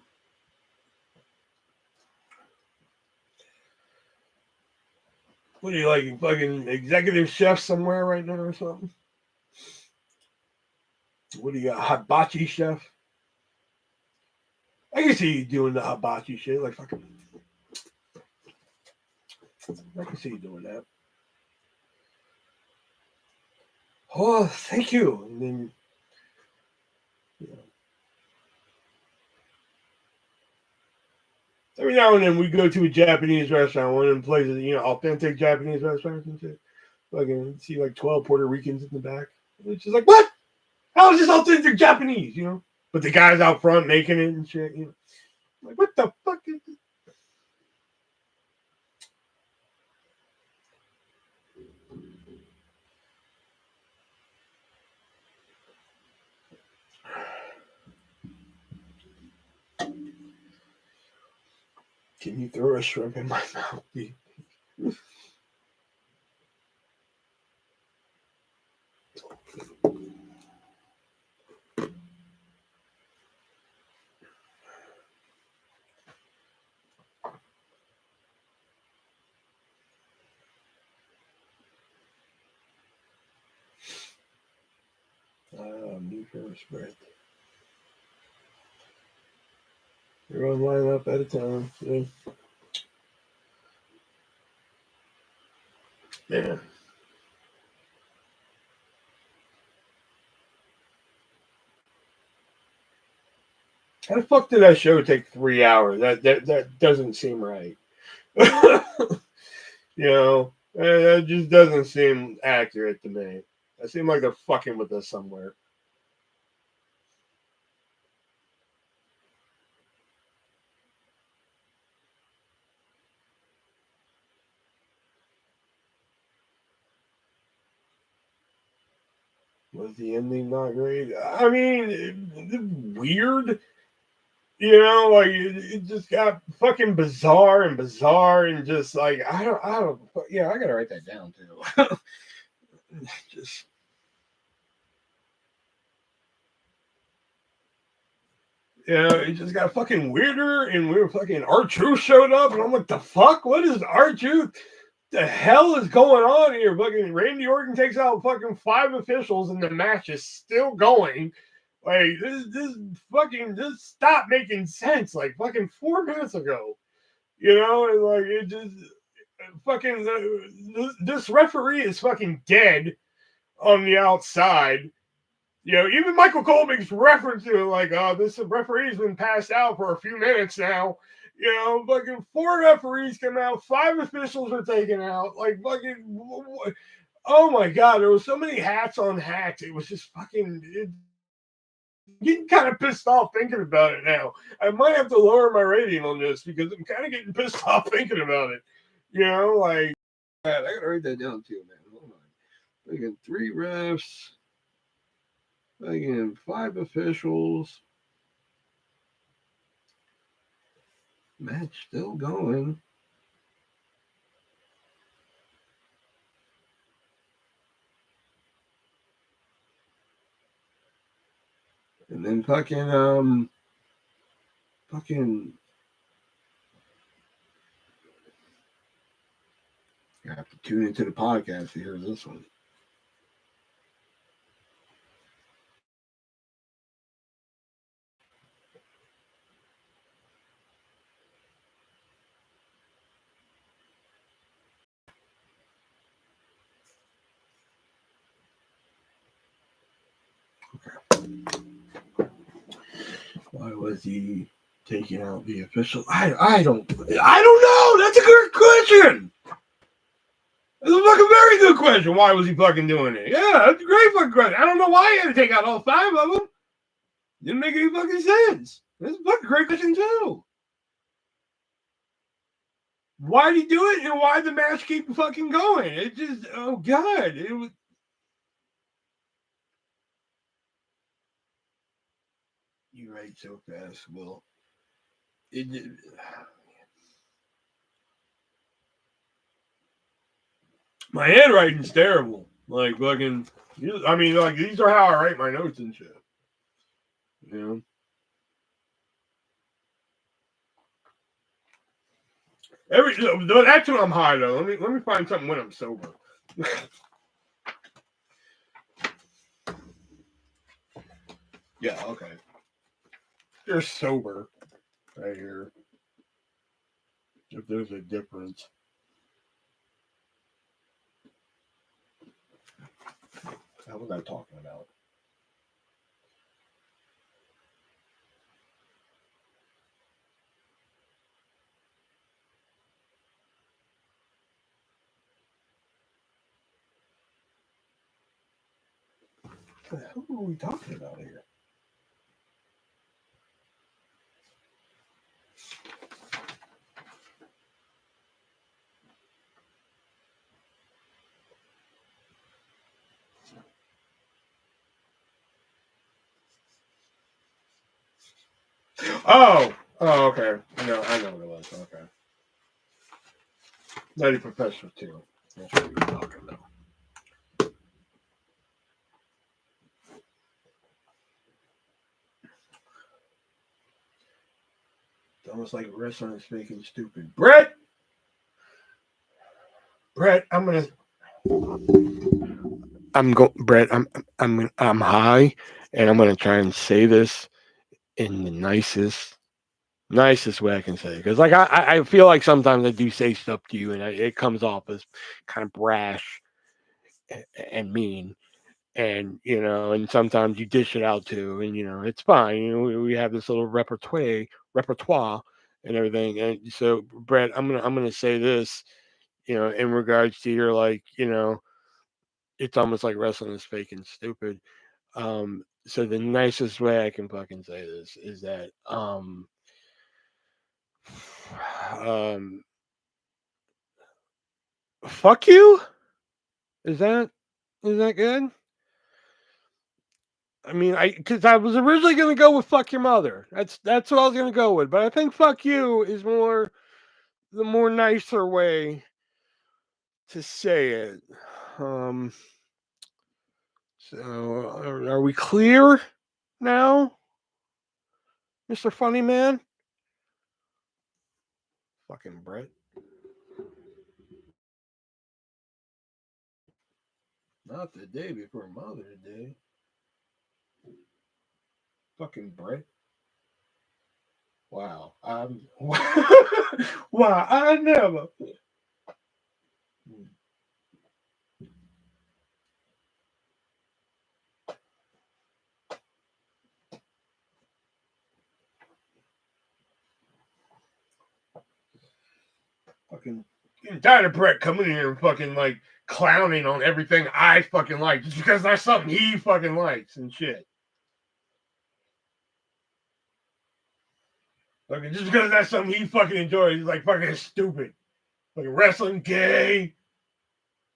What are you like, fucking executive chef somewhere right now or something? What do you got, hibachi chef? I can see you doing the hibachi shit, like fucking. I can see you doing that. Oh, thank you. And then, you know, every now and then we go to a Japanese restaurant, one of them places, you know, authentic Japanese restaurants and shit. Fucking see like 12 Puerto Ricans in the back. It's just like, what? How is this authentic Japanese, you know? But the guy's out front making it and shit, you know. Like, what the fuck is this? Can you throw a shrimp in my mouth? New first spread. Everyone line up at a time. Yeah. Man. How the fuck did that show take 3 hours? That doesn't seem right. You know, that just doesn't seem accurate to me. It seems like they're fucking with us somewhere. Was the ending not great? I mean, weird. You know, like it just got fucking bizarre and just like I don't. Yeah, I gotta write that down too. Just. Yeah, it just got fucking weirder, and we were fucking R-Truth showed up, and I'm like, the fuck? What is R-Truth? The hell is going on here? Fucking Randy Orton takes out fucking 5 officials, and the match is still going. Like this fucking just stopped making sense. Like fucking 4 minutes ago, you know, and like it just fucking this referee is fucking dead on the outside. You know, even Michael Cole makes reference to it, like, oh, this referee's been passed out for a few minutes now. You know, fucking 4 referees come out, 5 officials are taken out. Like, fucking, oh my God, there was so many hats on hats. It was just fucking getting kind of pissed off thinking about it now. I might have to lower my rating on this because I'm kind of getting pissed off thinking about it. You know, like, I gotta write that down too, man. Hold on. Fucking 3 refs. Again, 5 officials. Match still going. And then fucking I have to tune into the podcast to hear this one. Why was he taking out the official? I don't know. That's a good question. That's a fucking very good question. Why was he fucking doing it? Yeah, that's a great fucking question. I don't know why he had to take out all 5 of them. Didn't make any fucking sense. That's a fucking great question too. Why did he do it, and why did the match keep fucking going? It just, oh god, it was. You write so fast, Will. My handwriting's terrible. Like fucking, I mean, like these are how I write my notes and shit. You know. That's when I'm high though. Let me find something when I'm sober. Yeah, okay. You're sober right here. If there's a difference. What was I talking about? What the hell were we talking about here? Oh, okay. No, I know what it was. Okay. Nutty Professor too. That's what we were talking about. It's almost like wrestling is making stupid. Brett, Brett, I'm high, and I'm gonna try and say this in the nicest way I can say. Because like I feel like sometimes I do say stuff to you, and it comes off as kind of brash and mean. And and sometimes you dish it out too, and it's fine. We have this little repertoire and everything. And so, Brett, I'm gonna say this, in regards to your like, it's almost like wrestling is fake and stupid. So the nicest way I can fucking say this is that um fuck you. Is that good? I mean, because I was originally gonna go with "fuck your mother." That's what I was gonna go with, but I think "fuck you" is the more nicer way to say it. So are we clear now, Mr. Funny Man? Fucking Brett. Not the day before Mother's Day. Fucking Brett. Wow. Wow, I never. Fucking getting tired of Brett coming in here and fucking like clowning on everything I fucking like just because that's something he fucking likes and shit. Like just because that's something he fucking enjoys, he's like fucking stupid. Like wrestling, gay,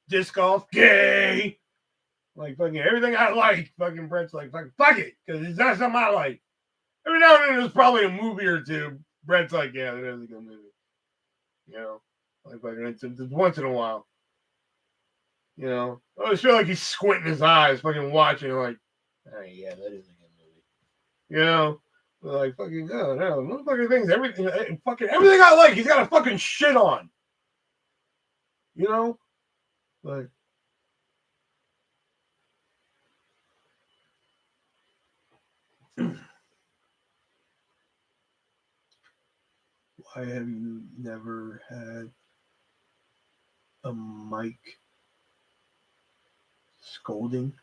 disc golf, gay. Like fucking everything I like, fucking Brett's like fuck it, because it's not something I like. Every now and then there's probably a movie or two. Brett's like, yeah, that is a good movie. Like fucking it's once in a while. I just feel like he's squinting his eyes, fucking watching, like, oh yeah, that is a good movie. You know, like fucking no, motherfucker thinks everything, fucking everything I like, he's got a fucking shit on. You know, like. Why have you never had a mic scolding?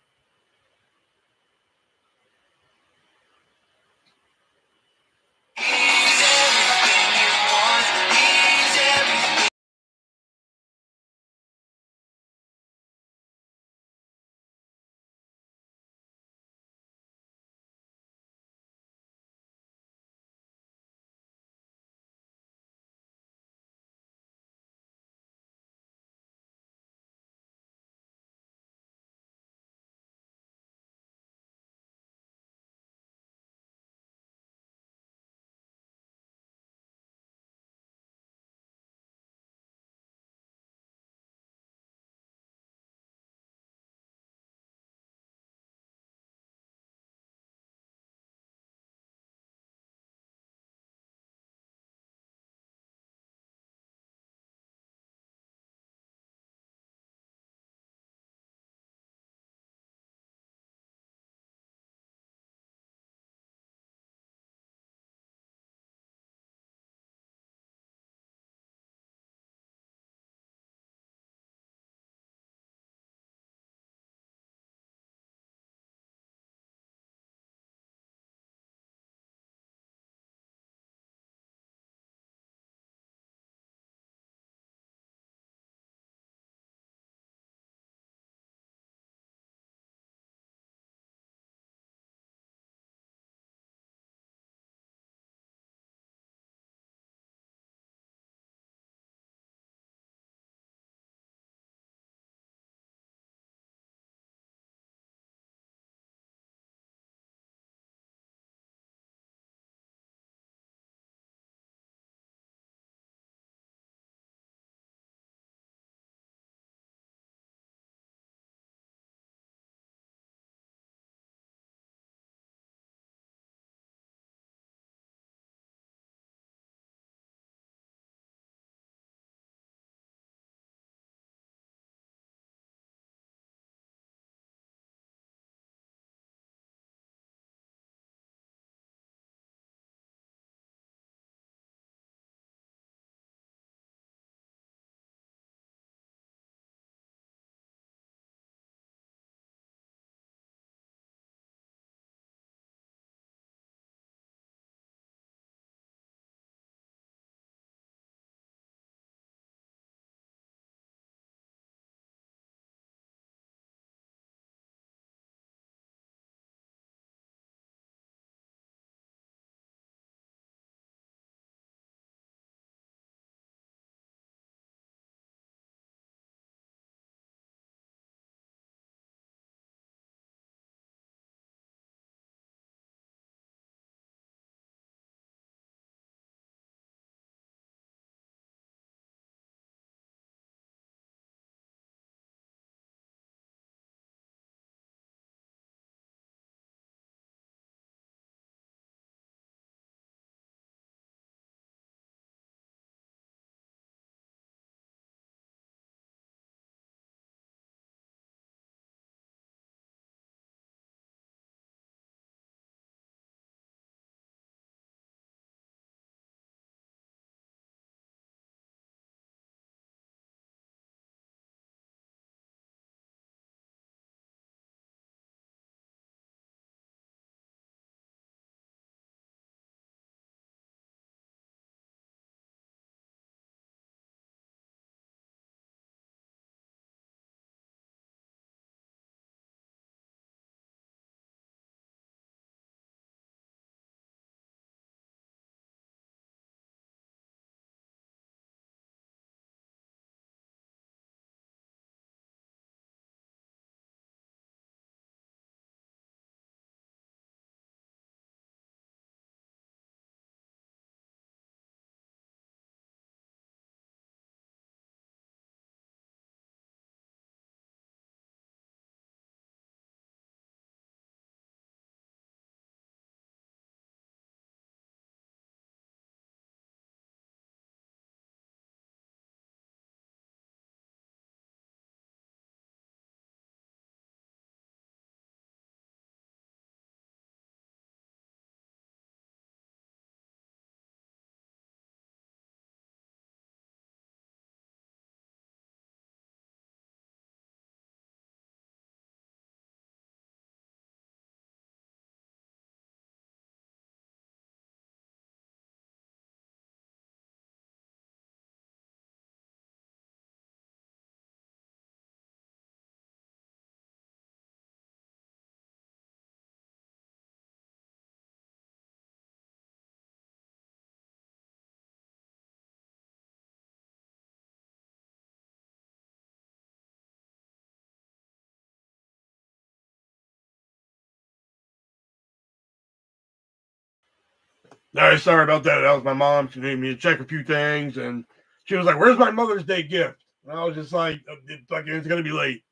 All right, sorry about that. That was my mom. She needed me to check a few things, and she was like, "Where's my Mother's Day gift?" And I was just like, it's gonna be late."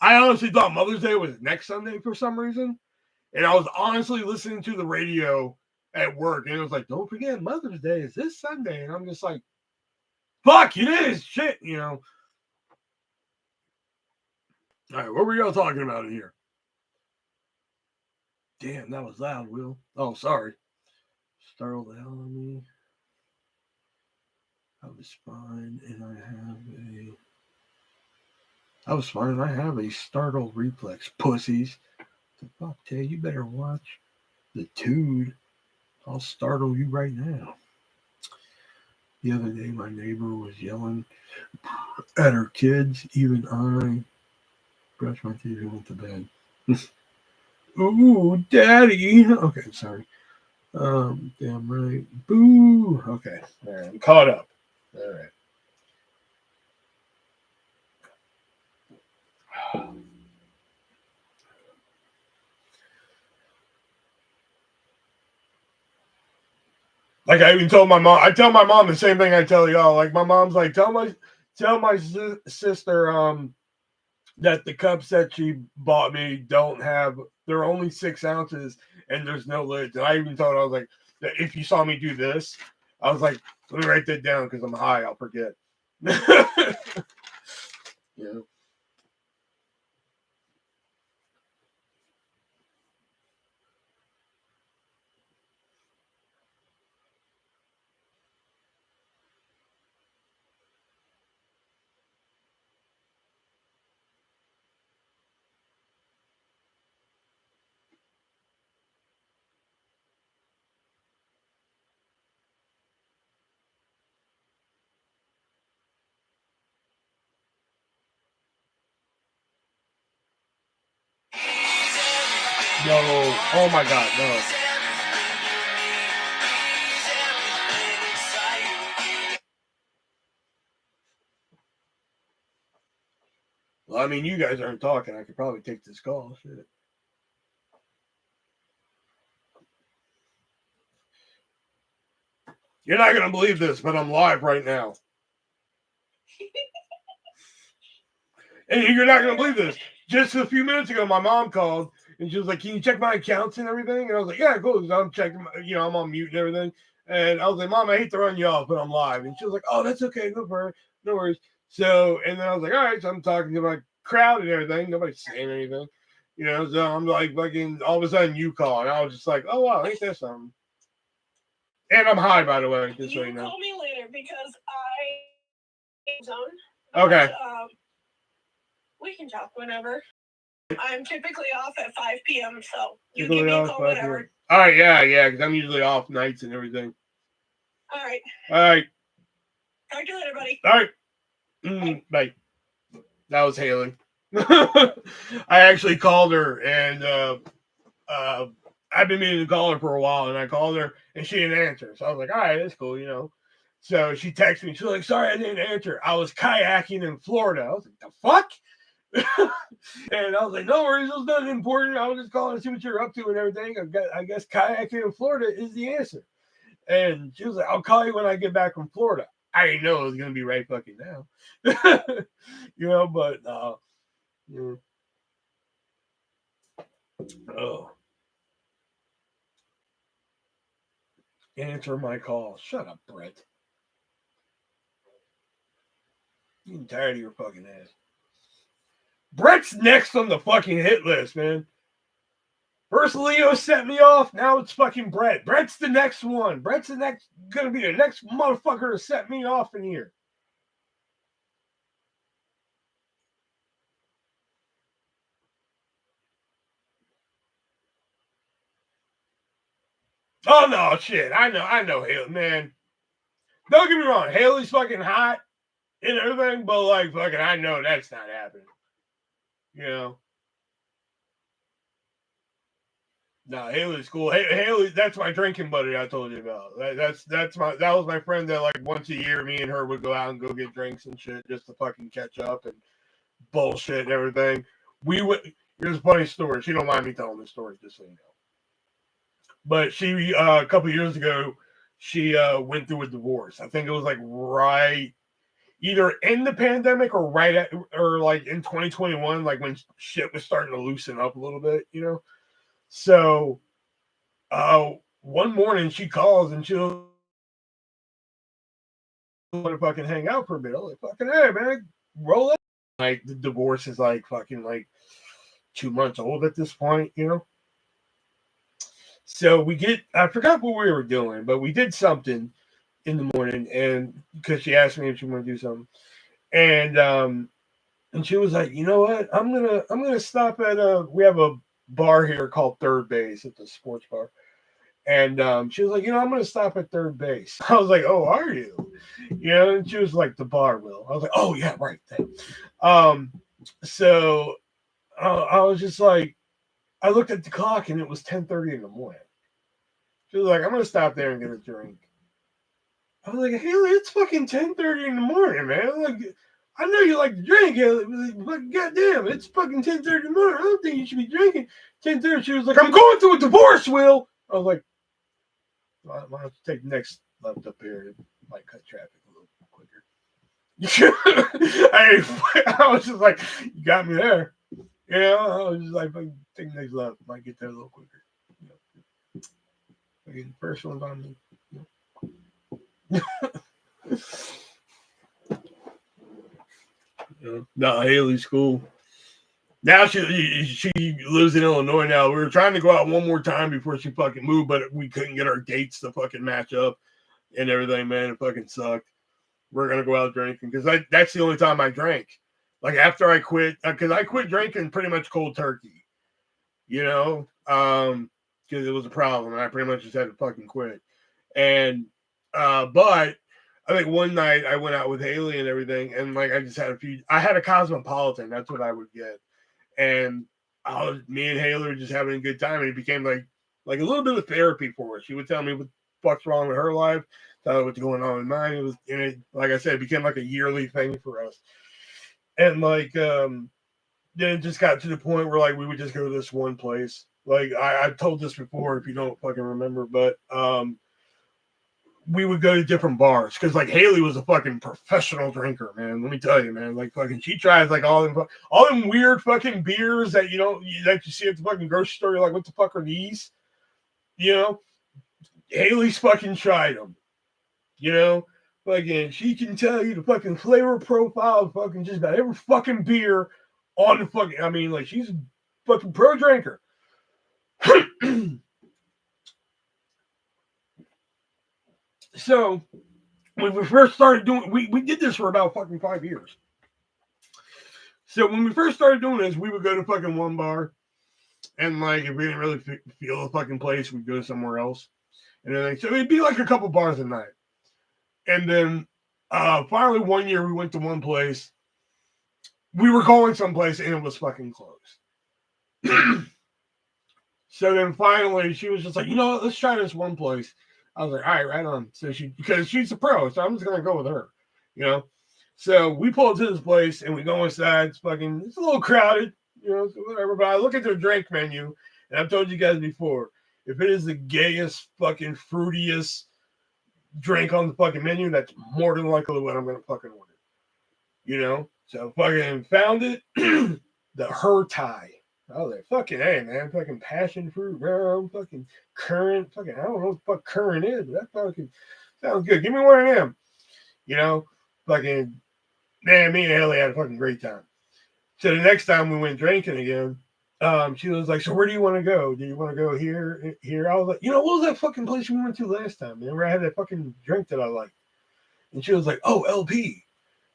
I honestly thought Mother's Day was next Sunday for some reason, and I was honestly listening to the radio at work, and it was like, "Don't forget, Mother's Day is this Sunday," and I'm just like, "Fuck, it is shit," you know. All right, what were y'all talking about in here? Damn, that was loud, Will. Oh, sorry. Startled the hell out of me. I was fine, and I have a startle reflex, pussies. The fuck, Tay, you better watch the dude. I'll startle you right now. The other day, my neighbor was yelling at her kids. Even I brushed my teeth and went to bed. Ooh, daddy. Okay, sorry. Damn right. Boo. Okay, all right, I'm caught up. All right. Like I even told my mom, I tell my mom the same thing I tell y'all. Like my mom's like, tell my sister that the cups that she bought me don't have. They're only 6 ounces and there's no lids. And I even told her, I was like, if you saw me do this, I was like, let me write that down because I'm high. I'll forget. Yeah. No. Oh my God. No. Well, I mean, you guys aren't talking. I could probably take this call. Shit. You're not going to believe this, but I'm live right now. And you're not going to believe this. Just a few minutes ago, my mom called and she was like, "Can you check my accounts and everything?" And I was like, "Yeah, cool." So I'm checking, I'm on mute and everything. And I was like, "Mom, I hate to run you off, but I'm live." And she was like, "Oh, that's okay. No worries. So, and then I was like, "All right." So I'm talking to my crowd and everything. Nobody's saying anything. So I'm like, fucking, all of a sudden you call. And I was just like, "Oh, wow, ain't that something?" And I'm high, by the way. Just so you know. Call me later because okay. We can talk whenever. I'm typically off at 5 p.m., so you give me a call whenever. All right, yeah, because I'm usually off nights and everything. All right. Talk to you later, buddy. All right. Bye. That was Haley. I actually called her, and I've been meaning to call her for a while, and I called her, and she didn't answer. So I was like, all right, that's cool. So she texted me. She's like, sorry, I didn't answer. I was kayaking in Florida. I was like, the fuck? And I was like, no worries, it's nothing important. I was just calling to see what you're up to and everything. I guess kayaking in Florida is the answer. And she was like, I'll call you when I get back from Florida. I didn't know it was going to be right fucking now. But, oh. Answer my call. Shut up, Brett. I'm getting tired of your fucking ass. Brett's next on the fucking hit list, man. First Leo set me off. Now it's fucking Brett. Brett's the next one. Brett's gonna be the next motherfucker to set me off in here. Oh no, shit. I know Haley, man. Don't get me wrong. Haley's fucking hot and everything, but like fucking, I know that's not happening. No, Haley's cool. Haley, that's my drinking buddy I told you about. That was my friend that like once a year me and her would go out and go get drinks and shit just to fucking catch up and bullshit and everything. Here's a funny story. She don't mind me telling this story, just so you know. But she a couple years ago, she went through a divorce. I think it was like right either in the pandemic or right at or like in 2021, like when shit was starting to loosen up a little bit, you know. So one morning she calls and she'll want to fucking hang out for a bit. I'm like, fucking hey man, roll up. Like the divorce is like fucking like 2 months old at this point, you know. So I forgot what we were doing, but we did something in the morning, and because she asked me if she wanted to do something, and she was like, you know what, I'm gonna stop at we have a bar here called Third Base. It's a sports bar. And she was like, you know, I'm gonna stop at Third Base. I was like, oh, are you? You know, and she was like, the bar will. I was like, oh yeah, right. Thanks. So I was just like, I looked at the clock and it was 10:30 in the morning. She was like, I'm gonna stop there and get a drink. I was like, Haley, it's fucking 10:30 in the morning, man. Like, I know you like to drink, Haley, but goddamn, it's fucking 10:30 in the morning. I don't think you should be drinking 10:30. She was like, I'm going through a divorce, Will. I was like, why don't you take the next left up here? It might cut traffic a little quicker. I was just like, you got me there. You know, I was just like, take the next left. Might get there a little quicker. You know, the first one's on me. No, Haley's cool. Now she lives in Illinois now. We were trying to go out one more time before she fucking moved, but we couldn't get our dates to fucking match up and everything, man. It fucking sucked. We're going to go out drinking because that's the only time I drank. Like after I quit, because I quit drinking pretty much cold turkey, you know, because it was a problem. And I pretty much just had to fucking quit. And, but I think one night I went out with Haley and everything. And like, I just had I had a Cosmopolitan. That's what I would get. And me and Haley were just having a good time. And it became like a little bit of therapy for her. She would tell me what the fuck's wrong with her life. Tell her what's going on in mine. It was, like I said, it became like a yearly thing for us. And like, then it just got to the point where like we would just go to this one place. Like I've told this before, if you don't fucking remember, but we would go to different bars because like Haley was a fucking professional drinker, man. Let me tell you, man. Like fucking, she tries like all them weird fucking beers that that you see at the fucking grocery store. You're like, what the fuck are these? You know, Haley's fucking tried them. You know, fucking, she can tell you the fucking flavor profile of fucking just about every fucking beer on the fucking. I mean, like she's a fucking pro drinker. So when we first started doing, we did this for about fucking 5 years. So when we first started doing this, we would go to fucking one bar, and like if we didn't really feel the fucking place, we'd go somewhere else, and then so it'd be like a couple bars a night. And then finally one year we went to one place. We were going someplace and it was fucking closed. So then finally she was just like, you know what, let's try this one place. I was like, all right on. So because she's a pro, so I'm just gonna go with her, you know. So we pull up to this place and we go inside. It's a little crowded, you know, so whatever. But I look at their drink menu, and I've told you guys before, if it is the gayest, fucking fruitiest drink on the fucking menu, that's more than likely what I'm gonna fucking order. You know? So fucking found it. The her tie. I was like, fucking hey man, fucking passion fruit, bro, fucking currant, fucking I don't know what the fuck currant is, but that fucking sounds good. Give me one of them. You know, fucking man, me and Haley had a fucking great time. So the next time we went drinking again, she was like, so where do you want to go? Do you want to go here? I was like, what was that fucking place we went to last time, man? Where I had that fucking drink that I liked. And she was like, oh, LP.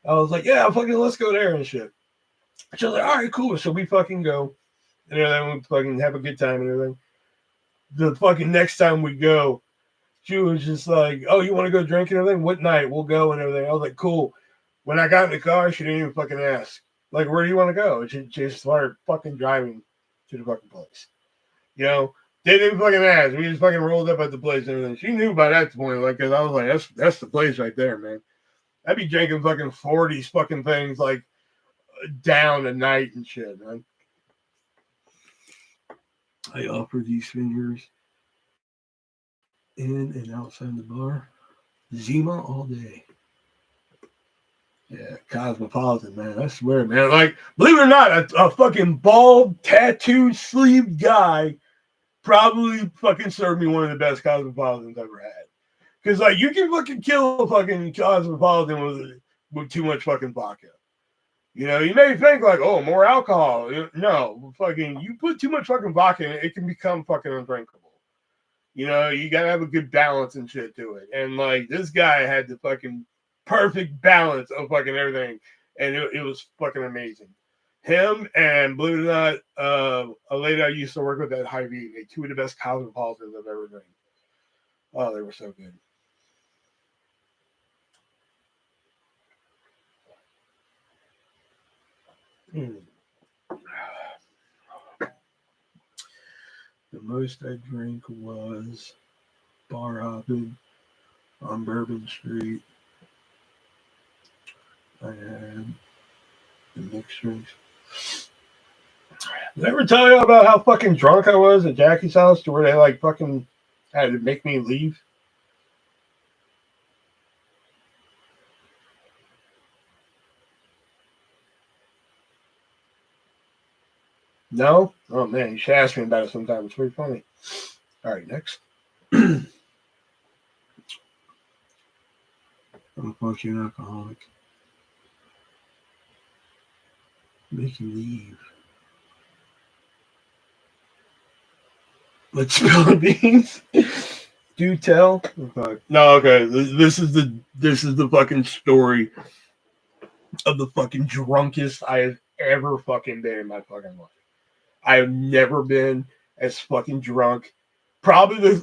I was like, yeah, fucking let's go there and shit. She was like, all right, cool. So we fucking go. And then we fucking have a good time and everything. The fucking next time we go, she was just like, oh, you want to go drink and everything? What night? We'll go and everything. I was like, cool. When I got in the car, she didn't even fucking ask. Like, where do you want to go? She just started fucking driving to the fucking place. You know? They didn't fucking ask. We just fucking rolled up at the place and everything. She knew by that point, like, because I was like, that's the place right there, man. I'd be drinking fucking 40s fucking things, like, down at night and shit, man. I offer these fingers. in and outside the bar. Zima all day. Yeah, Cosmopolitan, man. I swear, man. Like, believe it or not, a fucking bald, tattooed, sleeved guy probably fucking served me one of the best Cosmopolitans I've ever had. Because, like, you can fucking kill a fucking Cosmopolitan with too much fucking vodka. You know, you may think, like, oh, more alcohol. No, fucking, you put too much fucking vodka in it, it can become fucking undrinkable. You know, you gotta have a good balance and shit to it. And, like, this guy had the fucking perfect balance of fucking everything. And it was fucking amazing. Him and, believe it or not, a lady I used to work with at Hy-Vee made two of the best Cosmopolitans I've ever drank. Oh, they were so good. The most I drank was bar hopping on Bourbon Street. I had the mixed drinks. Did I ever tell you about how fucking drunk I was at Jackie's house to where they like fucking had to make me leave? No? Oh man, you should ask me about it sometime. It's pretty funny. All right, next. I'm a functioning alcoholic. Make you leave. Let's spill the beans. Do tell. No, okay. This is the fucking story of the fucking drunkest I have ever fucking been in my fucking life. I have never been as fucking drunk. Probably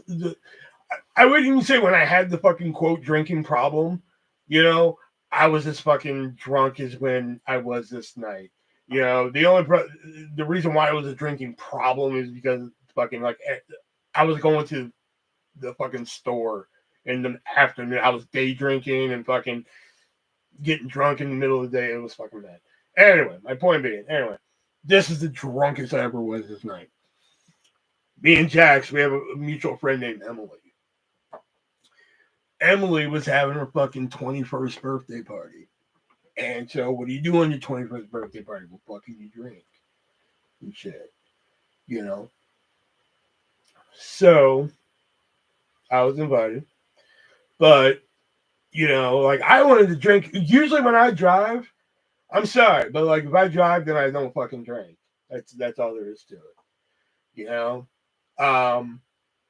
I wouldn't even say when I had the fucking quote drinking problem, you know, I was as fucking drunk as when I was this night. You know, the reason why it was a drinking problem is because fucking like I was going to the fucking store in the afternoon. I was day drinking and fucking getting drunk in the middle of the day. It was fucking bad. Anyway, my point being, this is the drunkest I ever was this night. Me and Jax, we have a mutual friend named Emily. Emily was having her fucking 21st birthday party. And so, what do you do on your 21st birthday party? Well, fucking you drink and shit. You know? So, I was invited. But, you know, like, I wanted to drink. Usually, when I drive, I'm sorry, but, like, if I drive, then I don't fucking drink. That's all there is to it. You know?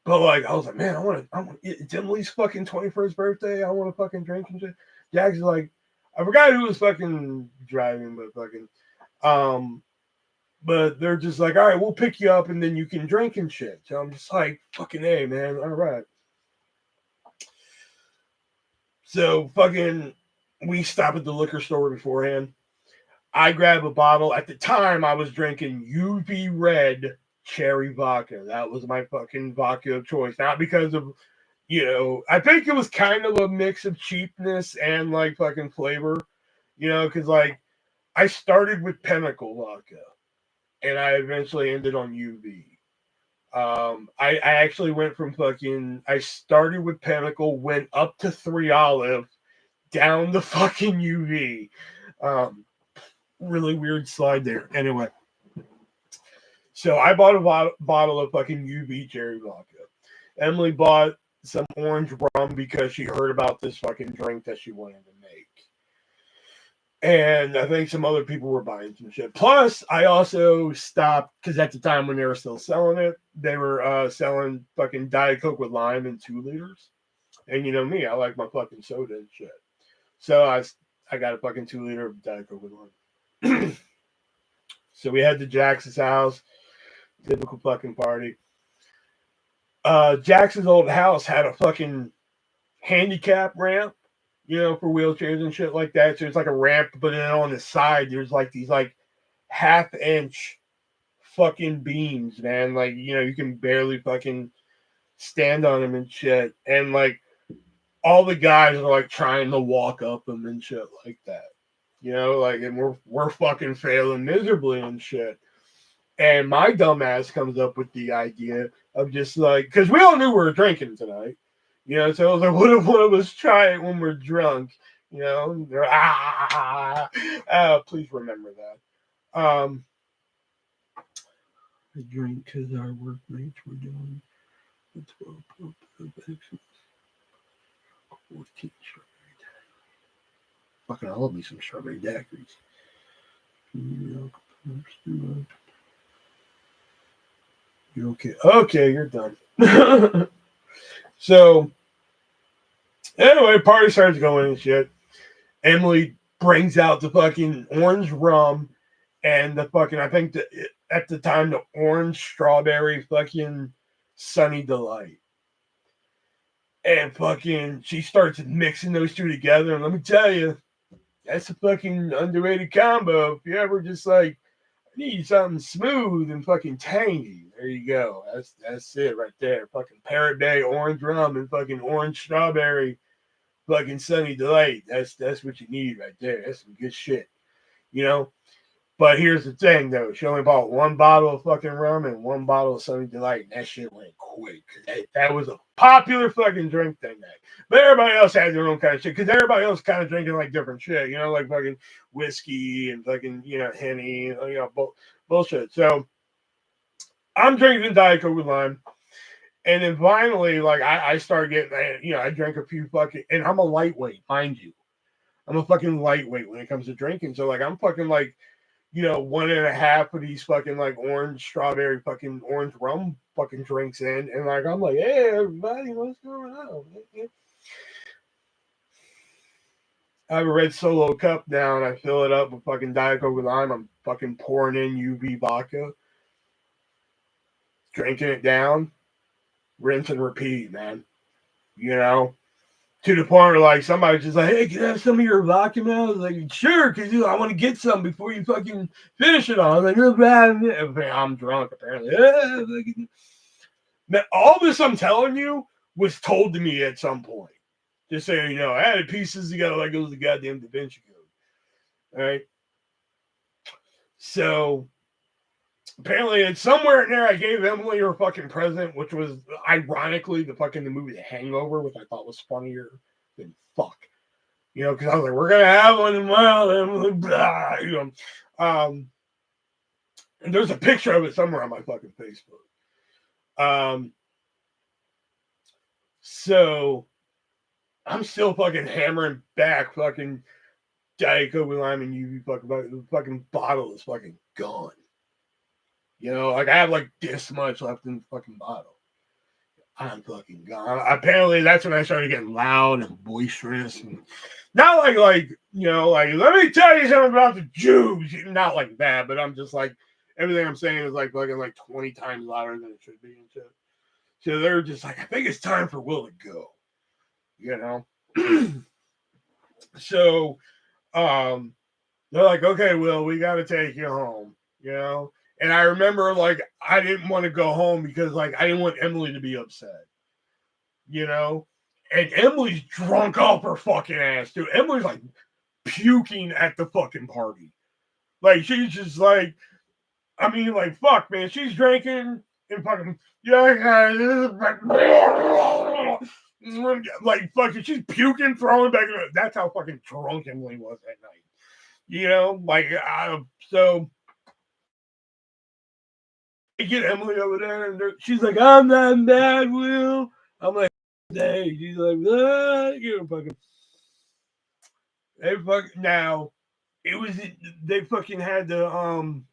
But like I was like, man, I want it's Emily's fucking 21st birthday. I want to fucking drink and shit. Jack's like, I forgot who was fucking driving, but fucking but they're just like, all right, we'll pick you up and then you can drink and shit. So I'm just like, fucking A, man, all right. So fucking we stop at the liquor store beforehand. I grab a bottle. At the time I was drinking UV red cherry vodka. That was my fucking vodka of choice. Not because of, you know, I think it was kind of a mix of cheapness and like fucking flavor, you know, because like I started with Pinnacle vodka and I eventually ended on UV. I actually went from fucking, I started with Pinnacle, went up to 3 Olive, down the fucking UV. Really weird slide there. Anyway. So I bought a bottle of fucking UV cherry vodka. Emily bought some orange rum because she heard about this fucking drink that she wanted to make. And I think some other people were buying some shit. Plus, I also stopped because at the time when they were still selling it, they were selling fucking Diet Coke with lime in 2 liters. And you know me, I like my fucking soda and shit. So I got a fucking 2 liter of Diet Coke with lime. So we had to Jax's house. Typical fucking party. Jackson's old house had a fucking handicap ramp, you know, for wheelchairs and shit like that. So it's like a ramp, but then on the side, there's like these like 1/2 inch fucking beams, man. Like, you know, you can barely fucking stand on them and shit. And like all the guys are like trying to walk up them and shit like that. You know, like, and we're fucking failing miserably and shit. And my dumb ass comes up with the idea of just like, because we all knew we were drinking tonight. You know, so I was like, what if one of us try it when we're drunk? You know, please remember that. I drink because our workmates were doing the 12 extras, 14 strawberry daiquiris. Fucking, I love me some strawberry daiquiris. You okay? Okay, you're done. So, anyway, party starts going and shit. Emily brings out the fucking orange rum and the fucking, I think at the time, the orange strawberry fucking Sunny Delight. And fucking, she starts mixing those two together. And let me tell you, that's a fucking underrated combo. If you ever just like need something smooth and fucking tangy, there you go. That's it right there. Fucking Parrot Bay orange rum and fucking orange strawberry fucking Sunny Delight. That's what you need right there. That's some good shit. You know? But here's the thing, though. She only bought one bottle of fucking rum and one bottle of Sunny Delight, and that shit went quick. That was a popular fucking drink that night. But everybody else had their own kind of shit, because everybody else kind of drinking like different shit, you know, like fucking whiskey and fucking, you know, Henny, you know, bullshit. So I'm drinking Diet Coke with lime. And then finally, like, I started getting, you know, I drank a few fucking, and I'm a lightweight, mind you. I'm a fucking lightweight when it comes to drinking. So, like, I'm fucking like, you know, 1.5 of these fucking like orange strawberry fucking orange rum fucking drinks in, and like I'm like, hey everybody, what's going on? I have a red Solo cup now, and I fill it up with fucking Diet Coke with lime. I'm fucking pouring in UV vodka, drinking it down, rinse and repeat, man. You know, to the point where like somebody's just like, hey, can I have some of your vodka now? I was like, sure, because I want to get some before you fucking finish it all. I was like, no bad. I'm drunk apparently. Man, all this I'm telling you was told to me at some point. Just so you know, I added pieces together like it was the goddamn Da Vinci Code. All right. So apparently, it's somewhere in there. I gave Emily her fucking present, which was ironically the movie The Hangover, which I thought was funnier than fuck. You know, because I was like, we're gonna have one tomorrow, Emily. Blah, you know, and there's a picture of it somewhere on my fucking Facebook. So I'm still fucking hammering back fucking Diet Coke with lime and UV fucking, the fucking bottle is fucking gone. You know, like I have like this much left in the fucking bottle. I'm fucking gone. Apparently, that's when I started getting loud and boisterous, and not like you know, like let me tell you something about the Jews. Not like that, but I'm just like everything I'm saying is like fucking like 20 times louder than it should be, and shit. So they're just like, I think it's time for Will to go. You know. So, they're like, okay, Will, we got to take you home. You know. And I remember, like, I didn't want to go home because, like, I didn't want Emily to be upset, you know? And Emily's drunk off her fucking ass, dude. Emily's, like, puking at the fucking party. Like, she's just, like, I mean, like, fuck, man. She's drinking and fucking, yeah, like, fucking, she's puking, throwing back. That's how fucking drunk Emily was that night. You know? Like, so get Emily over there, and she's like, "I'm not mad, Will." I'm like, "Hey," she's like, "You know, fucking." They fucking now. It was they fucking had the.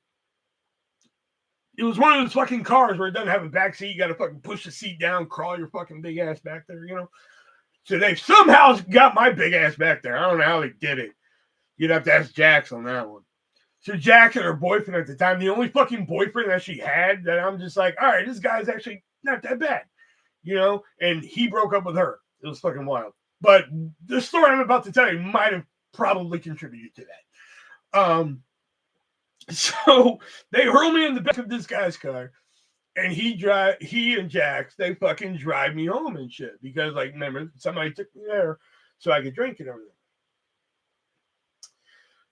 It was one of those fucking cars where it doesn't have a back seat. You got to fucking push the seat down, crawl your fucking big ass back there, you know. So they somehow got my big ass back there. I don't know how they did it. You'd have to ask Jax on that one. So Jax and her boyfriend at the time, the only fucking boyfriend that she had, that I'm just like, all right, this guy's actually not that bad, you know? And he broke up with her. It was fucking wild. But the story I'm about to tell you might have probably contributed to that. So they hurl me in the back of this guy's car, and he and Jax, they fucking drive me home and shit. Because, like, remember, somebody took me there so I could drink and everything.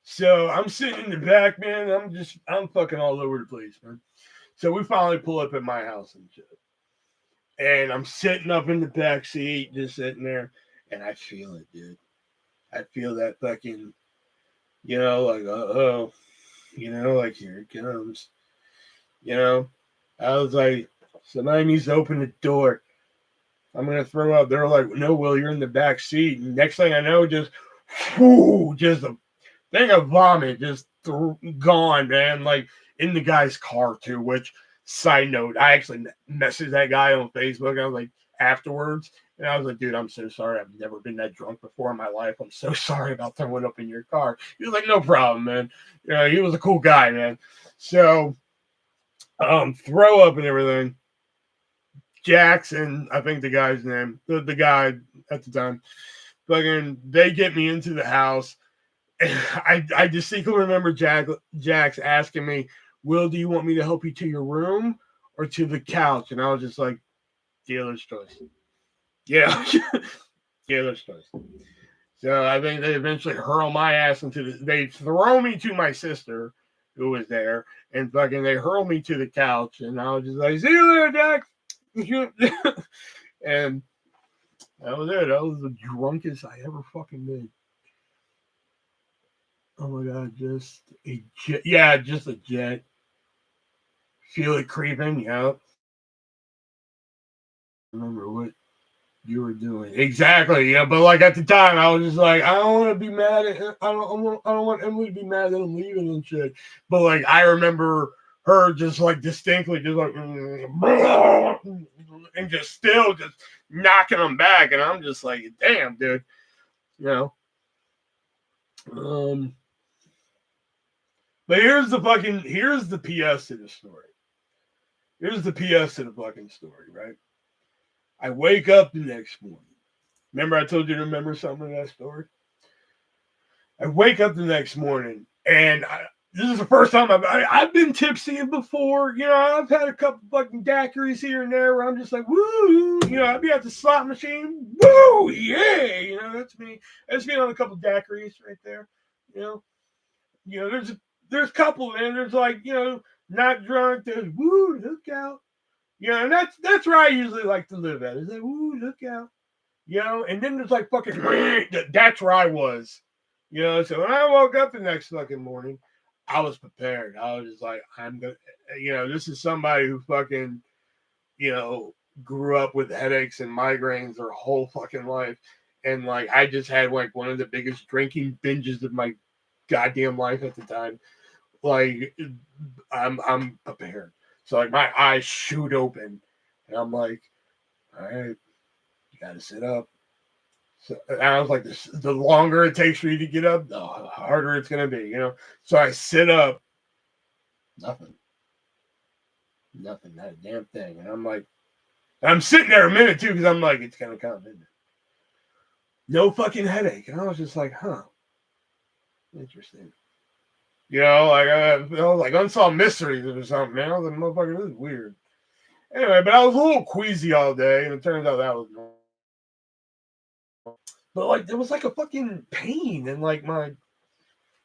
So I'm sitting in the back, man. I'm fucking all over the place, man. So we finally pull up at my house and shit. And I'm sitting up in the back seat, just sitting there, and I feel it, dude. I feel that fucking, like, oh, like, here it comes. I was like, somebody needs to open the door. I'm gonna throw up. They're like, no, Will, you're in the back seat. And next thing I know, just a thing of vomit just gone, man. Like in the guy's car too. Which, side note, I actually messaged that guy on Facebook. I was like, afterwards, and I was like, dude, I'm so sorry. I've never been that drunk before in my life. I'm so sorry about throwing up in your car. He was like, no problem, man. He was a cool guy, man. So, throw up and everything. Jackson, I think the guy's name, the guy at the time, fucking, they get me into the house. I distinctly remember Jax asking me, Will, do you want me to help you to your room or to the couch? And I was just like, dealer's choice. Yeah. Dealer's choice. So I think they eventually hurl my ass they throw me to my sister who was there and fucking they hurl me to the couch and I was just like, see you later, Jax. And that was it. That was the drunkest I ever fucking been. Oh my god, just a jet. Yeah, just a jet. Feel it creeping. Yeah. Remember what you were doing exactly? Yeah, but like at the time, I was just like, I don't want to be mad at. I don't want Emily to be mad that I'm leaving and shit. But like, I remember her just like distinctly, just like, and just still just knocking them back, and I'm just like, damn, dude. But here's the PS to the story. Here's the PS to the fucking story, right? I wake up the next morning. Remember I told you to remember something of that story? I wake up the next morning, and this is the first time I've been tipsy before. I've had a couple fucking daiquiris here and there where I'm just like, woo! I'd be at the slot machine, woo! Yeah! That's me. That's me on a couple daiquiris right there. There's a couple, man. There's like, not drunk. There's woo, look out. And that's where I usually like to live at. Is like, woo, look out. And then there's like fucking that's where I was. So when I woke up the next fucking morning, I was prepared. I was just like, I'm gonna this is somebody who fucking, grew up with headaches and migraines their whole fucking life. And like I just had like one of the biggest drinking binges of my goddamn life at the time. Like I'm prepared. So like my eyes shoot open and I'm like, all right, you gotta sit up. So and I was like, the longer it takes for you to get up, the harder it's gonna be, So I sit up, nothing, not a damn thing. And I'm like, I'm sitting there a minute too, because I'm like, it's gonna come in. No fucking headache. And I was just like, huh. Interesting. Like Unsolved Mysteries or something, man. I was like, motherfucker, this is weird. Anyway, but I was a little queasy all day, and it turns out that was normal. But like there was like a fucking pain in like my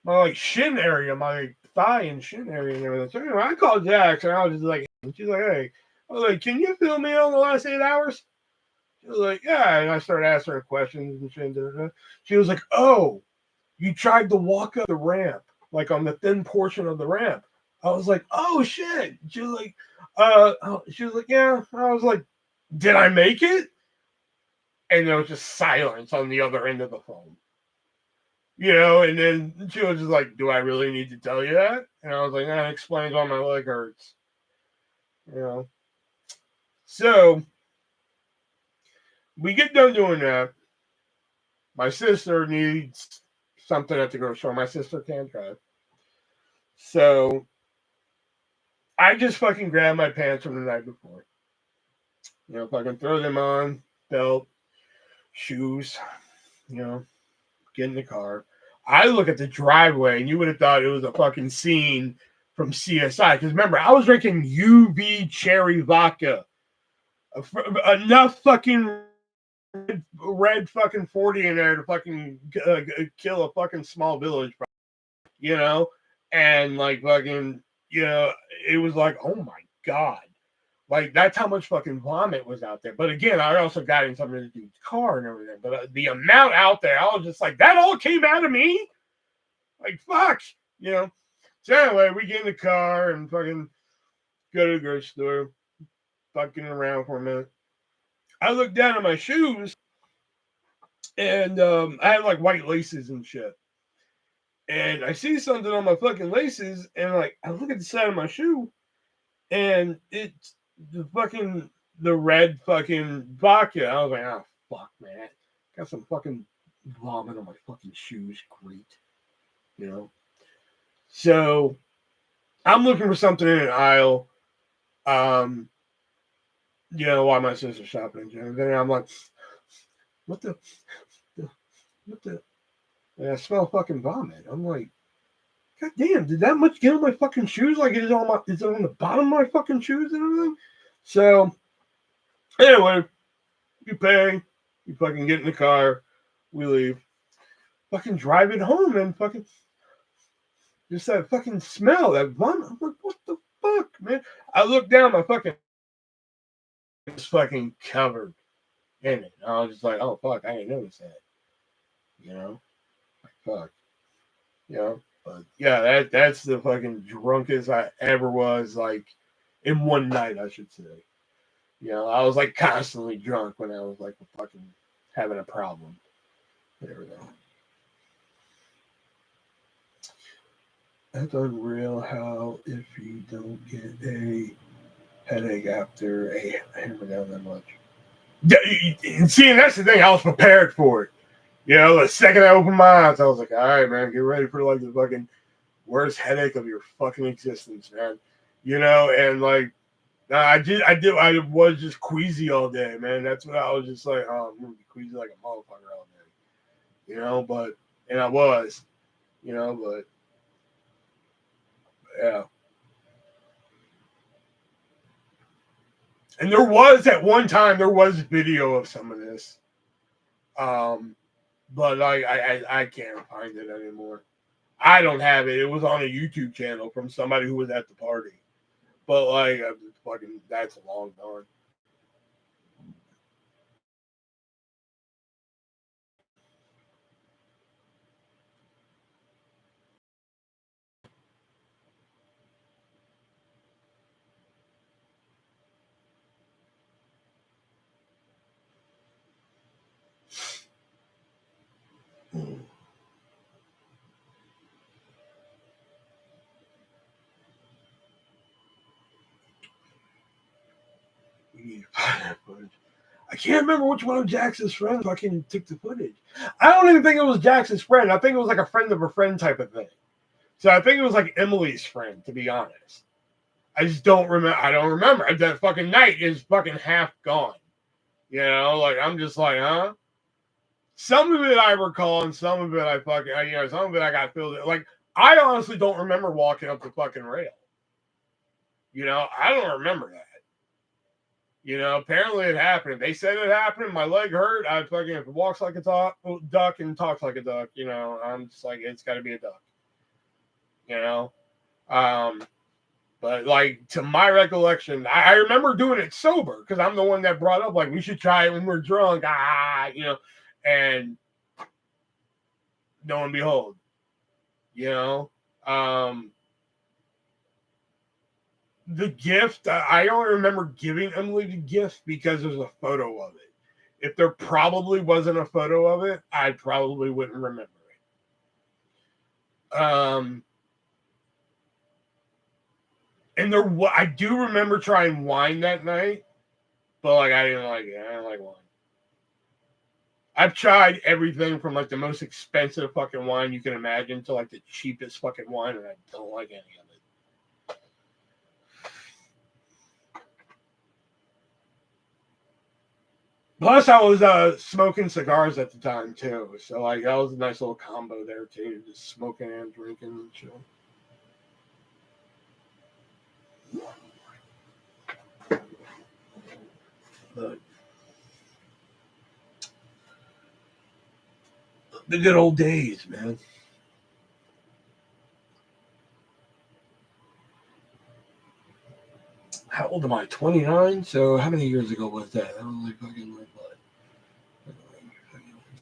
like shin area, my thigh and shin area and everything. So anyway, I called Jax and I was just like, she's like, hey, I was like, can you fill me on the last 8 hours? She was like, yeah, and I started asking her questions and shit. She was like, oh, you tried to walk up the ramp, like on the thin portion of the ramp. I was like, oh shit. She was like, yeah. I was like, did I make it? And there was just silence on the other end of the phone. And then she was just like, do I really need to tell you that? And I was like, that explains why my leg hurts. So we get done doing that. My sister needs something at the grocery store. My sister can't drive. So I just fucking grabbed my pants from the night before. Fucking throw them on, belt, shoes, get in the car. I look at the driveway and you would have thought it was a fucking scene from CSI. Because remember, I was drinking UV cherry vodka. Enough fucking red fucking 40 in there to fucking kill a fucking small village. And like fucking, it was like, oh my God. Like, that's how much fucking vomit was out there. But again, I also got in something to do with the car and everything. But the amount out there, I was just like, that all came out of me? Like, fuck, you know? So anyway, we get in the car and fucking go to the grocery store, fucking around for a minute. I look down at my shoes, and I have like white laces and shit. And I see something on my fucking laces, and like I look at the side of my shoe, and it's the red fucking vodka. I was like, oh fuck, man, got some fucking vomit on my fucking shoes. Great, you know. So I'm looking for something in an aisle. You know, while my sister's shopping, and then I'm like, what the, what the? And I smell fucking vomit. I'm like, God damn, did that much get on my fucking shoes? Like, is it on the bottom of my fucking shoes and everything? So, anyway, you pay, you fucking get in the car, we leave, fucking drive it home, and fucking just that fucking smell, that vomit. I'm like, what the fuck, man? I look down, my fucking it's fucking covered in it. I was just like, oh fuck, I didn't notice that. You know, like fuck, you know. But yeah, that's the fucking drunkest I ever was, like in one night, I should say. You know, I was like constantly drunk when I was like fucking having a problem. There we go. That's unreal how if you don't get a headache after a hammer down that much. And see, that's the thing, I was prepared for it. You know, the second I opened my eyes, I was like, all right, man, get ready for like the fucking worst headache of your fucking existence, man. You know, and like I was just queasy all day, man. That's what I was just like, oh, I'm gonna be queasy like a motherfucker all day. You know, and I was, you know, but yeah. And there was at one time video of some of this. But like I can't find it anymore. I don't have it. It was on a YouTube channel from somebody who was at the party. But like fucking that's long gone. We need to find that footage. I can't remember which one of Jackson's friends fucking took the footage. I don't even think it was Jackson's friend. I think it was like a friend of a friend type of thing. So I think it was like Emily's friend, to be honest. I just don't remember. I don't remember. That fucking night is fucking half gone. You know, like I'm just like, huh? Some of it I recall, and some of it I fucking, you know, some of it I got filled in. Like I honestly don't remember walking up the fucking rail. You know, I don't remember that. You know, apparently it happened. They said it happened. My leg hurt. I fucking, if it walks like a duck and talks like a duck, you know, I'm just like, it's got to be a duck. You know, but like to my recollection, I remember doing it sober because I'm the one that brought up like we should try it when we're drunk. You know, and lo and behold, you know, the gift, I don't remember giving Emily the gift because there's a photo of it. If there probably wasn't a photo of it, I probably wouldn't remember it. And I do remember trying wine that night, but like I didn't like it. I didn't like wine. I've tried everything from like the most expensive fucking wine you can imagine to like the cheapest fucking wine, and I don't like any of it. Plus, I was smoking cigars at the time too, so like that was a nice little combo there too, just smoking and drinking and shit. But the good old days, man. How old am I? 29. So how many years ago was that? That was like fucking like what?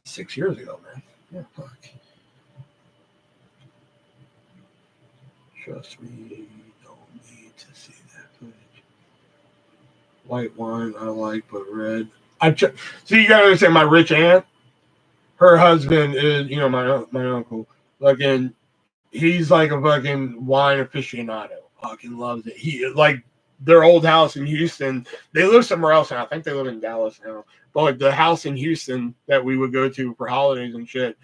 6 years ago, man. Yeah, fuck. Trust me, you don't need to see that footage. White wine I like, but red. See, you gotta understand. My rich aunt, her husband is, my uncle. Fucking, he's like a fucking wine aficionado. Fucking loves it. He like their old house in Houston. They live somewhere else now. I think they live in Dallas now. But like the house in Houston that we would go to for holidays and shit,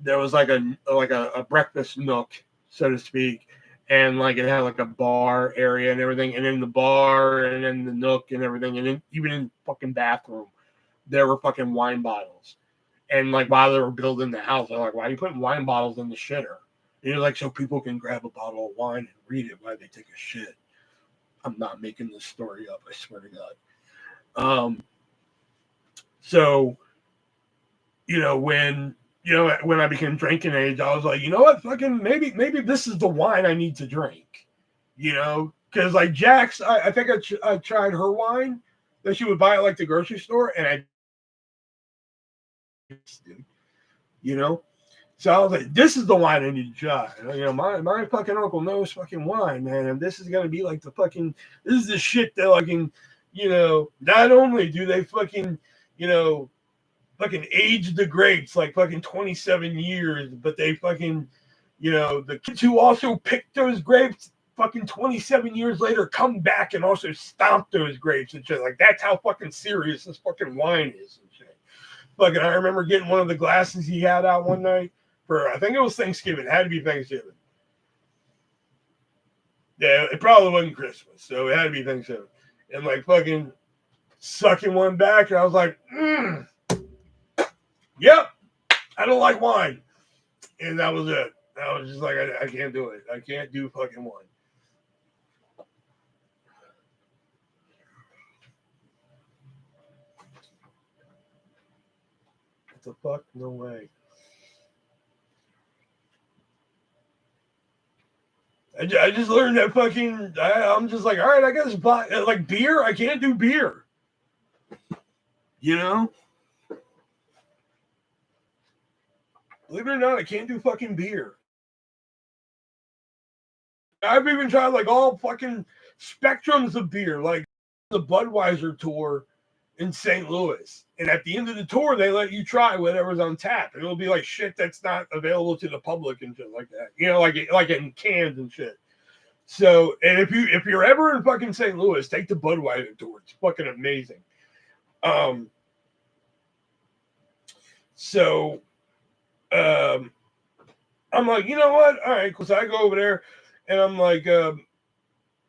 there was like a breakfast nook, so to speak, and like it had like a bar area and everything, and in the bar and in the nook and everything, and then even in the fucking bathroom, there were fucking wine bottles. And like while they were building the house, they're like, "Why are you putting wine bottles in the shitter?" And you're like, "So people can grab a bottle of wine and read it while they take a shit." I'm not making this story up. I swear to God. So when when I became drinking age, I was like, you know what, fucking maybe this is the wine I need to drink, because like Jack's, I think I tried her wine that she would buy at like the grocery store, and so I was like, this is the wine I need to try. My fucking uncle knows fucking wine, man, and this is gonna be like this is the shit that like not only do they fucking age the grapes like fucking 27 years, but they fucking, the kids who also picked those grapes fucking 27 years later come back and also stomp those grapes and shit. Like, that's how fucking serious this fucking wine is and shit. Fucking, I remember getting one of the glasses he had out one night for, I think it was Thanksgiving. It had to be Thanksgiving. Yeah, it probably wasn't Christmas, so it had to be Thanksgiving. And like fucking sucking one back, and I was like, yep, I don't like wine. And that was it. I was just like, I can't do it. I can't do fucking wine. What the fuck? No way. I just learned that fucking. I'm just like, all right, I guess like beer. I can't do beer. Believe it or not, I can't do fucking beer. I've even tried like all fucking spectrums of beer, like the Budweiser tour in St. Louis. And at the end of the tour, they let you try whatever's on tap. And it'll be like shit that's not available to the public and shit like that. Like in cans and shit. So, and if you're ever in fucking St. Louis, take the Budweiser tour. It's fucking amazing. So I'm like, you know what? All right, because I go over there and I'm like,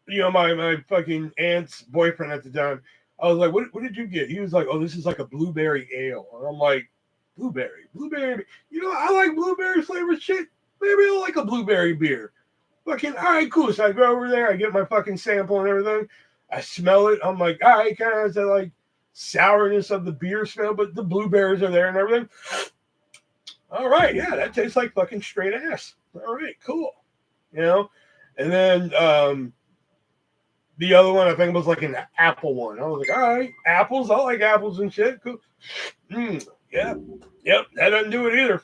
my fucking aunt's boyfriend at the time, I was like, what did you get? He was like, oh, this is like a blueberry ale. And I'm like, blueberry. I like blueberry flavored shit. Maybe I'll like a blueberry beer. Fucking, all right, cool. So I go over there, I get my fucking sample and everything. I smell it. I'm like, all right, kind of has that like sourness of the beer smell, but the blueberries are there and everything. All right, yeah, that tastes like fucking straight ass. All right, cool. And then the other one I think was like an apple one. I was like, all right, apples. I like apples and shit. Cool. Yeah, yep. That doesn't do it either.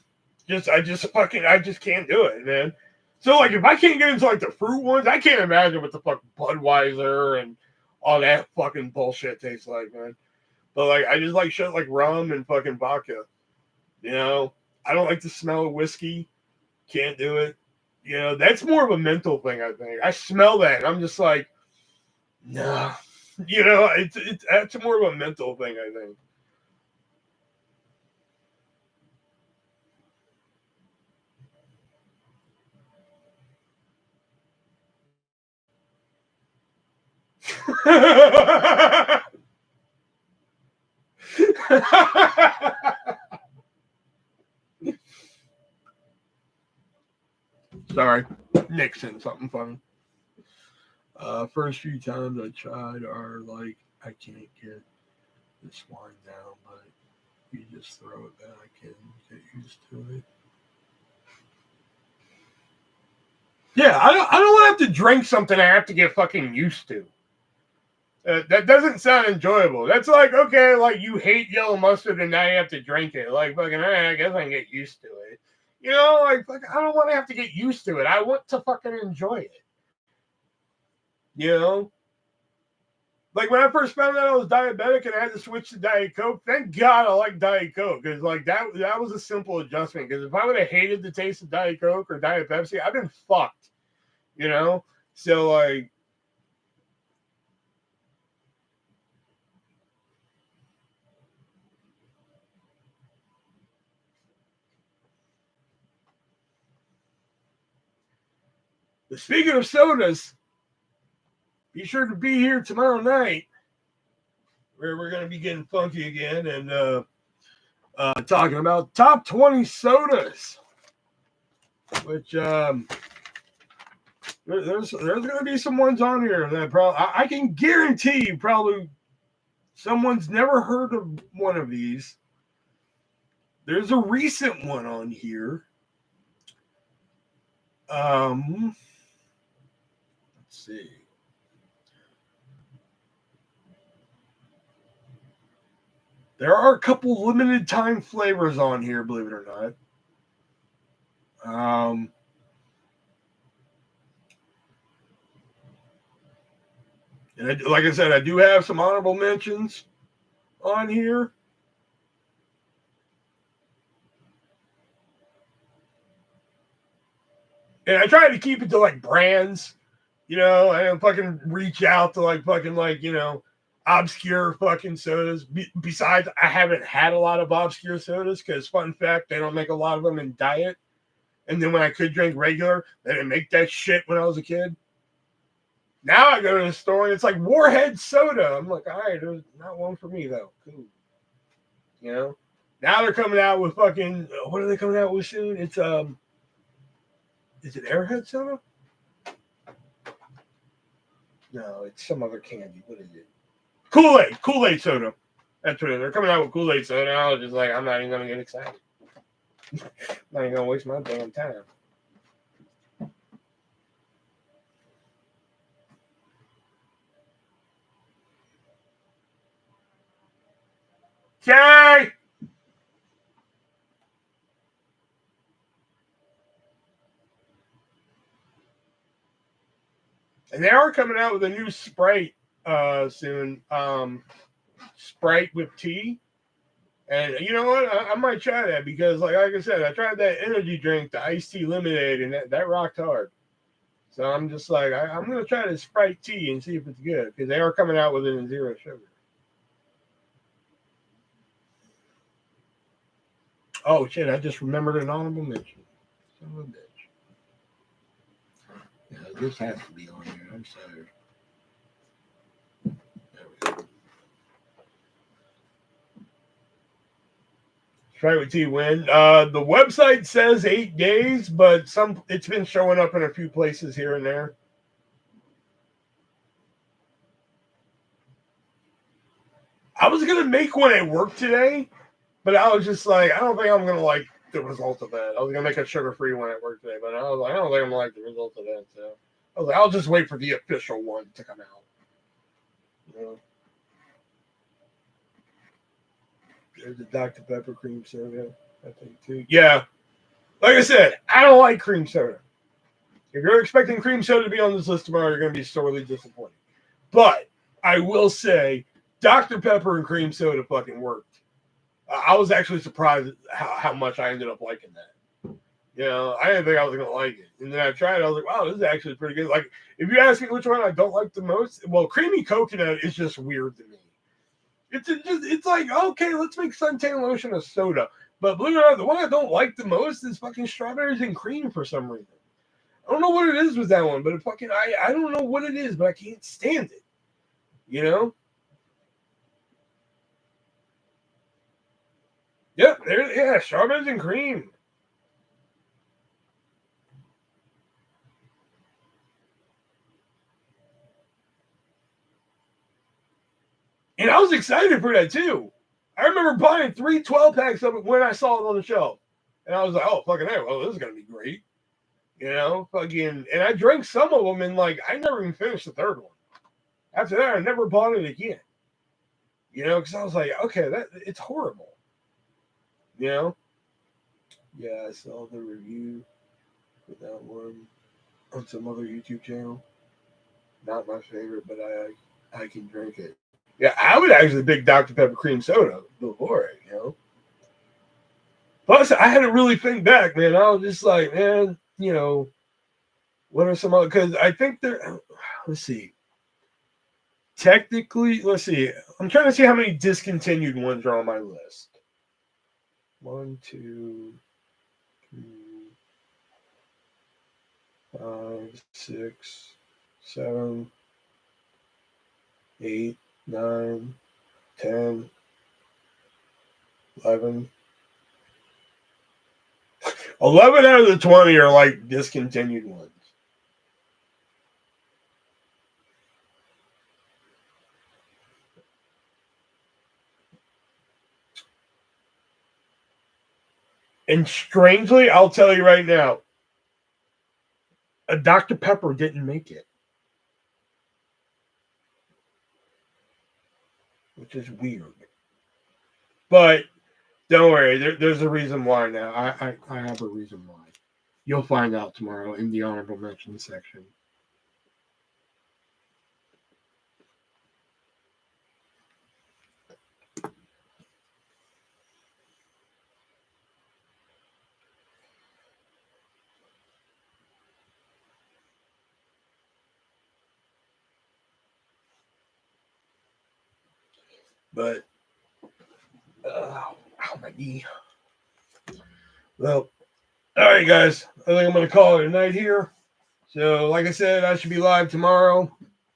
I just can't do it, man. So like, if I can't get into like the fruit ones, I can't imagine what the fuck Budweiser and all that fucking bullshit tastes like, man. But like, I just like shit like rum and fucking vodka. I don't like the smell of whiskey. Can't do it. That's more of a mental thing, I think. I smell that and I'm just like, no. That's more of a mental thing, I think. Sorry, Nixon, something funny. First few times I tried are like, I can't get this wine down, but you just throw it back and get used to it. Yeah, I don't want to have to drink something I have to get fucking used to. That doesn't sound enjoyable. That's like, okay, like you hate yellow mustard and now you have to drink it. Like, fucking, I guess I can get used to it. You know, like, I don't want to have to get used to it. I want to fucking enjoy it. You know? Like, when I first found out I was diabetic and I had to switch to Diet Coke, thank God I like Diet Coke. Because, like, that was a simple adjustment. Because if I would have hated the taste of Diet Coke or Diet Pepsi, I've been fucked. You know? So, like, speaking of sodas, be sure to be here tomorrow night where we're going to be getting funky again and talking about top 20 sodas, which there's going to be some ones on here that I can guarantee you probably someone's never heard of one of these. There's a recent one on here. Let's see. There are a couple limited time flavors on here, believe it or not. And like I said, I do have some honorable mentions on here. And I try to keep it to like brands, you know. I don't fucking reach out to like fucking like, you know, obscure fucking sodas. Besides, I haven't had a lot of obscure sodas because, fun fact, they don't make a lot of them in diet. And then when I could drink regular, they didn't make that shit when I was a kid. Now I go to the store and it's like Warhead soda. I'm like, all right, there's not one for me though. Cool. You know? Now they're coming out with fucking, what are they coming out with soon? It's is it Airhead soda? No, it's some other candy. What is it? Kool-Aid soda. That's what it is. They're coming out with Kool-Aid soda. I was just like, I'm not even gonna get excited. I'm not even gonna waste my damn time. Okay. And they are coming out with a new Sprite soon. Sprite with tea. And you know what? I might try that because, like I said, I tried that energy drink, the iced tea lemonade, and that rocked hard. So I'm just like, I'm going to try the Sprite tea and see if it's good because they are coming out with it in zero sugar. Oh, shit. I just remembered an honorable mention. Son of a bitch. Yeah, this has to be on here. I'm sorry. There we go. Sprite with tea win. The website says 8 days, but it's been showing up in a few places here and there. I was gonna make one at work today, but I was just like, I don't think I'm gonna like the result of that. I was gonna make a sugar-free one at work today, but I was like, I don't think I'm gonna like the result of that. So I was like, I'll just wait for the official one to come out. You know? There's the Dr. Pepper cream soda, I think too. Yeah, like I said, I don't like cream soda. If you're expecting cream soda to be on this list tomorrow, you're going to be sorely disappointed. But I will say, Dr. Pepper and cream soda fucking worked. I was actually surprised at how much I ended up liking that. You know, I didn't think I was going to like it. And then I tried it. I was like, wow, this is actually pretty good. Like, if you ask me which one I don't like the most, well, creamy coconut is just weird to me. It's like, okay, let's make suntan lotion a soda. But believe it or not, the one I don't like the most is fucking strawberries and cream for some reason. I don't know what it is with that one, but it fucking I don't know what it is, but I can't stand it. You know? Yep, yeah, strawberries and cream. And I was excited for that too. I remember buying 3 12-packs of it when I saw it on the shelf. And I was like, oh, fucking hey, well, this is gonna be great. You know, fucking, and I drank some of them and like I never even finished the third one. After that, I never bought it again. You know, because I was like, okay, it's horrible. You know? Yeah, I saw the review for that one on some other YouTube channel. Not my favorite, but I can drink it. Yeah, I would actually pick Dr. Pepper cream soda before it, you know? Plus, I had to really think back, man. I was just like, man, you know, what are some other? Because I think let's see. Technically, let's see. I'm trying to see how many discontinued ones are on my list. 1, 2, 3, 5, 6, 7, 8, 9, 10, 11. 11 out of the 20 are like discontinued ones. And strangely, I'll tell you right now, a Dr. Pepper didn't make it, which is weird. But don't worry, there's a reason why now. I have a reason why. You'll find out tomorrow in the honorable mention section. But, ow, my knee. Well, all right, guys. I think I'm going to call it a night here. So, like I said, I should be live tomorrow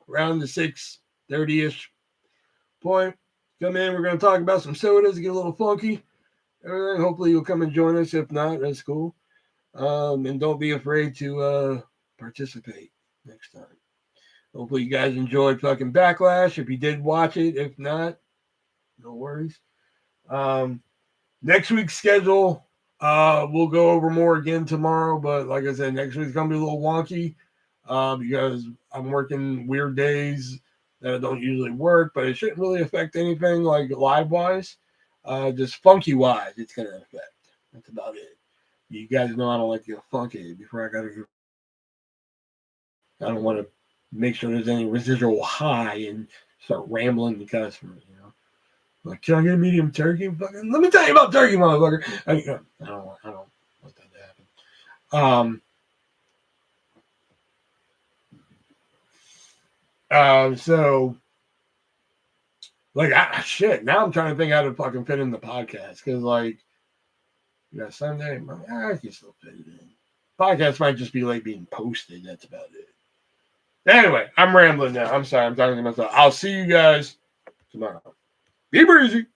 around the 6:30-ish point. Come in. We're going to talk about some sodas, get a little funky. Everything. Hopefully, you'll come and join us. If not, that's cool. And don't be afraid to participate next time. Hopefully, you guys enjoyed fucking Backlash. If you did watch it, if not, no worries. Next week's schedule, we'll go over more again tomorrow. But like I said, next week's gonna be a little wonky because I'm working weird days that don't usually work, but it shouldn't really affect anything like live wise. Just funky wise, it's gonna affect. That's about it. You guys know I don't like to get funky before I gotta. I don't want to make sure there's any residual high and start rambling the customer. You know, like, can I get a medium turkey? Fucking, let me tell you about turkey, motherfucker. I don't want that to happen. So like, shit. Now I'm trying to think how to fucking fit in the podcast because, like, Sunday. I can still fit it in. Podcast might just be like being posted. That's about it. Anyway, I'm rambling now. I'm sorry. I'm talking to myself. I'll see you guys tomorrow. Be breezy.